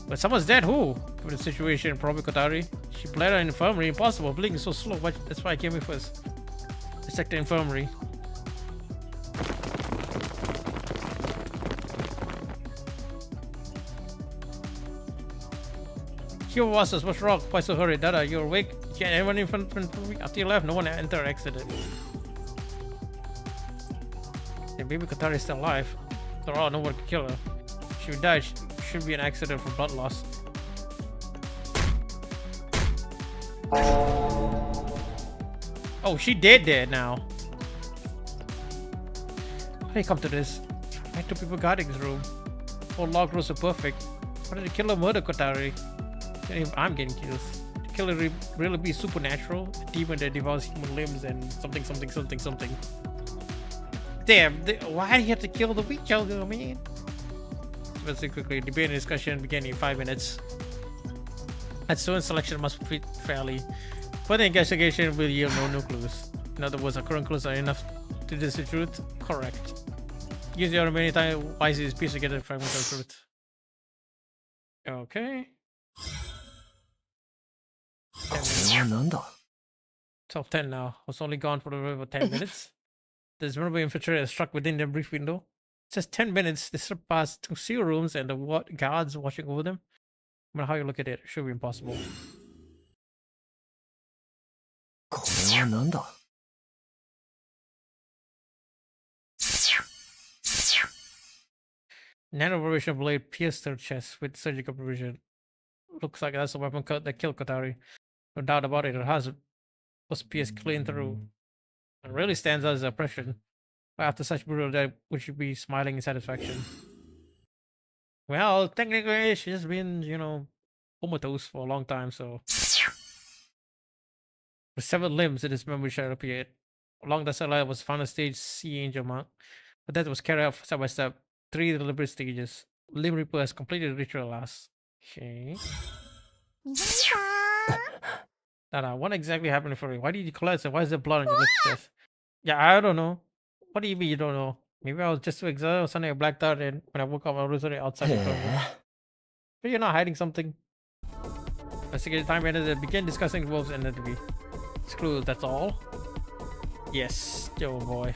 [SPEAKER 1] But someone's dead, who? For the situation, probably Kotari. She bled out in infirmary. Impossible. Blinking is so slow. That's why I came here first. Check the infirmary. Here was us. What's wrong? Why so hurried? Dada, you're awake? Can't anyone in front of me? After you left, no one entered or exited. Yeah, maybe Kotari is still alive. After all, no one could kill her. She died. Should be an accident for blood loss. Oh, she dead now. How do you come to this? Why two people guarding this room? All log rows are perfect. Why did the killer murder Kotari? I'm getting curious. The killer really be supernatural? A demon that devours human limbs and something, something, something, something. Damn, why do you have to kill the weak elder, man? Let's see quickly. Debate and discussion beginning in 5 minutes. And student selection must fit fairly. Further investigation will yield no clues. In other words, our current clues are enough to dis the truth? Correct. Use your remaining time wisely to piece together fragments of truth. Okay. 10 minutes.
[SPEAKER 4] なんだ
[SPEAKER 1] Top 10 now. Was only gone for about 10 minutes. This memorable infiltrator struck within the brief window. Just 10 minutes. They slipped past 2 seal rooms and the guards watching over them. No matter how you look at it, it should be impossible.
[SPEAKER 4] これはなんだ
[SPEAKER 1] Nano vibration blade pierced her chest with surgical precision. Looks like that's the weapon that killed Kotari. No doubt about it, her husband was pierced clean through. It really stands out as an oppression. But after such brutal death, would she be smiling in satisfaction? Well, technically, she's been, comatose for a long time, so. With 7 limbs in his memory shard appeared. Along the satellite was final stage Sea Angel monk. But that was carried out step by step. 3 deliberate stages. Limb Reaper has completed the ritual last. Okay. Nana, what exactly happened for you? Why did you collapse and why is there blood on your left chest? Yeah, I don't know. What do you mean you don't know? Maybe I was just too exhausted or something. I blacked out and when I woke up I was already outside the room.
[SPEAKER 4] へえ
[SPEAKER 1] But you're not hiding something. Investigate time ended and begin discussing the wolves and the tree. Screw, that's all? Yes, yo boy.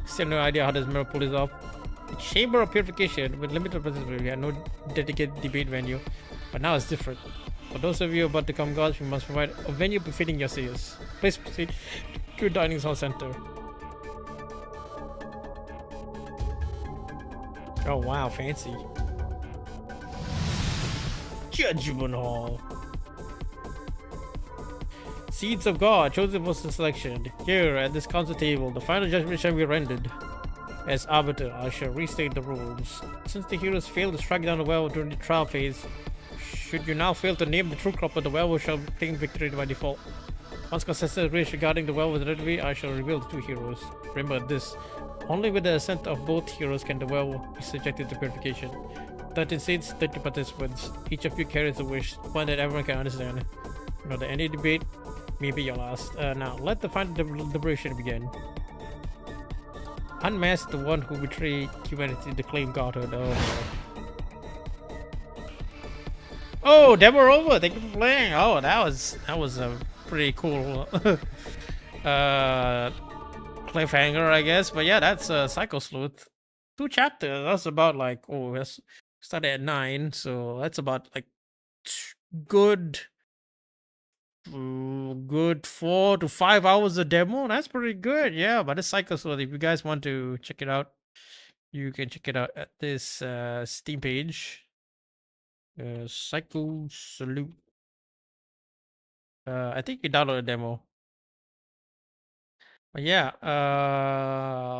[SPEAKER 1] Still no idea how this mirror pull this off. The Chamber of Purification with limited participation. We had no dedicated debate venue, but now it's different. For those of you about to come gods, we must provide a venue befitting your seers. Please proceed to your dining hall center. Oh wow, fancy. Judgment Hall. Seeds of God chosen for the selection. Here at this council table, the final judgment shall be rendered. As arbiter, I shall restate the rules. Since the heroes failed to strike down the werewolf during the trial phase, should you now fail to name the true culprit, the werewolf shall claim victory by default. Once consensus is reached regarding the werewolf's identity, I shall reveal the 2 heroes. Remember this: only with the assent of both heroes can the werewolf be subjected to purification. 13 seats, 30 participants. Each of you carries a wish, one that everyone can understand. Not any debate, maybe your last. Now, let the final deliberation begin. Unmask the one who betrayed humanity to claim godhood. Oh, demo over. Thank you for playing. Oh, that was a pretty cool cliffhanger, I guess. But yeah, that's Psycho Sleuth. 2 chapters. That's about like that's started at 9, so that's about like good 4 to 5 hours of demo. That's pretty good. Yeah, but it's Psycho Sleuth. If you guys want to check it out, you can check it out at this Steam page. Psycho Sleuth. I think you download a demo. But yeah,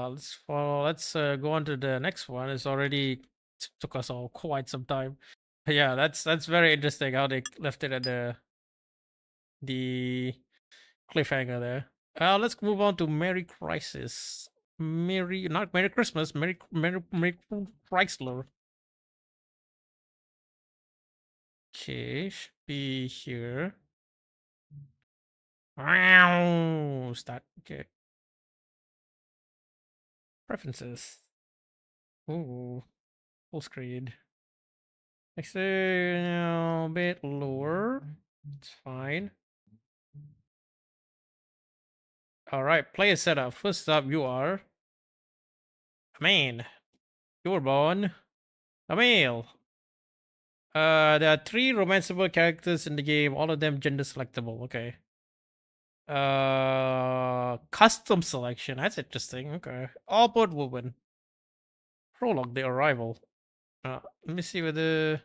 [SPEAKER 1] let's go on to the next one. It's already took us all quite some time. But yeah, that's very interesting how they left it at the cliffhanger there. Let's move on to Merry Crisis. Not Merry Christmas, Merry Chrysler. Okay, should be here. Wow, start. Okay. Preferences. Ooh, full screen. Next, a bit lower. It's fine. All right, player setup. First up, you are a man. You were born a male. There are 3 romanceable characters in the game, all of them gender selectable. Okay. Custom selection. That's interesting. Okay. All but woman. Prologue: The Arrival. Let me see whether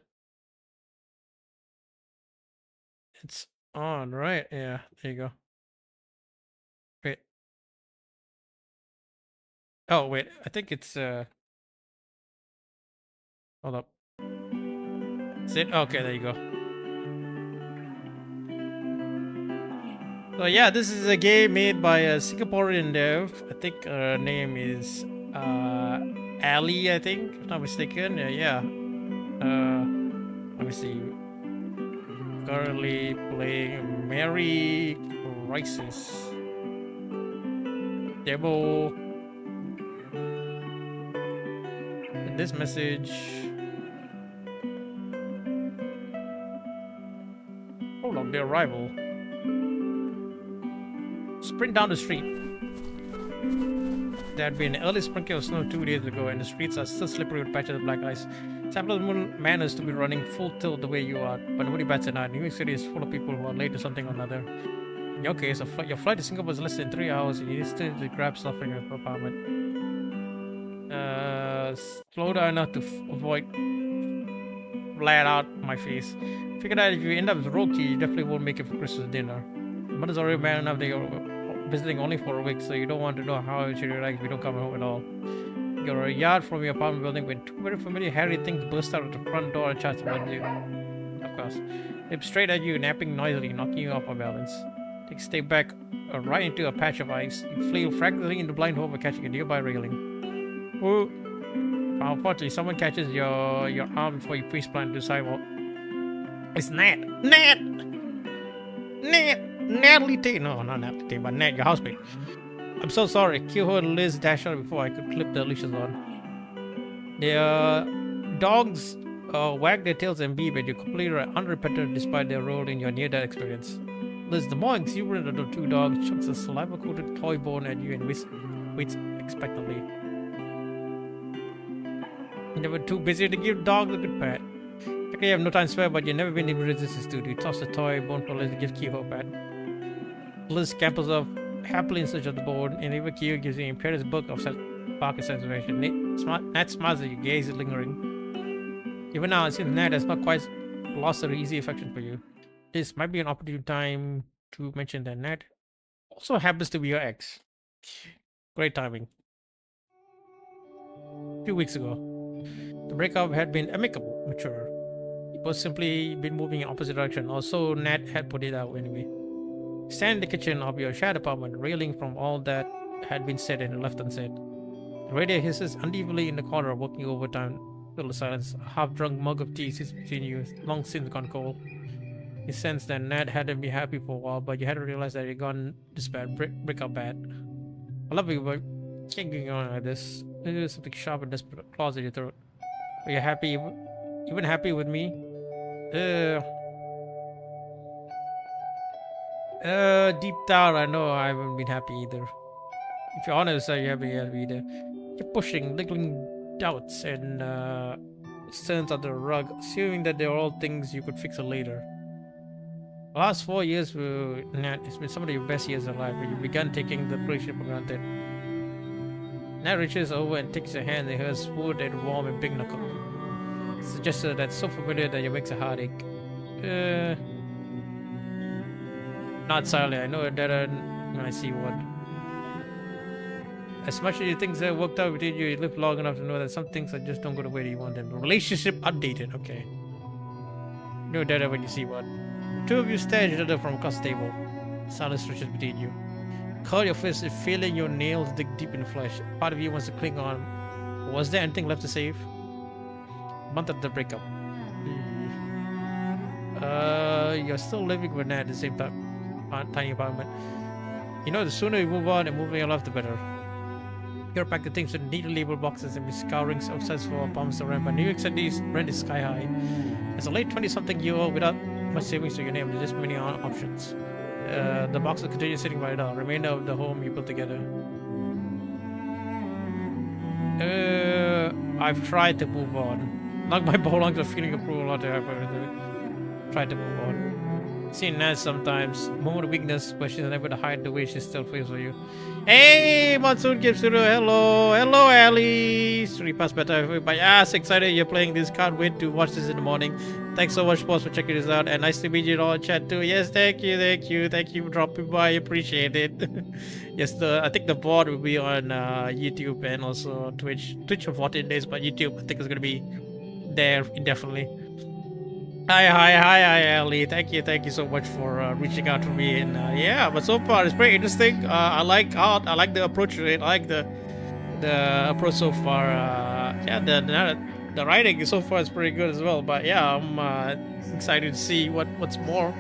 [SPEAKER 1] It's on, right? Yeah, there you go. Wait. Oh, wait. I think it's, hold up. Is it? Okay, there you go. So yeah, this is a game made by a Singaporean dev. I think her name is Ali, I think, if not mistaken. Yeah. Let me see. Currently playing Merry Crisis. Demo. And this message. Hold on, their arrival. Sprint down the street. There had been an early sprinkle of snow 2 days ago, and the streets are still slippery with patches of black ice. Sample of the moon manners to be running full tilt the way you are, but nobody bats an eye. New York City is full of people who are late to something or another. In your case, your flight to Singapore is less than 3 hours, and you still need to grab stuff from your apartment. Slow down enough to avoid flat out my face. Figured out if you end up with Roki, you definitely won't make it for Christmas dinner. Mother's already mad enough that you're visiting only for a week, so you don't want to know how it should react if you don't come home at all. You're a yard from your apartment building when two very familiar hairy things burst out of the front door and charge towards you. Of course. They straight at you, napping noisily, knocking you off your balance. Take a step back, right into a patch of ice. You flee frantically in the blind hope of catching a nearby railing. Woo! Unfortunately, someone catches your arm before you face plant to the sidewalk. It's Nat! Nat! Nat! Natalie T. No, not Natalie T, but Nat, your housemate. I'm so sorry. Kyoho and Liz dashed out before I could clip the leashes on. The dogs wag their tails and beep at you, completely unrepentant despite their role in your near-death experience. Liz, the more exuberant of the two dogs, chucks a saliva-coated toy bone at you and waits expectantly. They were too busy to give dogs a good pat. Okay, you have no time to spare, but you've never been able to resist this dude. You toss the toy bone for Liz to give Kyoho a pat. Liz scampers off happily in search of the board, and even Kyo gives you an imperious book of pocket observation. Nat smiles at you, gaze lingering. Even now, it seems Nat has not quite lost her easy affection for you. This might be an opportune time to mention that Nat also happens to be your ex. Great timing. A few weeks ago, the breakup had been amicable, mature. It was simply been moving in opposite direction, or so Nat had put it out anyway. Stand in the kitchen of your shared apartment, railing from all that had been said and left unsaid. The radio hisses unevenly in the corner, working overtime. Little silence. A half-drunk mug of tea sits between you, long since gone cold. You sense that Nat hadn't been happy for a while, but you hadn't realized that it had gone this bad, breakup bad. I love you, but can't go on like this. There's something sharp and desperate claws at your throat. Are you happy? Even happy with me? Deep down, I know I haven't been happy either. If you're honest, you haven't been happy either. You're pushing, niggling doubts and concerns under the rug, assuming that they're all things you could fix later. The last 4 years, Nat, it's been some of your best years of life, where you began taking the relationship for granted. Nat reaches over and takes your hand in hers, smooth and warm and big knuckle. It's a gesture that's so familiar that it makes a heartache. Not silently, I know that I see what. As much as you think that worked out between you, you live long enough to know that some things just don't go the way that you want them. Relationship updated, okay. You know that when you see what. Two of you stare at each other from across the table. Silence stretches between you. Curl your fists, feeling your nails dig deep in the flesh. Part of you wants to cling on. Was there anything left to save? Month of the breakup. You're still living with Nat at the same time. Tiny apartment. You know, the sooner you move on and move in your life, the better. You're packing things in neatly labeled boxes and be scouring outside for apartments to rent, but New York City's rent is sky high. As a late 20-something year old without much savings to your name, there's just many options. The boxes continue sitting by the door, remainder of the home you built together. I've tried to move on. Not by belonging to feeling approval or to tried to move on. Seen Nat sometimes. Moment of weakness, but she's never to hide the way she still feels for you. Hey, Monsoon Gipsuru, hello. Hello, Ali. 3 past better. But yes, excited you're playing this. Can't wait to watch this in the morning. Thanks so much, boss, for checking this out, and nice to meet you all in chat too. Yes, thank you for dropping by. Appreciate it. Yes, I think the board will be on YouTube and also Twitch. Twitch for 14 days, but YouTube I think is gonna be there indefinitely. Hi, Ali. Thank you so much for reaching out to me, and yeah, but so far it's pretty interesting. I like the approach to it. I like the approach so far. Yeah, the writing so far is pretty good as well. But yeah, I'm excited to see what's more.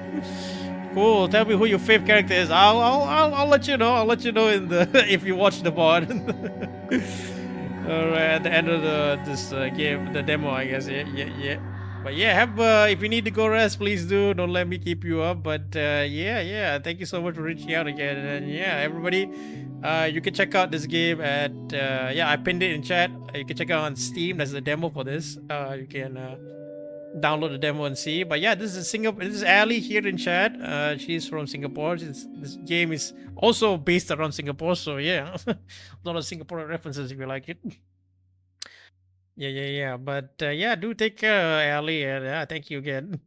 [SPEAKER 1] Cool. Tell me who your favorite character is. I'll let you know. I'll let you know in the if you watch the mod. All right, at the end of this game, the demo, I guess. Yeah. But yeah, have if you need to go rest, please do. Don't let me keep you up. But yeah. Thank you so much for reaching out again. And yeah, everybody, you can check out this game at I pinned it in chat. You can check it out on Steam. There's a demo for this. You can download the demo and see. But yeah, this is Singapore. This is Ali here in chat. She's from Singapore. This game is also based around Singapore. So yeah, a lot of Singapore references if you like it. Yeah. But yeah, do take care, Ali, and thank you again.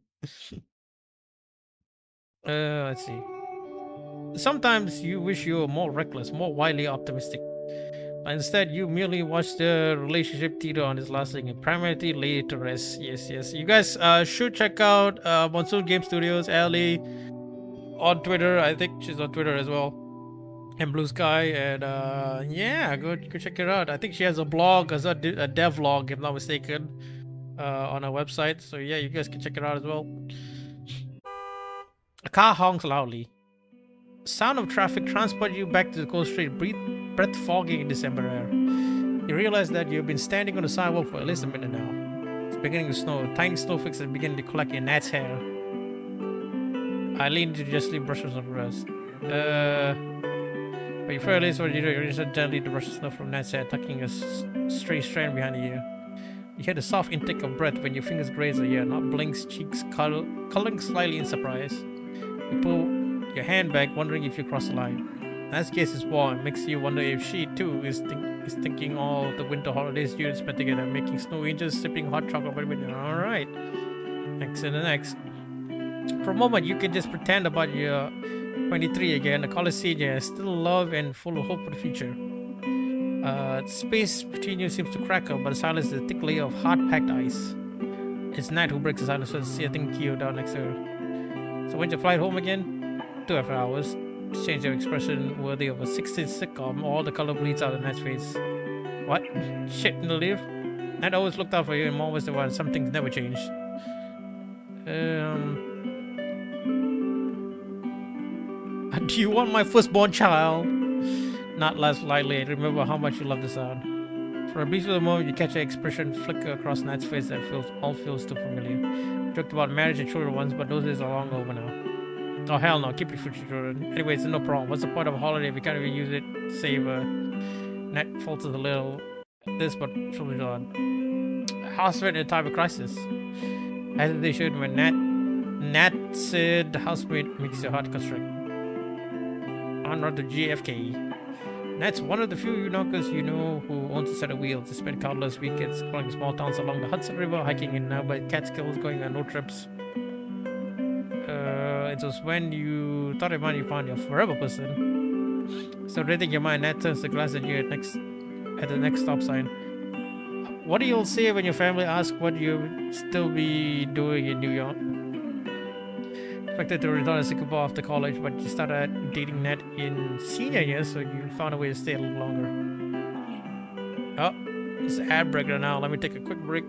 [SPEAKER 1] Let's see. Sometimes you wish you were more reckless, more wildly optimistic. But instead, you merely watch the relationship teeter on its last thing and primarily lay it to rest. Yes. You guys should check out Monsoon Game Studios, Ali, on Twitter. I think she's on Twitter as well. And Blue Sky, and yeah, go check it out. I think she has a blog, a devlog, if not mistaken, on her website. So yeah, you guys can check it out as well. A car honks loudly. Sound of traffic transports you back to the coast street, breath foggy in December air. You realize that you've been standing on the sidewalk for at least a minute now. It's beginning to snow. Tiny snowflakes are beginning to collect in Nat's hair. I lean to gently brush her rest. But you feel at least what you do, you just gently to brush the snow from Nat's hair, tucking a stray strand behind the ear. You hear the soft intake of breath when your fingers graze her ear, not blinks, cheeks coloring slightly in surprise. You pull your hand back, wondering if you cross the line. Nat's gaze is warm, makes you wonder if she too is thinking all the winter holidays you spent together, making snow angels, sipping hot chocolate. Alright. Next and the next. For a moment, you can just pretend about your 23 again, a college senior, still love and full of hope for the future. Space between you seems to crackle, but the silence is a thick layer of hard-packed ice. It's Nat who breaks the silence with a sitting Kyo down next to her. So when's your flight home again? 2.5 hours. Change your expression worthy of a 60s sitcom. All the color bleeds out of Nat's face. What? Shit in the lift? Nat always looked out for you, and Mom was the one. Some things never changed. Do you want my firstborn child? Not less lightly. Remember how much you love the sound. For a brief little moment, you catch an expression flicker across Nat's face that feels too familiar. We joked about marriage and children once, but those days are long over now. Oh hell no! Keep your future children. Anyways, no problem. What's the point of a holiday if we can't even use it to save Nat falters a little. This, but children on. Housemaid in a time of crisis. Hesitation when Nat said the housemaid makes your heart constrict. On road to JFK. Nat's one of the few Unokers you know who owns a set of wheels. They spend countless weekends exploring small towns along the Hudson River, hiking in nearby Catskills, going on road trips. It was when you thought about you found your forever person. So reading your mind, Nat turns the glass at you at the next stop sign. What do you say when your family asks what you'll still be doing in New York? Expected to return to Singapore after college, but you started dating Nat in senior year, so you found a way to stay a little longer. Oh, it's an ad break right now. Let me take a quick break.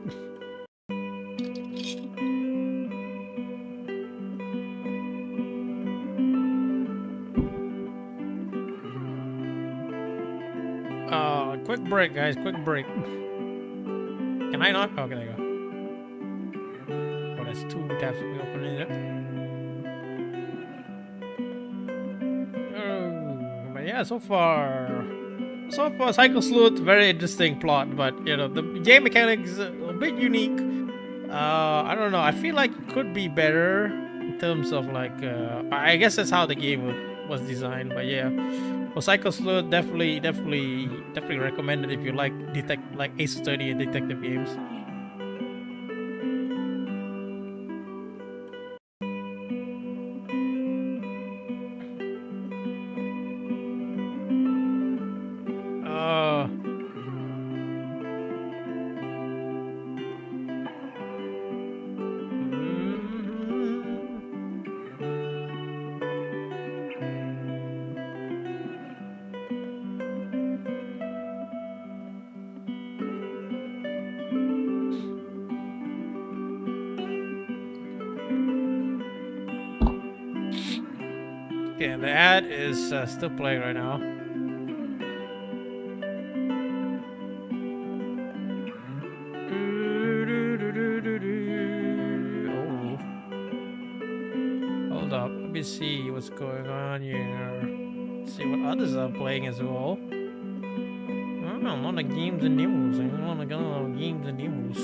[SPEAKER 1] Quick break, guys. Quick break. Can I not? Okay, there you go. Oh, that's 2 tabs we open it. But yeah, so far Cycle Sleuth, very interesting plot, but you know, the game mechanics is a bit unique. I don't know, I feel like it could be better in terms of like I guess that's how the game was designed, but yeah. Well, Cycle Sleuth definitely recommended if you like Ace Attorney and detective games. Okay, the ad is still playing right now. Oh. Hold up, let me see what's going on here. See what others are playing as well. Oh, a lot of games and news. I want to go on games and news.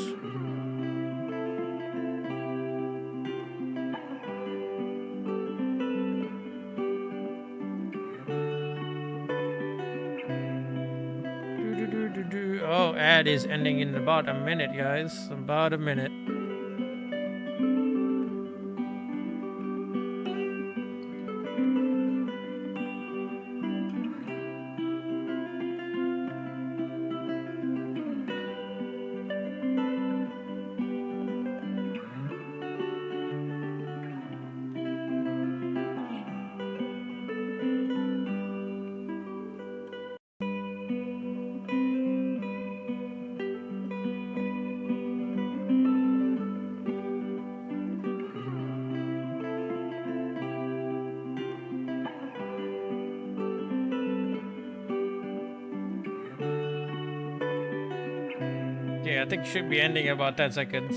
[SPEAKER 1] Oh, ad is ending in about a minute, guys. About a minute. Yeah, I think it should be ending in about 10 seconds.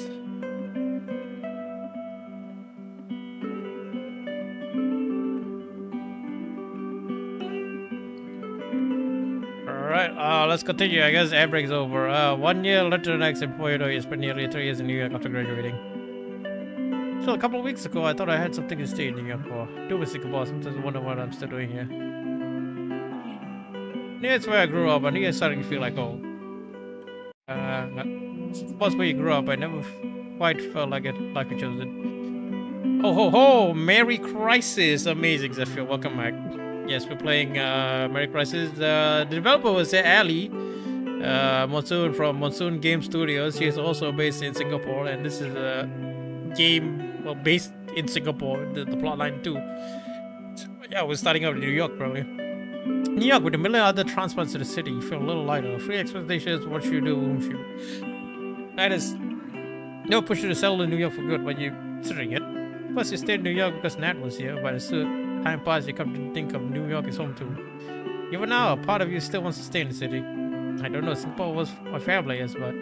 [SPEAKER 1] Alright, let's continue. I guess air break's over. 1 year later, the next employer you spent nearly 3 years in New York after graduating. So a couple of weeks ago, I thought I had something to stay in New York for. Do miss Singapore. Sometimes I wonder what I'm still doing here. Yeah, it's where I grew up, and here it's starting to feel like home. Suppose where you grew up, I never quite felt like it, like we chose it. Oh ho ho! Merry Crisis! Amazing, Zephyr. Welcome back. Yes, we're playing Merry Crisis. The developer was Ali Monsoon from Monsoon Game Studios. She is also based in Singapore, and this is a game based in Singapore. The plotline too. So, yeah, we're starting out in New York probably. New York with a million other transplants to the city. You feel a little lighter. Free expectations. What you do, whom you. That is no push you to settle in New York for good when you're considering it. Plus, you stayed in New York because Nat was here, but as time passes, you come to think of New York as home too. Even now, a part of you still wants to stay in the city. I don't know, Singapore was my family is, but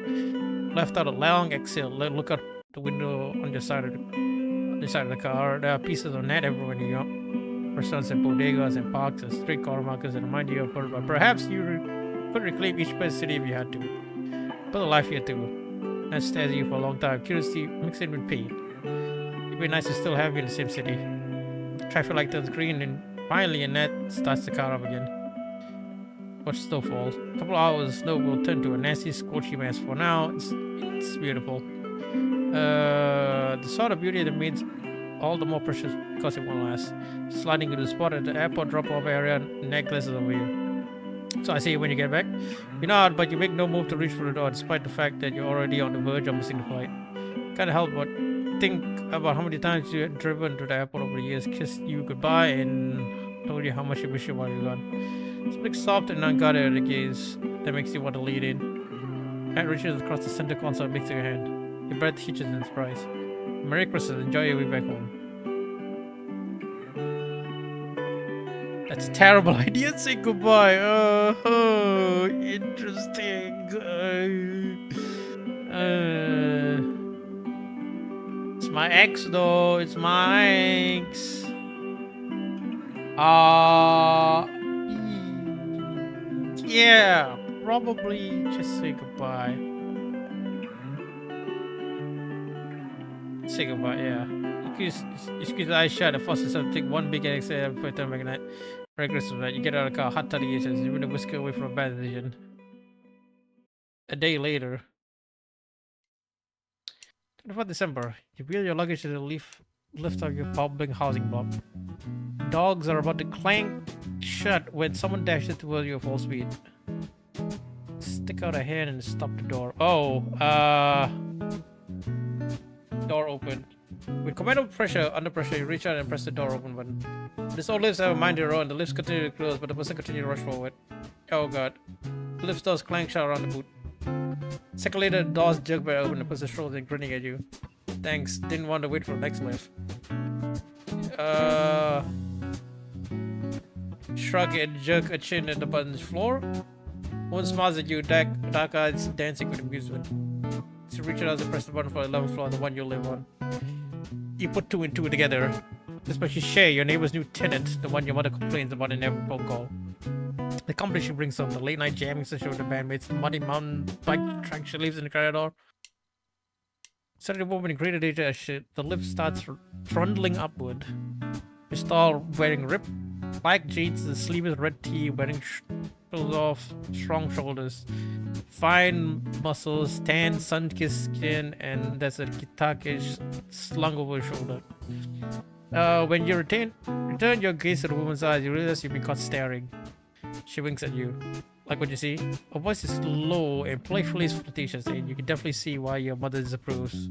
[SPEAKER 1] left out a long exhale. Look out the window on the side of the car. There are pieces of net everywhere in New York. Restaurants and bodegas and parks and street corner markets that remind you of her, but perhaps you could reclaim each place city if you had to. Build a life here too. That stares at you for a long time. Curiosity mixed in with pain. It'd be nice to still have you in the same city. Traffic light turns green and finally Annette starts the car up again. Watch snow fall. A couple of hours snow will turn to a nasty scorchy mess. For now, it's beautiful. The sort of beauty that means all the more precious because it won't last. Sliding into the spot at the airport drop-off area, necklaces over you. So I see you when you get back. You're not, but you make no move to reach for the door despite the fact that you're already on the verge of missing the flight. Can't help but think about how many times you had driven to the airport over the years, kissed you goodbye, and told you how much you wish you while you're gone. Something soft and unguarded at the gaze that makes you want to lead in. Hand reaches across the center console and makes your hand. Your breath hitches in surprise. Merry Christmas, enjoy your way back home. That's a terrible idea. Say goodbye. Oh, interesting. It's my ex, though. It's my ex. Yeah, probably just say goodbye. Say goodbye, yeah. Excuse the eyes shut. Force yourself to take one big exhale before you turn back at night. Merry Christmas, you get out of the car, hot 30 years, you really whisk away from a bad decision. A day later. 24th December. You wheel your luggage to the lift of your public housing block. Dogs are about to clank shut when someone dashes towards you at full speed. Stick out a hand and stop the door. Oh, door open. With command pressure, under pressure, you reach out and press the door open button. This old lifts have a mind of their own. The lifts continue to close, but the person continues to rush forward. Oh god. The lift doors clank shut around the boot. A second later, the doors jerk back open. The person strolls in, grinning at you. Thanks. Didn't want to wait for the next lift. shrug and jerk a chin at the button's floor. One smiles at you, dark eyes dancing with amusement. She reaches out and presses the button for the 11th floor, the one you live on. You put two and two together. Especially Shay, your neighbor's new tenant, the one your mother complains about in every phone call. The company she brings home, the late night jamming session with the bandmates, the muddy mountain bike track she leaves in the corridor. Saturday morning, greater data as shit. The lift starts trundling upward. She's tall, wearing ripped black jeans, the sleeveless red tee, wearing shows off, strong shoulders, fine muscles, tan, sun-kissed skin, and there's a guitar case slung over her shoulder. When you return your gaze to the woman's eyes, you realize you've been caught staring. She winks at you. Like what you see? Her voice is low and playfully flirtatious, and you can definitely see why your mother disapproves.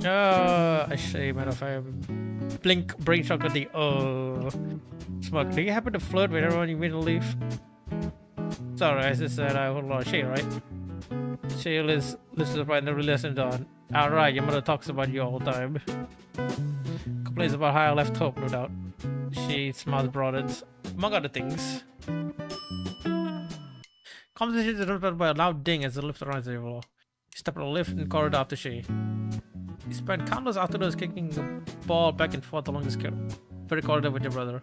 [SPEAKER 1] A shame, man. If I blink, brain shock at the smug. Do you happen to flirt with everyone you meet to leave? Sorry, I just said I hold on. Shay, right? Shay listens right and never listens on. Alright, your mother talks about you all the time. Complains about how I left hope, no doubt. She smiles broadens, among other things. Conversation is interrupted by a loud ding as the lift arrives at your floor. You step on the lift and corridor after Shay. You spend countless afternoons kicking the ball back and forth along the corridor with your brother.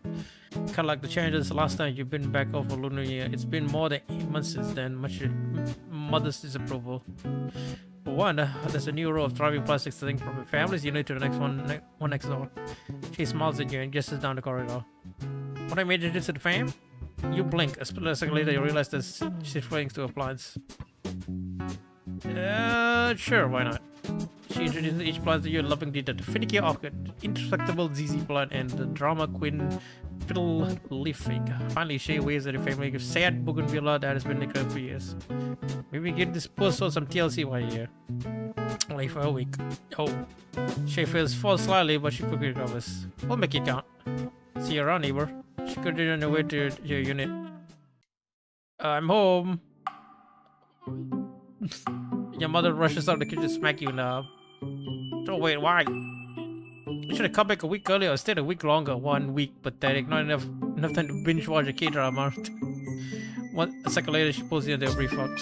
[SPEAKER 1] Kind of like the changes the last time you've been back over Lunar Year. It's been more than 8 months since then, much to your mother's disapproval. For one, there's a new row of thriving plastics thing from your families you need to the next one next door. She smiles at you and gestures down the corridor. When I made it to the fam, you blink. A split second later, you realize that she's referring to appliance. Sure, why not? She introduces each appliance to you in loving detail. The finicky orchid, indestructible ZZ plant, and the drama queen fiddle leaf fig. Finally, Shay waves at the family of sad bougainvillea that has been neglected for years. Maybe give this poor soul some TLC while you're here. Only for a week. Oh. Shay falls slightly, but she quickly recovers. We'll make it count. See you around, neighbor. She continued on the way to your unit. I'm home. Your mother rushes out the kitchen to smack you now. Oh wait, why? You should have come back a week earlier or stayed a week longer. 1 week, pathetic. Not enough time to binge watch a K-drama. A second later, she pulls you into a brief hug.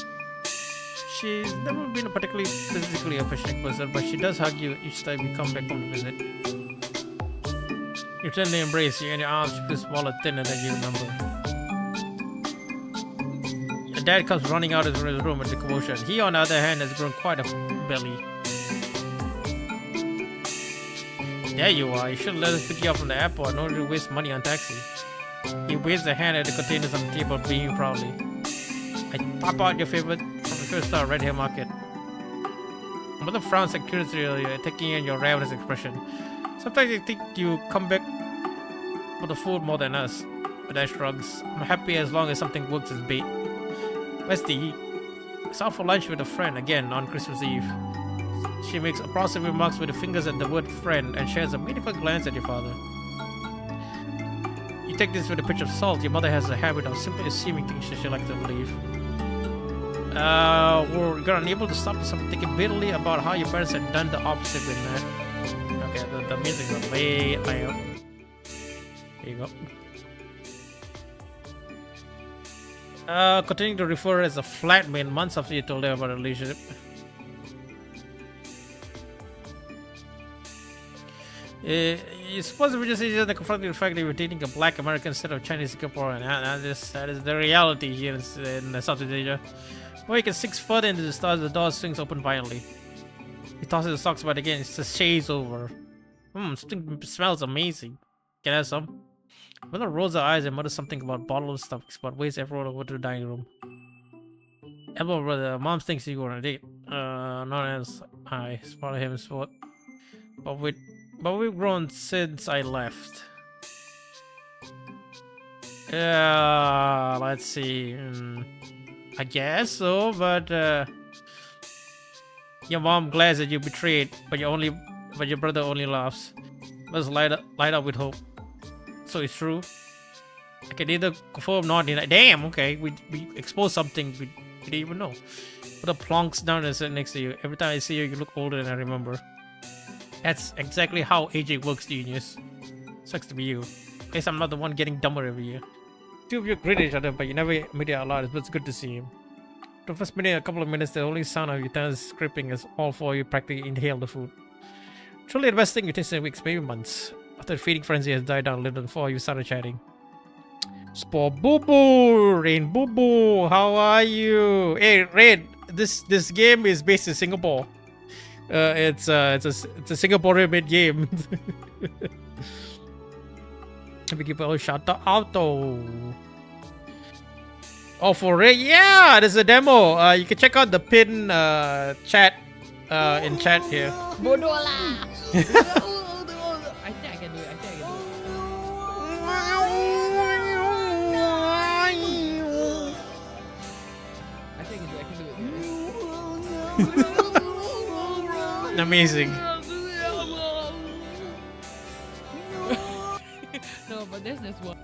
[SPEAKER 1] She's never been a particularly physically affectionate person, but she does hug you each time you come back home to visit. You tenderly embrace you, and your arms feel smaller, thinner than you remember. Your dad comes running out of his room at the commotion. He, on the other hand, has grown quite a belly. There you are. You should let us pick you up from the airport in order to waste money on taxi. He waves a hand at the containers on the table, beaming proudly. I pop out your favorite from the first star Red Hair Market. Mother frowns at curiously, taking in your ravenous expression. Sometimes I think you come back for the food more than us. But I shrugs. I'm happy as long as something works as bait. Where's the eat? It's out for lunch with a friend again on Christmas Eve. She makes approximate remarks with her fingers at the word friend and shares a meaningful glance at your father. You take this with a pinch of salt. Your mother has a habit of simply assuming things she likes to believe. You're unable to stop yourself thinking bitterly about how your parents had done the opposite with that. Okay, the music is way loud. There you go. Continuing to refer as a flatmate months after you told her about a relationship. You're supposed to be just easier than confronting the fact that you're dating a black American instead of Chinese Singaporean. That is the reality here in Southeast Asia. Well, you can sink further into the stars, the door swings open violently. He tosses the socks back again, it's just shades over. Something smells amazing. Can I have some? Mother rolls her eyes and mutters something about bottled stuff, but waits everyone over to the dining room. Elbow brother, mom thinks you were on a date. Not as I spotted him spot. But we've grown since I left. Let's see. I guess so, but your mom glares at you betrayed, but your brother only laughs. Let's light up with hope. So it's true. I can either confirm or not deny. Damn, okay, we exposed something we didn't even know. Put a plonks down and sit next to you. Every time I see you, you look older than I remember. That's exactly how aging works, genius. Sucks to be you. Guess I'm not the one getting dumber every year. Two of you greet each other, but you never meet it out loud, but it's good to see you. The first minute, a couple of minutes, the only sound of your tongue scraping as all four of you practically inhale the food. Truly the best thing you taste in weeks, maybe months. After the feeding frenzy has died down a little, the four of you started chatting. Spore Boo Boo! Rain Boo Boo! How are you? Hey, Rain, this game is based in Singapore. It's a Singaporean made game. Let me give a shout out. Oh, for real? Yeah, there's a demo. You can check out the pin chat in chat here.
[SPEAKER 5] Bodoh lah. I think I can do it.
[SPEAKER 1] Amazing.
[SPEAKER 5] No, but there's this one.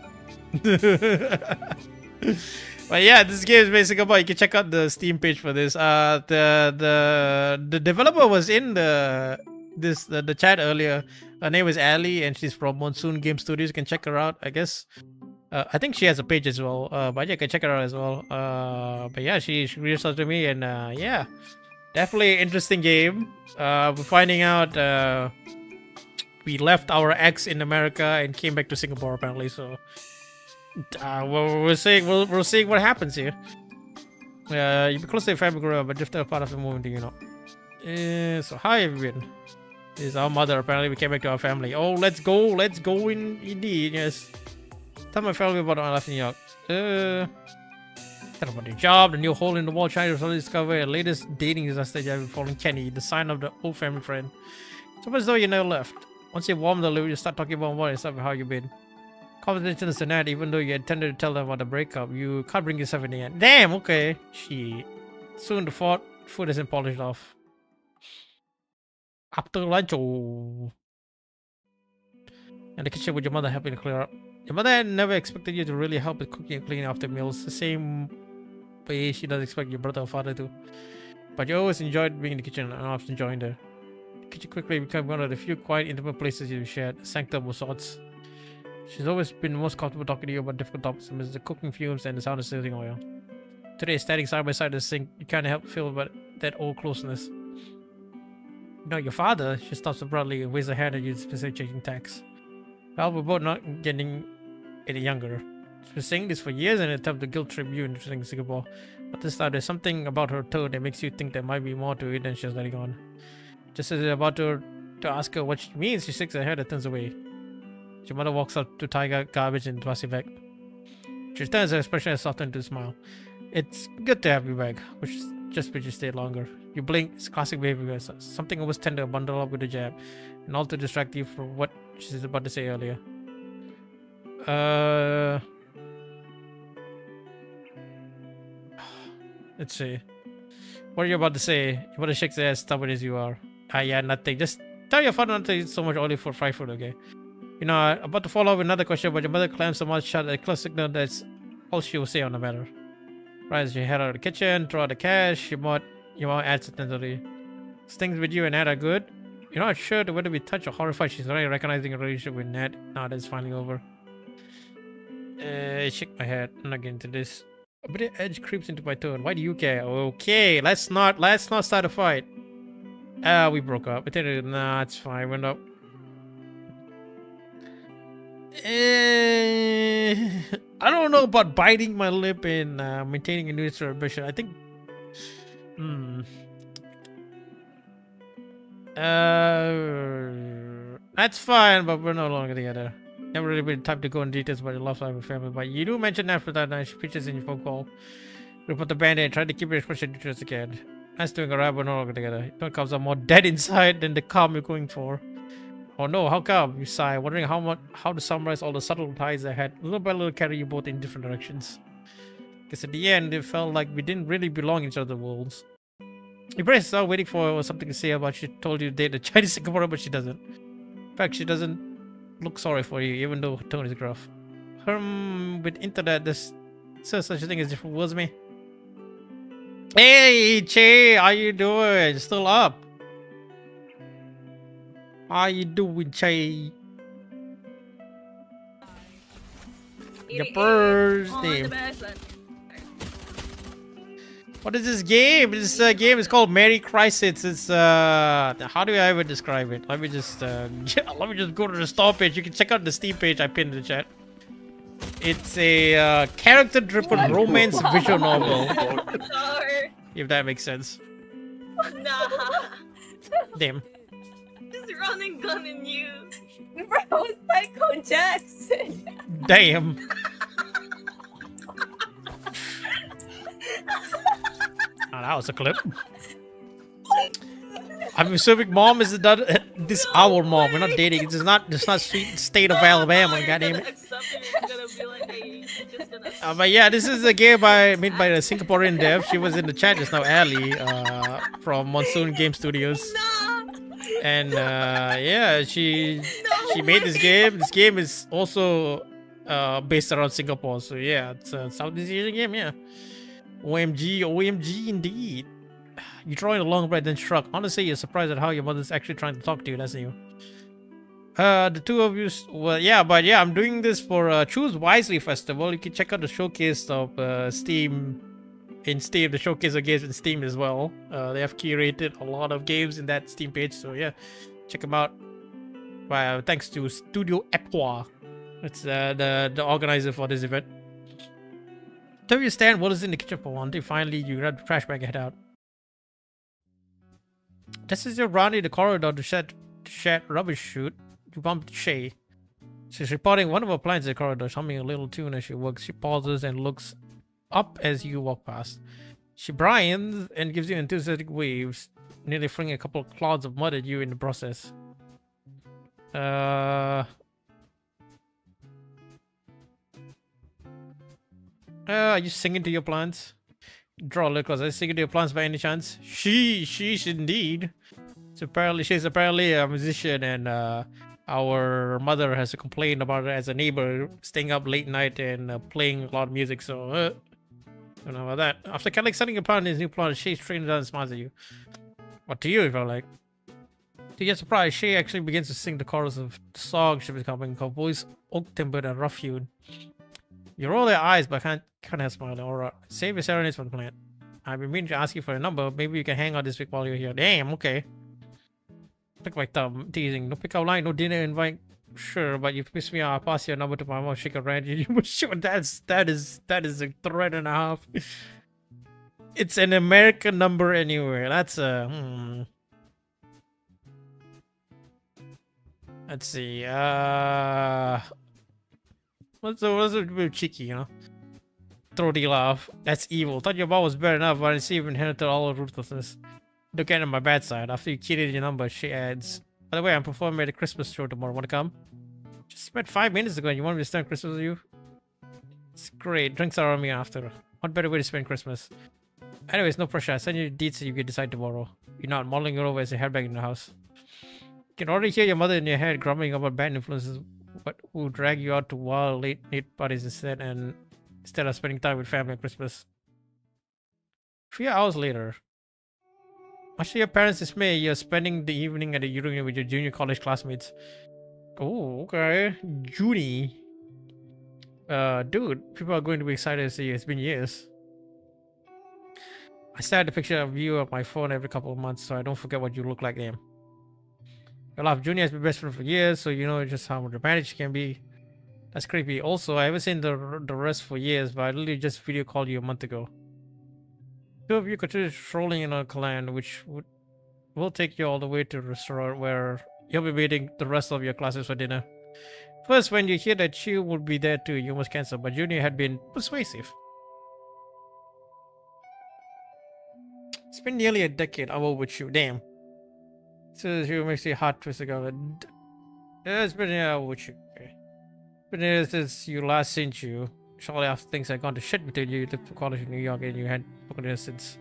[SPEAKER 1] But yeah, this game is basically about. You can check out the Steam page for this. The developer was in the chat earlier. Her name is Ali, and she's from Monsoon Game Studios. You can check her out, I guess. I think she has a page as well. But yeah, you can check her out as well. But yeah, she reached out to me, and yeah, definitely interesting game. We're finding out we left our ex in America and came back to Singapore apparently. So. We're seeing what happens here. You be close to your family growing up, but drifted apart after moving to so how have you been? This is our mother. Apparently, we came back to our family. Oh, let's go indeed. Yes. Tell my family about our life in New York. Tell about your job, the new hole in the wall trying to suddenly discover the latest dating disaster you have fallen Kenny, the sign of the old family friend. It's almost as though you never left. Once you warm the loop, you start talking about what and stuff and how you've been. Conversation is an ad, even though you intended to tell them about the breakup, you can't bring yourself in the end. Damn, okay. Shit. Soon the food isn't polished off. After lunch, oh. In the kitchen with your mother helping to clear up. Your mother never expected you to really help with cooking and cleaning after meals, the same way she does expect your brother or father to. But you always enjoyed being in the kitchen and often joined her. The kitchen quickly became one of the few quiet, intimate places you shared, a sanctum of sorts. She's always been most comfortable talking to you about difficult topics, such as the cooking fumes and the sound of sizzling oil. Today, standing side by side the sink, you can't help feel about that old closeness. You know, your father, she stops abruptly and waves her hand at you, specifically changing tacks. Well, we're both not getting any younger. She's been saying this for years in an attempt to guilt trip you into Singapore. But this time, there's something about her tone that makes you think there might be more to it than she's letting on. Just as you're about to ask her what she means, she shakes her head and turns away. Your mother walks up to tie garbage in the plastic bag. She turns her expression and softens to a smile. It's good to have you back, which just wish you stayed longer. You blink, it's classic behavior. Something always tender bundle up with a jab, and all to distract you from what she's about to say earlier. Let's see. What are you about to say? Your mother shakes her head, stubborn as you are. Yeah, nothing. Just tell your father not to eat so much oily for fried food, okay? You know, about to follow up with another question, but your mother clams her mouth shut at a clear signal that's all she will say on the matter. Right as you head out of the kitchen, throw out the cash, your mom adds attentively. Things with you and Ned are good. You're not sure whether to be touched or horrified. She's already recognizing a relationship with Ned. Now that's finally over. I shake my head. I'm not getting into this. A bit of edge creeps into my tone. Why do you care? Okay, let's not start a fight. We broke up. Nah, it's fine. We're not. I don't know about biting my lip and maintaining a neutral ambition. I think. That's fine, but we're no longer together. Never really been the type to go into details about your love life with family, but you do mention after that night she pictures in your phone call. You put the band-aid and try to keep your expression neutral as again. That's doing alright, but no longer together. It comes out more dead inside than the calm you're going for. Oh no, how come? You sigh, wondering how to summarize all the subtle ties I had. Little by little carry you both in different directions. Because at the end, it felt like we didn't really belong in each other's worlds. You braced yourself, waiting for something to say about she told you to date a Chinese Singaporean, but she doesn't. In fact, she doesn't look sorry for you, even though her tone is gruff. With internet, there's such a thing as different worlds, me. Hey, Che, how you doing? Still up? How you doing, Che? Your birthday. What is this game? This game is called Merry Crisis. It's how do I even describe it? Let me just let me just go to the store page. You can check out the Steam page I pinned in the chat. It's a character-driven romance visual novel. If that makes sense.
[SPEAKER 7] Nah.
[SPEAKER 1] Damn.
[SPEAKER 7] Just run and gun and you.
[SPEAKER 8] Bro, it's Michael Jackson.
[SPEAKER 1] Damn. Oh, that was a clip. I'm assuming mom is not this our mom. We're not dating. It's not sweet state of Alabama. Goddamn it. But yeah, this is a game made by a Singaporean dev. She was in the chat just now, Ali, from Monsoon Game Studios. And yeah, she made this game. This game is also based around Singapore. So yeah, it's a Southeast Asian game. Yeah. OMG indeed. You're drawing a long breath then shrug. Honestly, you're surprised at how your mother's actually trying to talk to you. That's new. The two of you, well, yeah, but yeah, I'm doing this for Choose Wisely Festival. You can check out the showcase of Steam. In Steam, the showcase of games in Steam as well. They have curated a lot of games in that Steam page, so yeah, check them out. Thanks to Studio Epwa. It's the organizer for this event. Tell you stand what is in the kitchen for one day. Finally, you grab the trash bag and head out. This is your run in the corridor to shed rubbish chute. You bumped Shay. She's reporting one of her plants in the corridor, humming a little tune as she works. She pauses and looks up as you walk past. She brines and gives you enthusiastic waves, nearly flinging a couple of clouds of mud at you in the process. Are you singing to your plants? Draw a little closer. Are you singing to your plants by any chance? She's indeed. She's apparently a musician, and our mother has complained about her as a neighbor, staying up late night and playing a lot of music. So, I don't know about that. After Kelly setting a plant in his new plant, Shay straightens down and smiles at you. What to you, if I like? To your surprise, Shay actually begins to sing the chorus of the song she was becoming, her voice oak-timbered and rough-hewn. You roll your eyes, but can't help smiling. Alright, save your serenades for the plant. I've been meaning to ask you for a number. Maybe you can hang out this week while you're here. Damn, okay. Pick my thumb, teasing. No pick up line, no dinner invite. Sure, but you pissed me off. I'll pass your number to my mom. Shake a ranch. You were sure that is a threat and a half. It's an American number anywhere. That's a Let's see. What's a bit cheeky, you know? Throaty laugh. That's evil. Thought your ball was bad enough, but I see you've inherited all the ruthlessness. Don't get on my bad side. After you cheated your number, she adds. By the way, I'm performing at a Christmas show tomorrow. Want to come? Just met 5 minutes ago and you want me to spend Christmas with you? It's great. Drinks are on me after. What better way to spend Christmas? Anyways, no pressure. I send you the deets so you can decide tomorrow. You're not modeling it over as a headbag in the house. You can already hear your mother in your head grumbling about bad influences but who drag you out to wild late night parties instead of spending time with family on Christmas. A few hours later. Much to your parents' dismay, you're spending the evening at the reunion with your junior college classmates. Oh, okay. Junie. Dude, people are going to be excited to see you. It's been years. I stare at the picture of you on my phone every couple of months so I don't forget what you look like then. Your love, Junior has been best friend for years, so you know just how dramatic she can be. That's creepy. Also, I haven't seen the rest for years, but I literally just video called you a month ago. Two of you continue strolling in a clan, which will take you all the way to a restaurant where you'll be meeting the rest of your classes for dinner. First, when you hear that she would be there too, you almost cancel, but Junior had been persuasive. It's been nearly a decade I'm over with you, damn. So she makes your heart twist ago. It's been over with you. Okay. But since you last seen you, shortly after things had gone to shit between you, you left for college in New York and you had broken distance.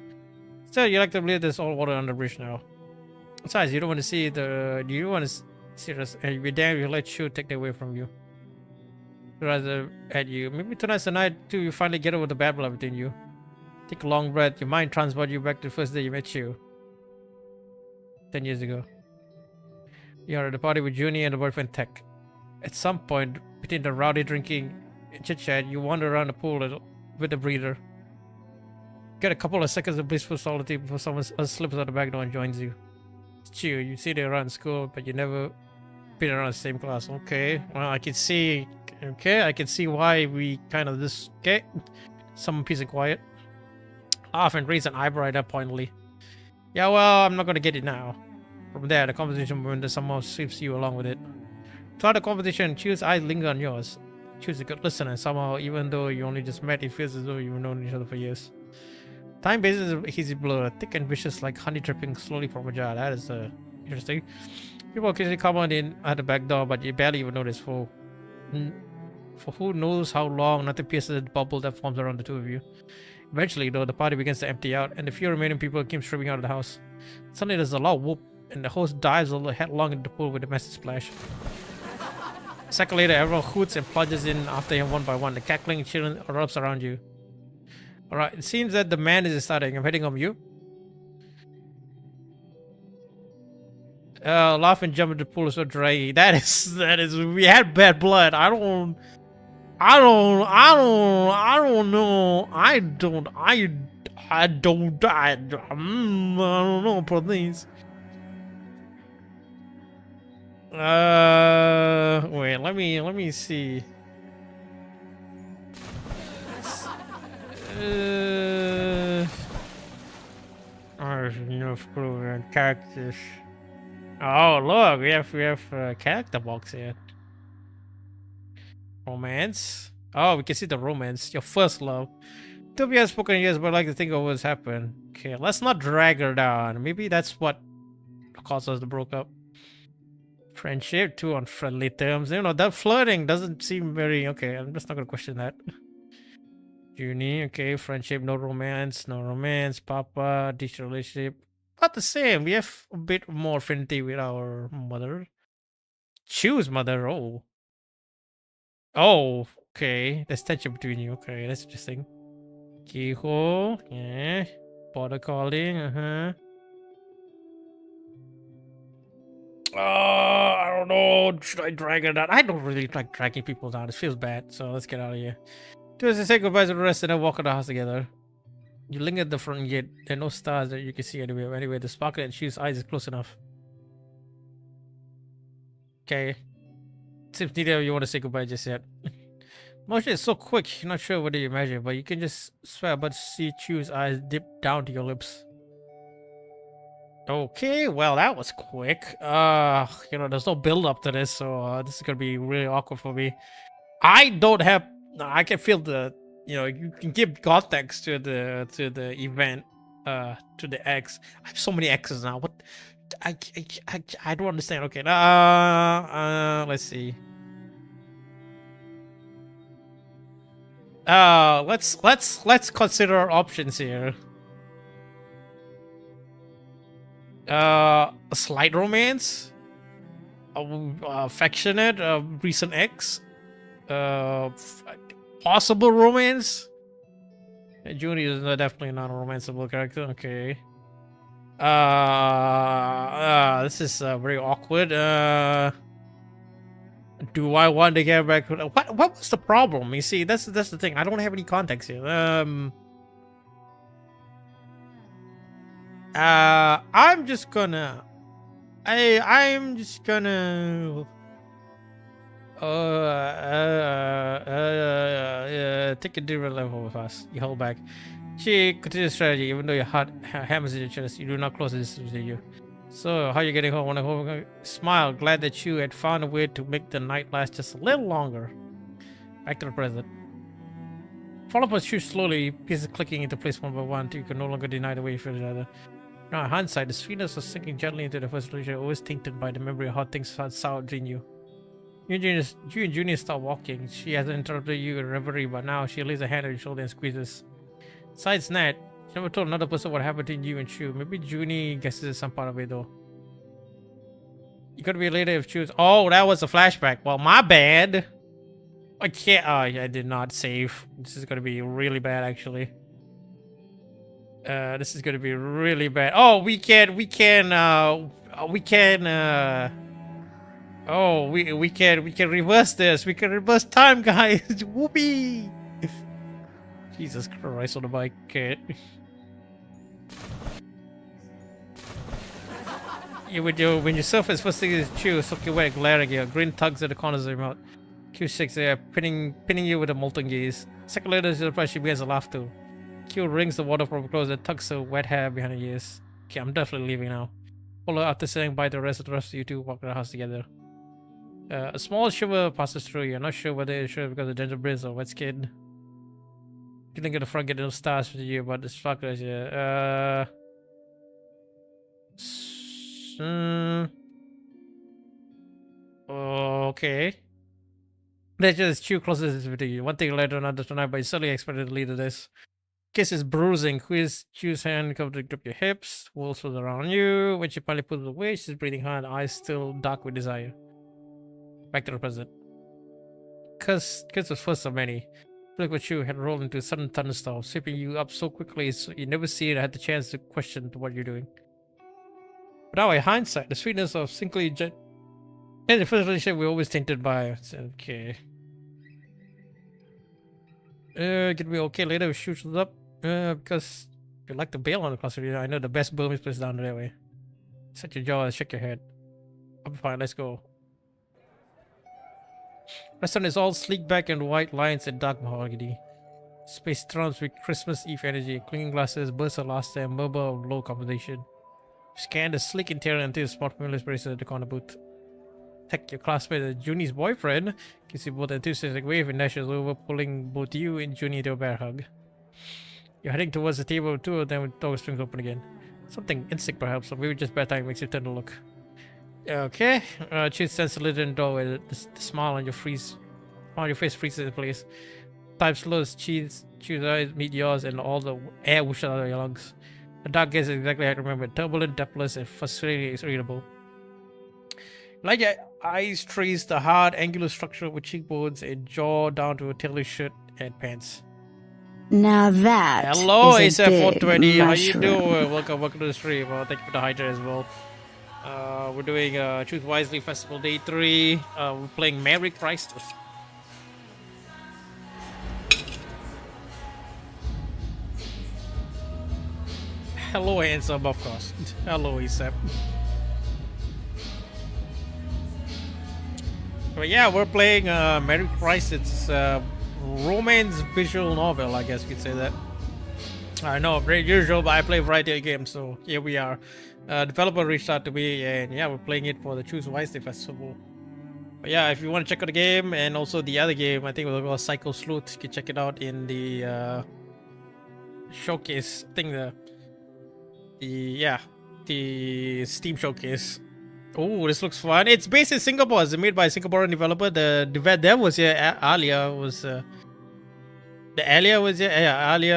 [SPEAKER 1] Still, you like to believe there's all water under the bridge now. Besides, you don't want to see this, and you'd be damned if you let you take that away from you. Rather at you. Maybe tonight's the night too you finally get over the bad blood between you. Take a long breath, your mind transport you back to the first day you met you. 10 years ago. You're at a party with Junie and the boyfriend Tech. At some point, between the rowdy drinking chit chat. You wander around the pool with a breather. Get a couple of seconds of blissful solitude before someone else slips out the back door and joins you. It's chill. You sit there around school, but you never been around the same class. Okay, well, I can see. Okay, I can see why we kind of this. Okay, some peace and quiet. Laugh and raise an eyebrow at that pointedly. Yeah, well, I'm not gonna get it now. From there, the conversation momentum somehow sweeps you along with it. Throughout the conversation, Chew's eyes linger on yours. Chew's a good listener, and somehow, even though you only just met, it feels as though you've known each other for years. Time bases a hazy blur, thick and vicious like honey dripping slowly from a jar. That is interesting. People occasionally come on in at the back door, but you barely even notice for who knows how long nothing pierces the bubble that forms around the two of you. Eventually, though, the party begins to empty out, and the few remaining people came streaming out of the house. Suddenly, there's a loud whoop, and the host dives headlong into the pool with a massive splash. A second later, everyone hoots and plunges in after him one by one. The cackling children erupts around you. Alright, it seems that the man is starting. I'm heading on you. Laugh and jump into the pool is so draggy. That is, we had bad blood. I don't know. I don't know, please. Wait, let me see. Enough clue and characters. Oh look, we have character box here. Romance. Oh, we can see the romance. Your first love. To be unspoken years, but I like to think of what's happened. Okay, let's not drag her down. Maybe that's what caused us to broke up. Friendship, too on friendly terms. You know, that flirting doesn't seem very okay. I'm just not gonna question that. Junie, okay, friendship, no romance, Papa, teacher relationship. Not the same. We have a bit more affinity with our mother. Choose mother, oh. Oh, okay. There's tension between you. Okay, that's interesting. Kiho, yeah. Border calling, I don't know. Should I drag her down? I don't really like dragging people down. It feels bad. So let's get out of here. Do as I say goodbye to the rest and then walk out the house together. You linger at the front gate. There are no stars that you can see anywhere. Anyway, the sparkle in Shu's eyes is close enough. Okay. Seems neither of you want to say goodbye just yet. Motion is so quick, you're not sure what you imagine, but you can just swear but see Chu's eyes dip down to your lips. Okay, well that was quick. You know, there's no build up to this, so this is gonna be really awkward for me. I don't have. I can feel the. You know, you can give context to the event, to the X. I have so many X's now. What? I don't understand. Okay, let's see. Let's consider our options here. A slight romance, affectionate, recent ex, possible romance. Junie is definitely not a romanceable character. Okay. This is very awkward. Do I want to get back? What was the problem? You see, that's the thing. I don't have any context here. I'm just gonna take a different level with us. You hold back. She continues strategy, even though your heart hammers in your chest. You do not close the distance with you. So, how you getting home? When I home, smile, glad that you had found a way to make the night last just a little longer. Back to the present. Follow up shoot slowly, pieces clicking into place one by one until you can no longer deny the way you feel each other. Now, in hindsight, the sweetness was sinking gently into the first relationship, always tainted by the memory of how things had soured between you. You and Junior start walking. She hasn't interrupted you in reverie, but now she lays a hand on your shoulder and squeezes. Besides that, she never told another person what happened between you and Chu. Maybe Junie guesses some part of it though. You could be later if Chu's. Oh, that was a flashback. Well, my bad. I can't. Oh, I did not save. This is gonna be really bad, actually. This is gonna be really bad. Oh, we can. Oh, we can reverse this. We can reverse time, guys. Whoopee! Jesus Christ on the bike. Okay. Yeah, when you surface, first thing is chew, soaking wet, glaring here. Green tugs at the corners of your mouth. Q6 there, pinning you with a molten gaze. Second later, she begins to laugh too. Q rings the water from close and tucks her wet hair behind her ears. Okay, I'm definitely leaving now. Follow after saying bye to the rest of you two walk to the house together. A small shiver passes through you. I'm not sure whether it's because of gingerbread or wet skin. You think at the front get little stars for you, but it's fucked right here. Okay. Let's just chew closest to you. One thing later, another tonight, but you certainly expected to lead to this. Kiss is bruising. Quiz, Chew's hand covering up your hips. Walls was around you. When she finally pulls away, she's breathing hard, eyes still dark with desire. Back to the present. Kiss was first of many. Look what you had rolled into a sudden thunderstorm, sweeping you up so quickly so you never see it or had the chance to question what you're doing. But now, in hindsight, the sweetness of simply in the first relationship we're always tainted by. Okay. Get me okay later if shoots up. Because you like to bail on the class. I know the best Burmese place down that way. Set your jaw and shake your head. I'm fine, let's go. Restaurant is all sleek back and white lines and dark mahogany. Space thrums with Christmas Eve energy, clinking glasses, bursts of laughter, and murmur of low conversation. Scan the sleek interior until you spot familiar bracelet at the corner booth. Tech your classmate, Junie's boyfriend, gives you both an enthusiastic wave and dashes over, pulling both you and Junie into a bear hug. You're heading towards the table with two of them with door strings open again. Something instinct perhaps, or maybe just bad time makes you turn to look. Okay, Cheese stands a little in the doorway. The smile on your face freezes in place. Time slows, Cheese eyes meet yours, and all the air whooshes out of your lungs. The dark gaze is exactly how I remember. Turbulent, depthless, and frustratingly irritable. Like your eyes trace the hard, angular structure with cheekbones and jaw down to a tailored shirt and pants.
[SPEAKER 9] Now that
[SPEAKER 1] Hello,
[SPEAKER 9] is a
[SPEAKER 1] ASAP420.
[SPEAKER 9] big
[SPEAKER 1] How you
[SPEAKER 9] mushroom.
[SPEAKER 1] doing? Welcome to the stream. Thank you for the hydrate as well. We're doing Choose Wisely Festival Day 3. We're playing Merry Christ. Hello, handsome, of course. Hello, ASAP. But yeah, we're playing Merry Christ. It's a romance visual novel, I guess you could say that. I know, very usual, but I play a variety of games, so here we are. Developer reached out to me, and yeah, we're playing it for the Choose Wisely Festival. But yeah, if you want to check out the game and also the other game, I think we'll go Psycho Sleuth. You can check it out in the showcase thing. The Steam showcase. Oh, this looks fun. It's based in Singapore. It's made by a Singaporean developer. The dev was here. Alia was Alia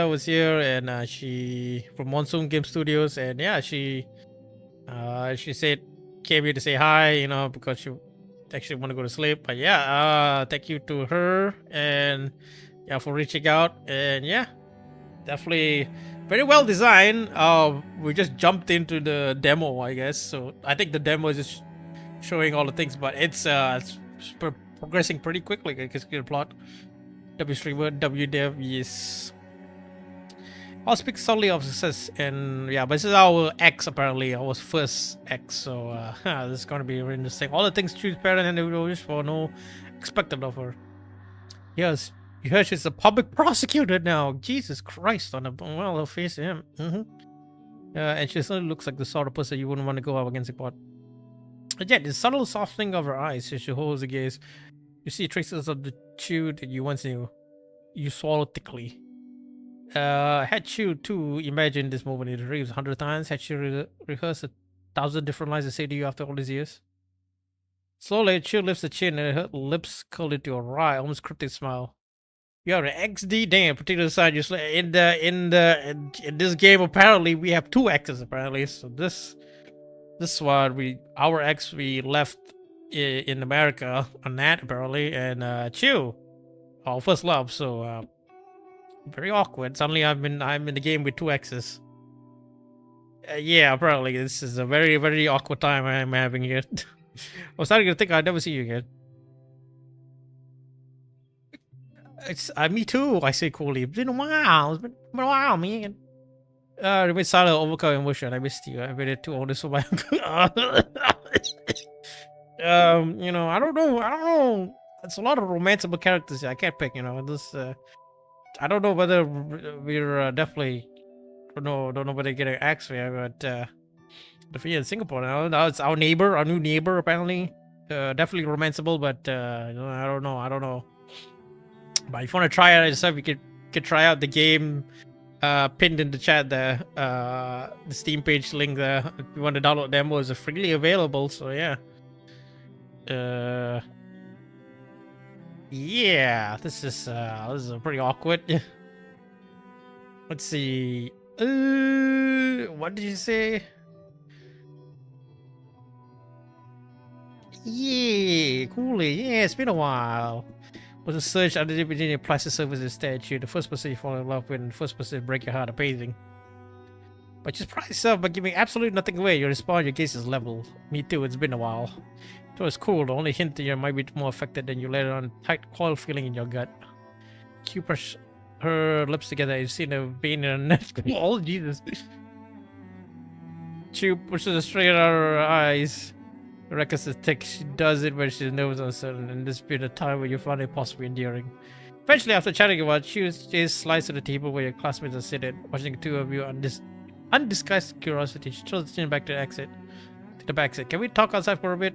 [SPEAKER 1] was here, and she from Monsoon Game Studios, and yeah, she said came here to say hi, because she actually want to go to sleep. But yeah, thank you to her and yeah for reaching out, and yeah, definitely very well designed. We just jumped into the demo, I guess. So I think the demo is just showing all the things, but it's progressing pretty quickly. Because the plot. W streamer, W dev, yes. I'll speak solely of success, and yeah, but this is our X apparently, our first X, so this is gonna be really interesting. All the things choose parent and individual wish for, no expected of her. Yes, you heard she's a public prosecutor now. Jesus Christ, on her face, yeah. And she certainly looks like the sort of person you wouldn't want to go up against in court. But yeah, the subtle softening of her eyes as she holds the gaze. You see traces of the chew that you once knew. You swallow thickly. Had Chew too imagined this moment in dreams 100 times? Had she rehearsed 1,000 different lines to say to you after all these years? Slowly, Chew lifts the chin and her lips curl into a wry, almost cryptic smile. You're an XD, damn, particular side. You're in this game. Apparently, we have two X's. Apparently, so this one our X we left in America on that apparently, and Chew, our first love. So very awkward. Suddenly I'm in the game with two X's. Yeah, apparently this is a very, very awkward time I'm having here. was starting to think I'd never see you again. It's me too. I say coolly. It's been a while. It's been a while, man. Remain silent, overcome emotion. I missed you. I waited too honest for my. You know, I don't know. I don't know. It's a lot of romanceable characters here. I can't pick. You know, this. I don't know whether we're definitely. Don't know whether they're getting axed here, but the fear in Singapore now it's our neighbor, our new neighbor apparently. Definitely romanceable, but you know, I don't know. I don't know. But if you want to try it yourself, you could try out the game. Pinned in the chat there. The Steam page link there. If you want to download demo, is freely available. So yeah. Yeah, this is pretty awkward. Let's see. What did you say? Yeah, coolly. Yeah, it's been a while. Was a search under the Virginia plastic surface instead. You the first person you fall in love with, and the first person to break your heart amazing. But you surprise yourself by giving absolutely nothing away. You respond, your gaze is level. Me too, it's been a while. It was cool. The only hint that you might be more affected than you let on tight coil feeling in your gut. Q brush her lips together. You've seen a vein in her neck. Oh, Jesus. Q pushes a straight out of her eyes. Records is thick. She does it when she's nervous and uncertain, and this been a time where you find it possibly endearing. Eventually, after chatting about, she slides to the table where your classmates are seated, watching the two of you undisguised curiosity. She throws the chin back to the back exit. Can we talk outside for a bit?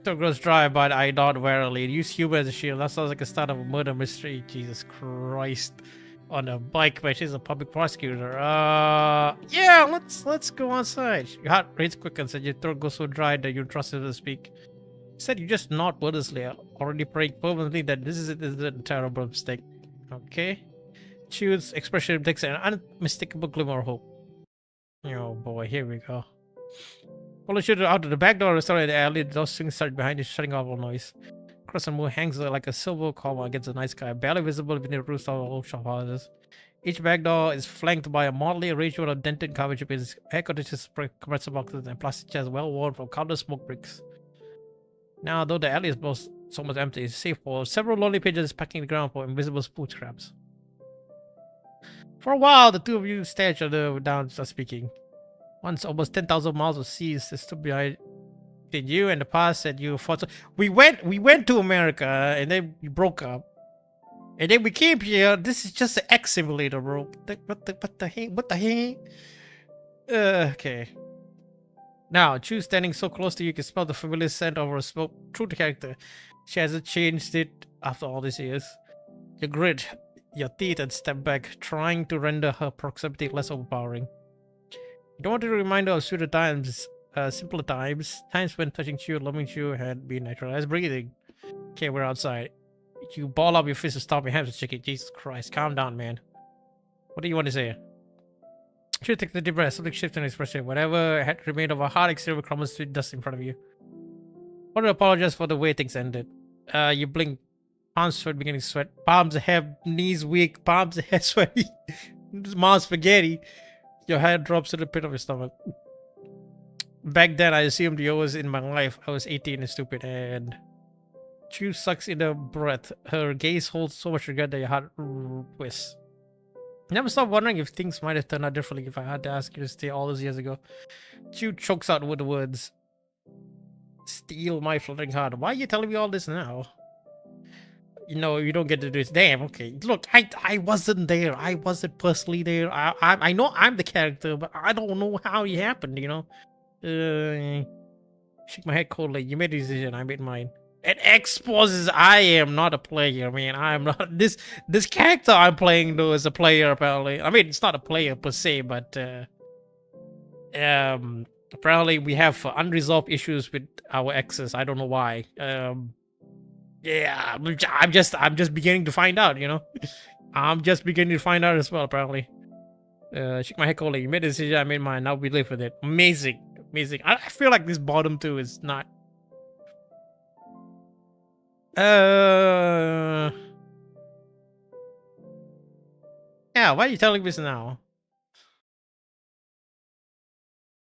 [SPEAKER 1] Throat grows dry, but I nod warily. Use humor as a shield. That sounds like a start of a murder mystery. Jesus Christ. On a bike, but she's a public prosecutor. Yeah, let's go outside. Your heart rates quick and said your throat goes so dry that you trust her to speak. Said you just nod wordlessly, already praying permanently that this is a terrible mistake. Okay. Chew's expression takes an unmistakable glimmer of hope. Oh boy, here we go. Follow shooter out of the back door, started in the alley, the door swings started behind you, shutting off all noise. Crescent Moon hangs like a silver column against the night sky, barely visible beneath the roofs of old shop houses. Each back door is flanked by a motley arrangement of dented garbage bins, air conditioners, compressor boxes, and plastic chairs well worn from countless smoke bricks. Now, though the alley is so much empty, it's safe for several lonely pigeons packing the ground for invisible spoon scraps. For a while, the two of you stare each other without speaking. Once almost 10,000 miles of seas stood behind you and the past that you fought. We went to America and then we broke up. And then we came here. This is just an X simulator, bro. What the heck? Okay. Now, Chu standing so close to you can smell the familiar scent of her smoke through the character. She hasn't changed it after all these years. You grit your teeth and step back, trying to render her proximity less overpowering. You don't want to remind her of sweeter times, simpler times when touching Chu, loving Chu had been natural as breathing. Okay, we're outside. You ball up your fist and stop your hands with chicken. Jesus Christ, calm down, man. What do you want to say? Chu takes a deep breath, something shifts in expression. Whatever had remained of a hard exterior crumbles to dust in front of you. I want to apologize for the way things ended. You blink, palms sweat, beginning to sweat, palms have knees weak, palms head sweaty, mouth spaghetti. Your head drops to the pit of your stomach. Back then, I assumed you was in my life. I was 18 and stupid, and Chu sucks in her breath. Her gaze holds so much regret that your heart twists. Never stop wondering if things might have turned out differently if I had to ask you to stay all those years ago. Chu chokes out with the words, "Steal my fluttering heart." Why are you telling me all this now? You know, you don't get to do it. Damn, okay. Look, I wasn't there. I wasn't personally there. I know I'm the character, but I don't know how it happened, you know? Shake my head coldly. You made a decision, I made mine. It exposes I am not a player, man. I am not this character I'm playing though is a player apparently. I mean it's not a player per se, but apparently we have unresolved issues with our exes. I don't know why. Yeah, I'm just beginning to find out, you know. I'm just beginning to find out as well, apparently. Shake my head coldly. You made a decision, I made mine. Now we live with it. Amazing. Amazing. I feel like this bottom two is not. Yeah, why are you telling me this now?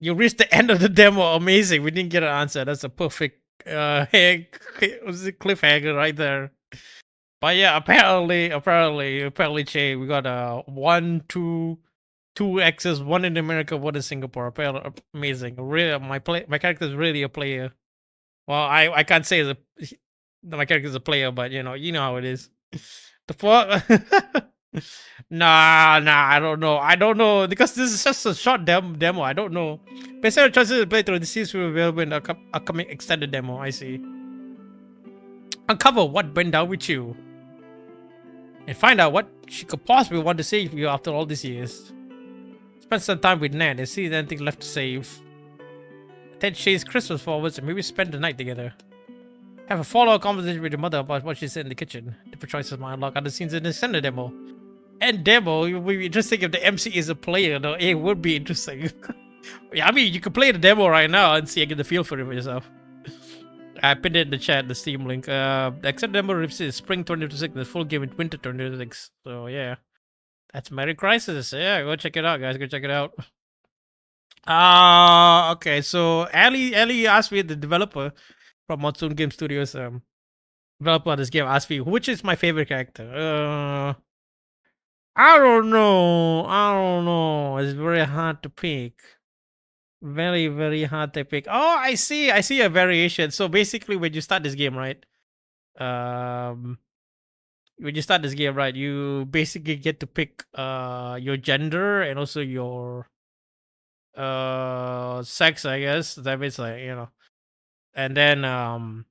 [SPEAKER 1] You reached the end of the demo. Amazing. We didn't get an answer. That's a perfect was it cliffhanger right there. But yeah, apparently, Che, we got two X's, one in America, one in Singapore. Apparently, amazing. Really, my character is really a player. Well, I can't say my character is a player, but you know how it is. The fuck? Nah, I don't know because this is just a short demo. I don't know. Based on choices to play through, the series will be available in the upcoming extended demo. I see. Uncover what went down with you, and find out what she could possibly want to save you after all these years. Spend some time with Ned and see if there's anything left to save. Attend Shay's Christmas forwards and maybe spend the night together. Have a follow-up conversation with your mother about what she said in the kitchen. Different choices might unlock other scenes in the extended demo. And demo, it would be interesting if the MC is a player, though. It would be interesting. Yeah, I mean, you can play the demo right now and see, get the feel for it for yourself. I pinned it in the chat, the Steam link. The extended demo releases spring 2026, the full game in winter 2026. So, yeah. That's Merry Crisis. Yeah, go check it out, guys. Go check it out. Okay. So, Ali asked me, the developer from Monsoon Game Studios, developer of this game, asked me, which is my favorite character? I don't know. It's very hard to pick. Very, very hard to pick. Oh, I see a variation. So basically, when you start this game, right? You basically get to pick your gender and also your sex, I guess. That means, like, and then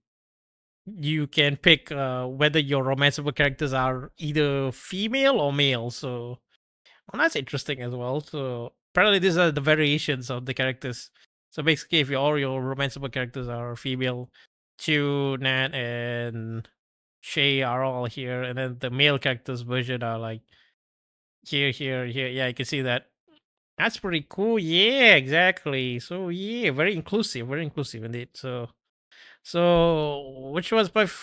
[SPEAKER 1] you can pick whether your romanceable characters are either female or male. So, well, that's interesting as well. So apparently these are the variations of the characters. So basically, if all your romanceable characters are female, Chu, Nat, and Shay are all here, and then the male characters version are like here. Yeah, you can see that. That's pretty cool. Yeah, exactly. So yeah, very inclusive indeed. So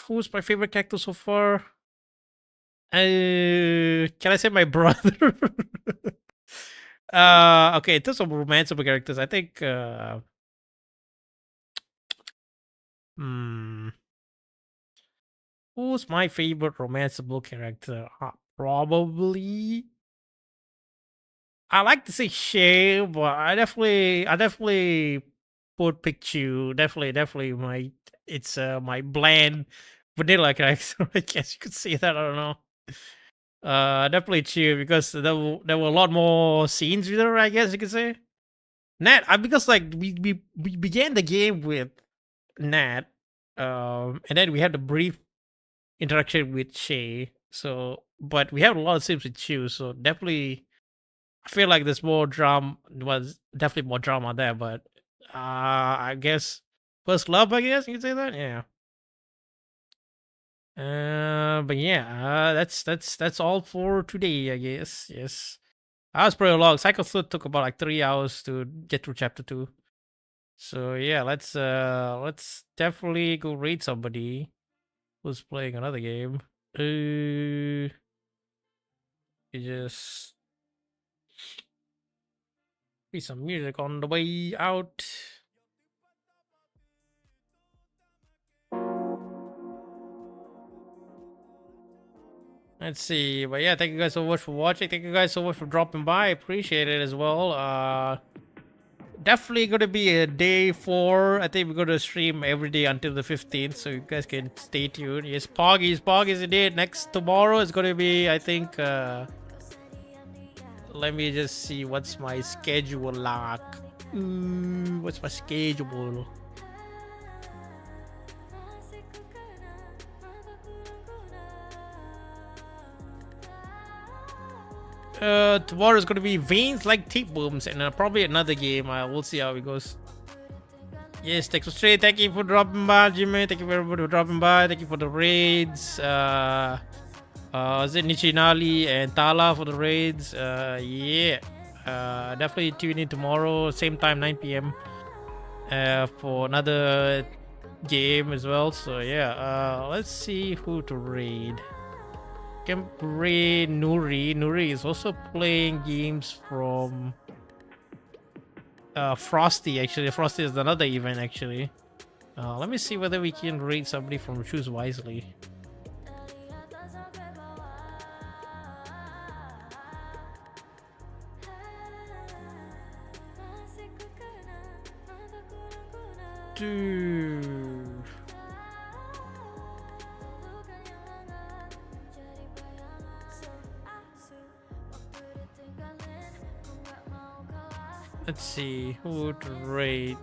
[SPEAKER 1] who's my favorite character so far? Can I say my brother? Okay, in terms of romanceable characters, I think hmm, who's my favorite romanceable character? Probably I like to say Shay, but I definitely put Pikachu. Definitely my bland vanilla character. I guess you could say that. I don't know. Definitely Chew because there were a lot more scenes with her, I guess you could say. Nat, because like we began the game with Nat, and then we had a brief interaction with Shay. So, but we have a lot of scenes with Chew, so definitely I feel like there's more drama. Was definitely more drama there, but I guess first love. I guess you could say that. Yeah. But yeah, that's all for today, I guess. Yes, that was pretty long. Cycle Sleuth took about like 3 hours to get through chapter 2. So yeah, let's definitely go raid somebody who's playing another game. You just be some music on the way out. Let's see, but yeah, thank you guys so much for watching. Thank you guys so much for dropping by. I appreciate it as well. Definitely gonna be a day 4. I think we're gonna stream every day until the 15th, so you guys can stay tuned. Yes, Poggy's a day. Next tomorrow is gonna be, I think. Let me just see what's my schedule like. What's my schedule? Tomorrow is gonna be veins like tapeworms, and probably another game. We'll see how it goes. Yes, Texas Straight, thank you for dropping by, Jimmy. Thank you for everybody for dropping by. Thank you for the raids. Is it Nichinali and Tala for the raids? Yeah. Definitely tune in tomorrow, same time, 9 p.m. For another game as well. So yeah, let's see who to raid. Can raid Nuri. Nuri is also playing games from Frosty, actually. Frosty is another event, actually. Let me see whether we can rate somebody from Choose Wisely. Dude. Let's see who would rate.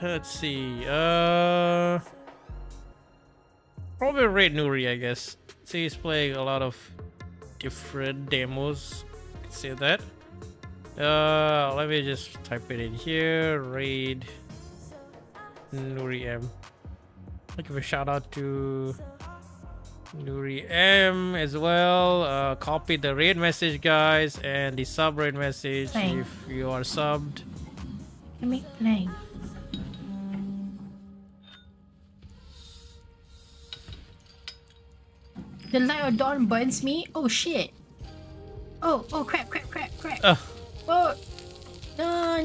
[SPEAKER 1] Let's see. Probably rate Nuri, I guess. See, he's playing a lot of different demos. Can say that. Let me just type it in here. Raid Nuri M. I'll give a shout out to Nuri M as well. Copy the raid message, guys, and the sub raid message
[SPEAKER 10] Playing.
[SPEAKER 1] if you are subbed.
[SPEAKER 10] Let me play. The light of dawn burns me. Oh shit. Oh crap. Oh. No,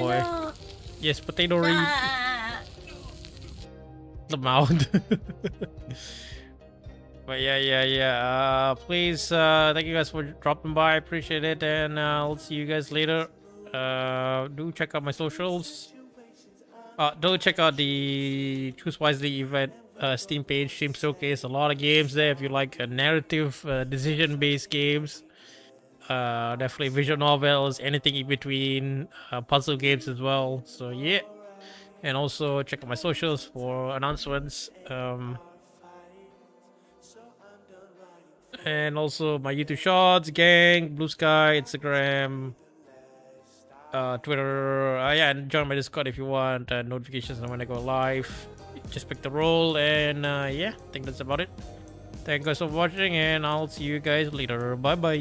[SPEAKER 1] boy.
[SPEAKER 10] no.
[SPEAKER 1] Yes, potato raid.
[SPEAKER 10] Ah.
[SPEAKER 1] The mouth. But yeah. Please, thank you guys for dropping by. I appreciate it, and I'll see you guys later. Do check out my socials. Don't check out the Choose Wisely event Steam page, Steam Showcase. A lot of games there if you like narrative, decision-based games. Definitely visual novels, anything in between, puzzle games as well. So yeah, and also check out my socials for announcements. And also my YouTube Shorts, gang, Blue Sky, Instagram, Twitter. Yeah, and join my Discord if you want notifications when I go live. Just pick the role, and yeah, I think that's about it. Thank you guys for watching, and I'll see you guys later. Bye bye.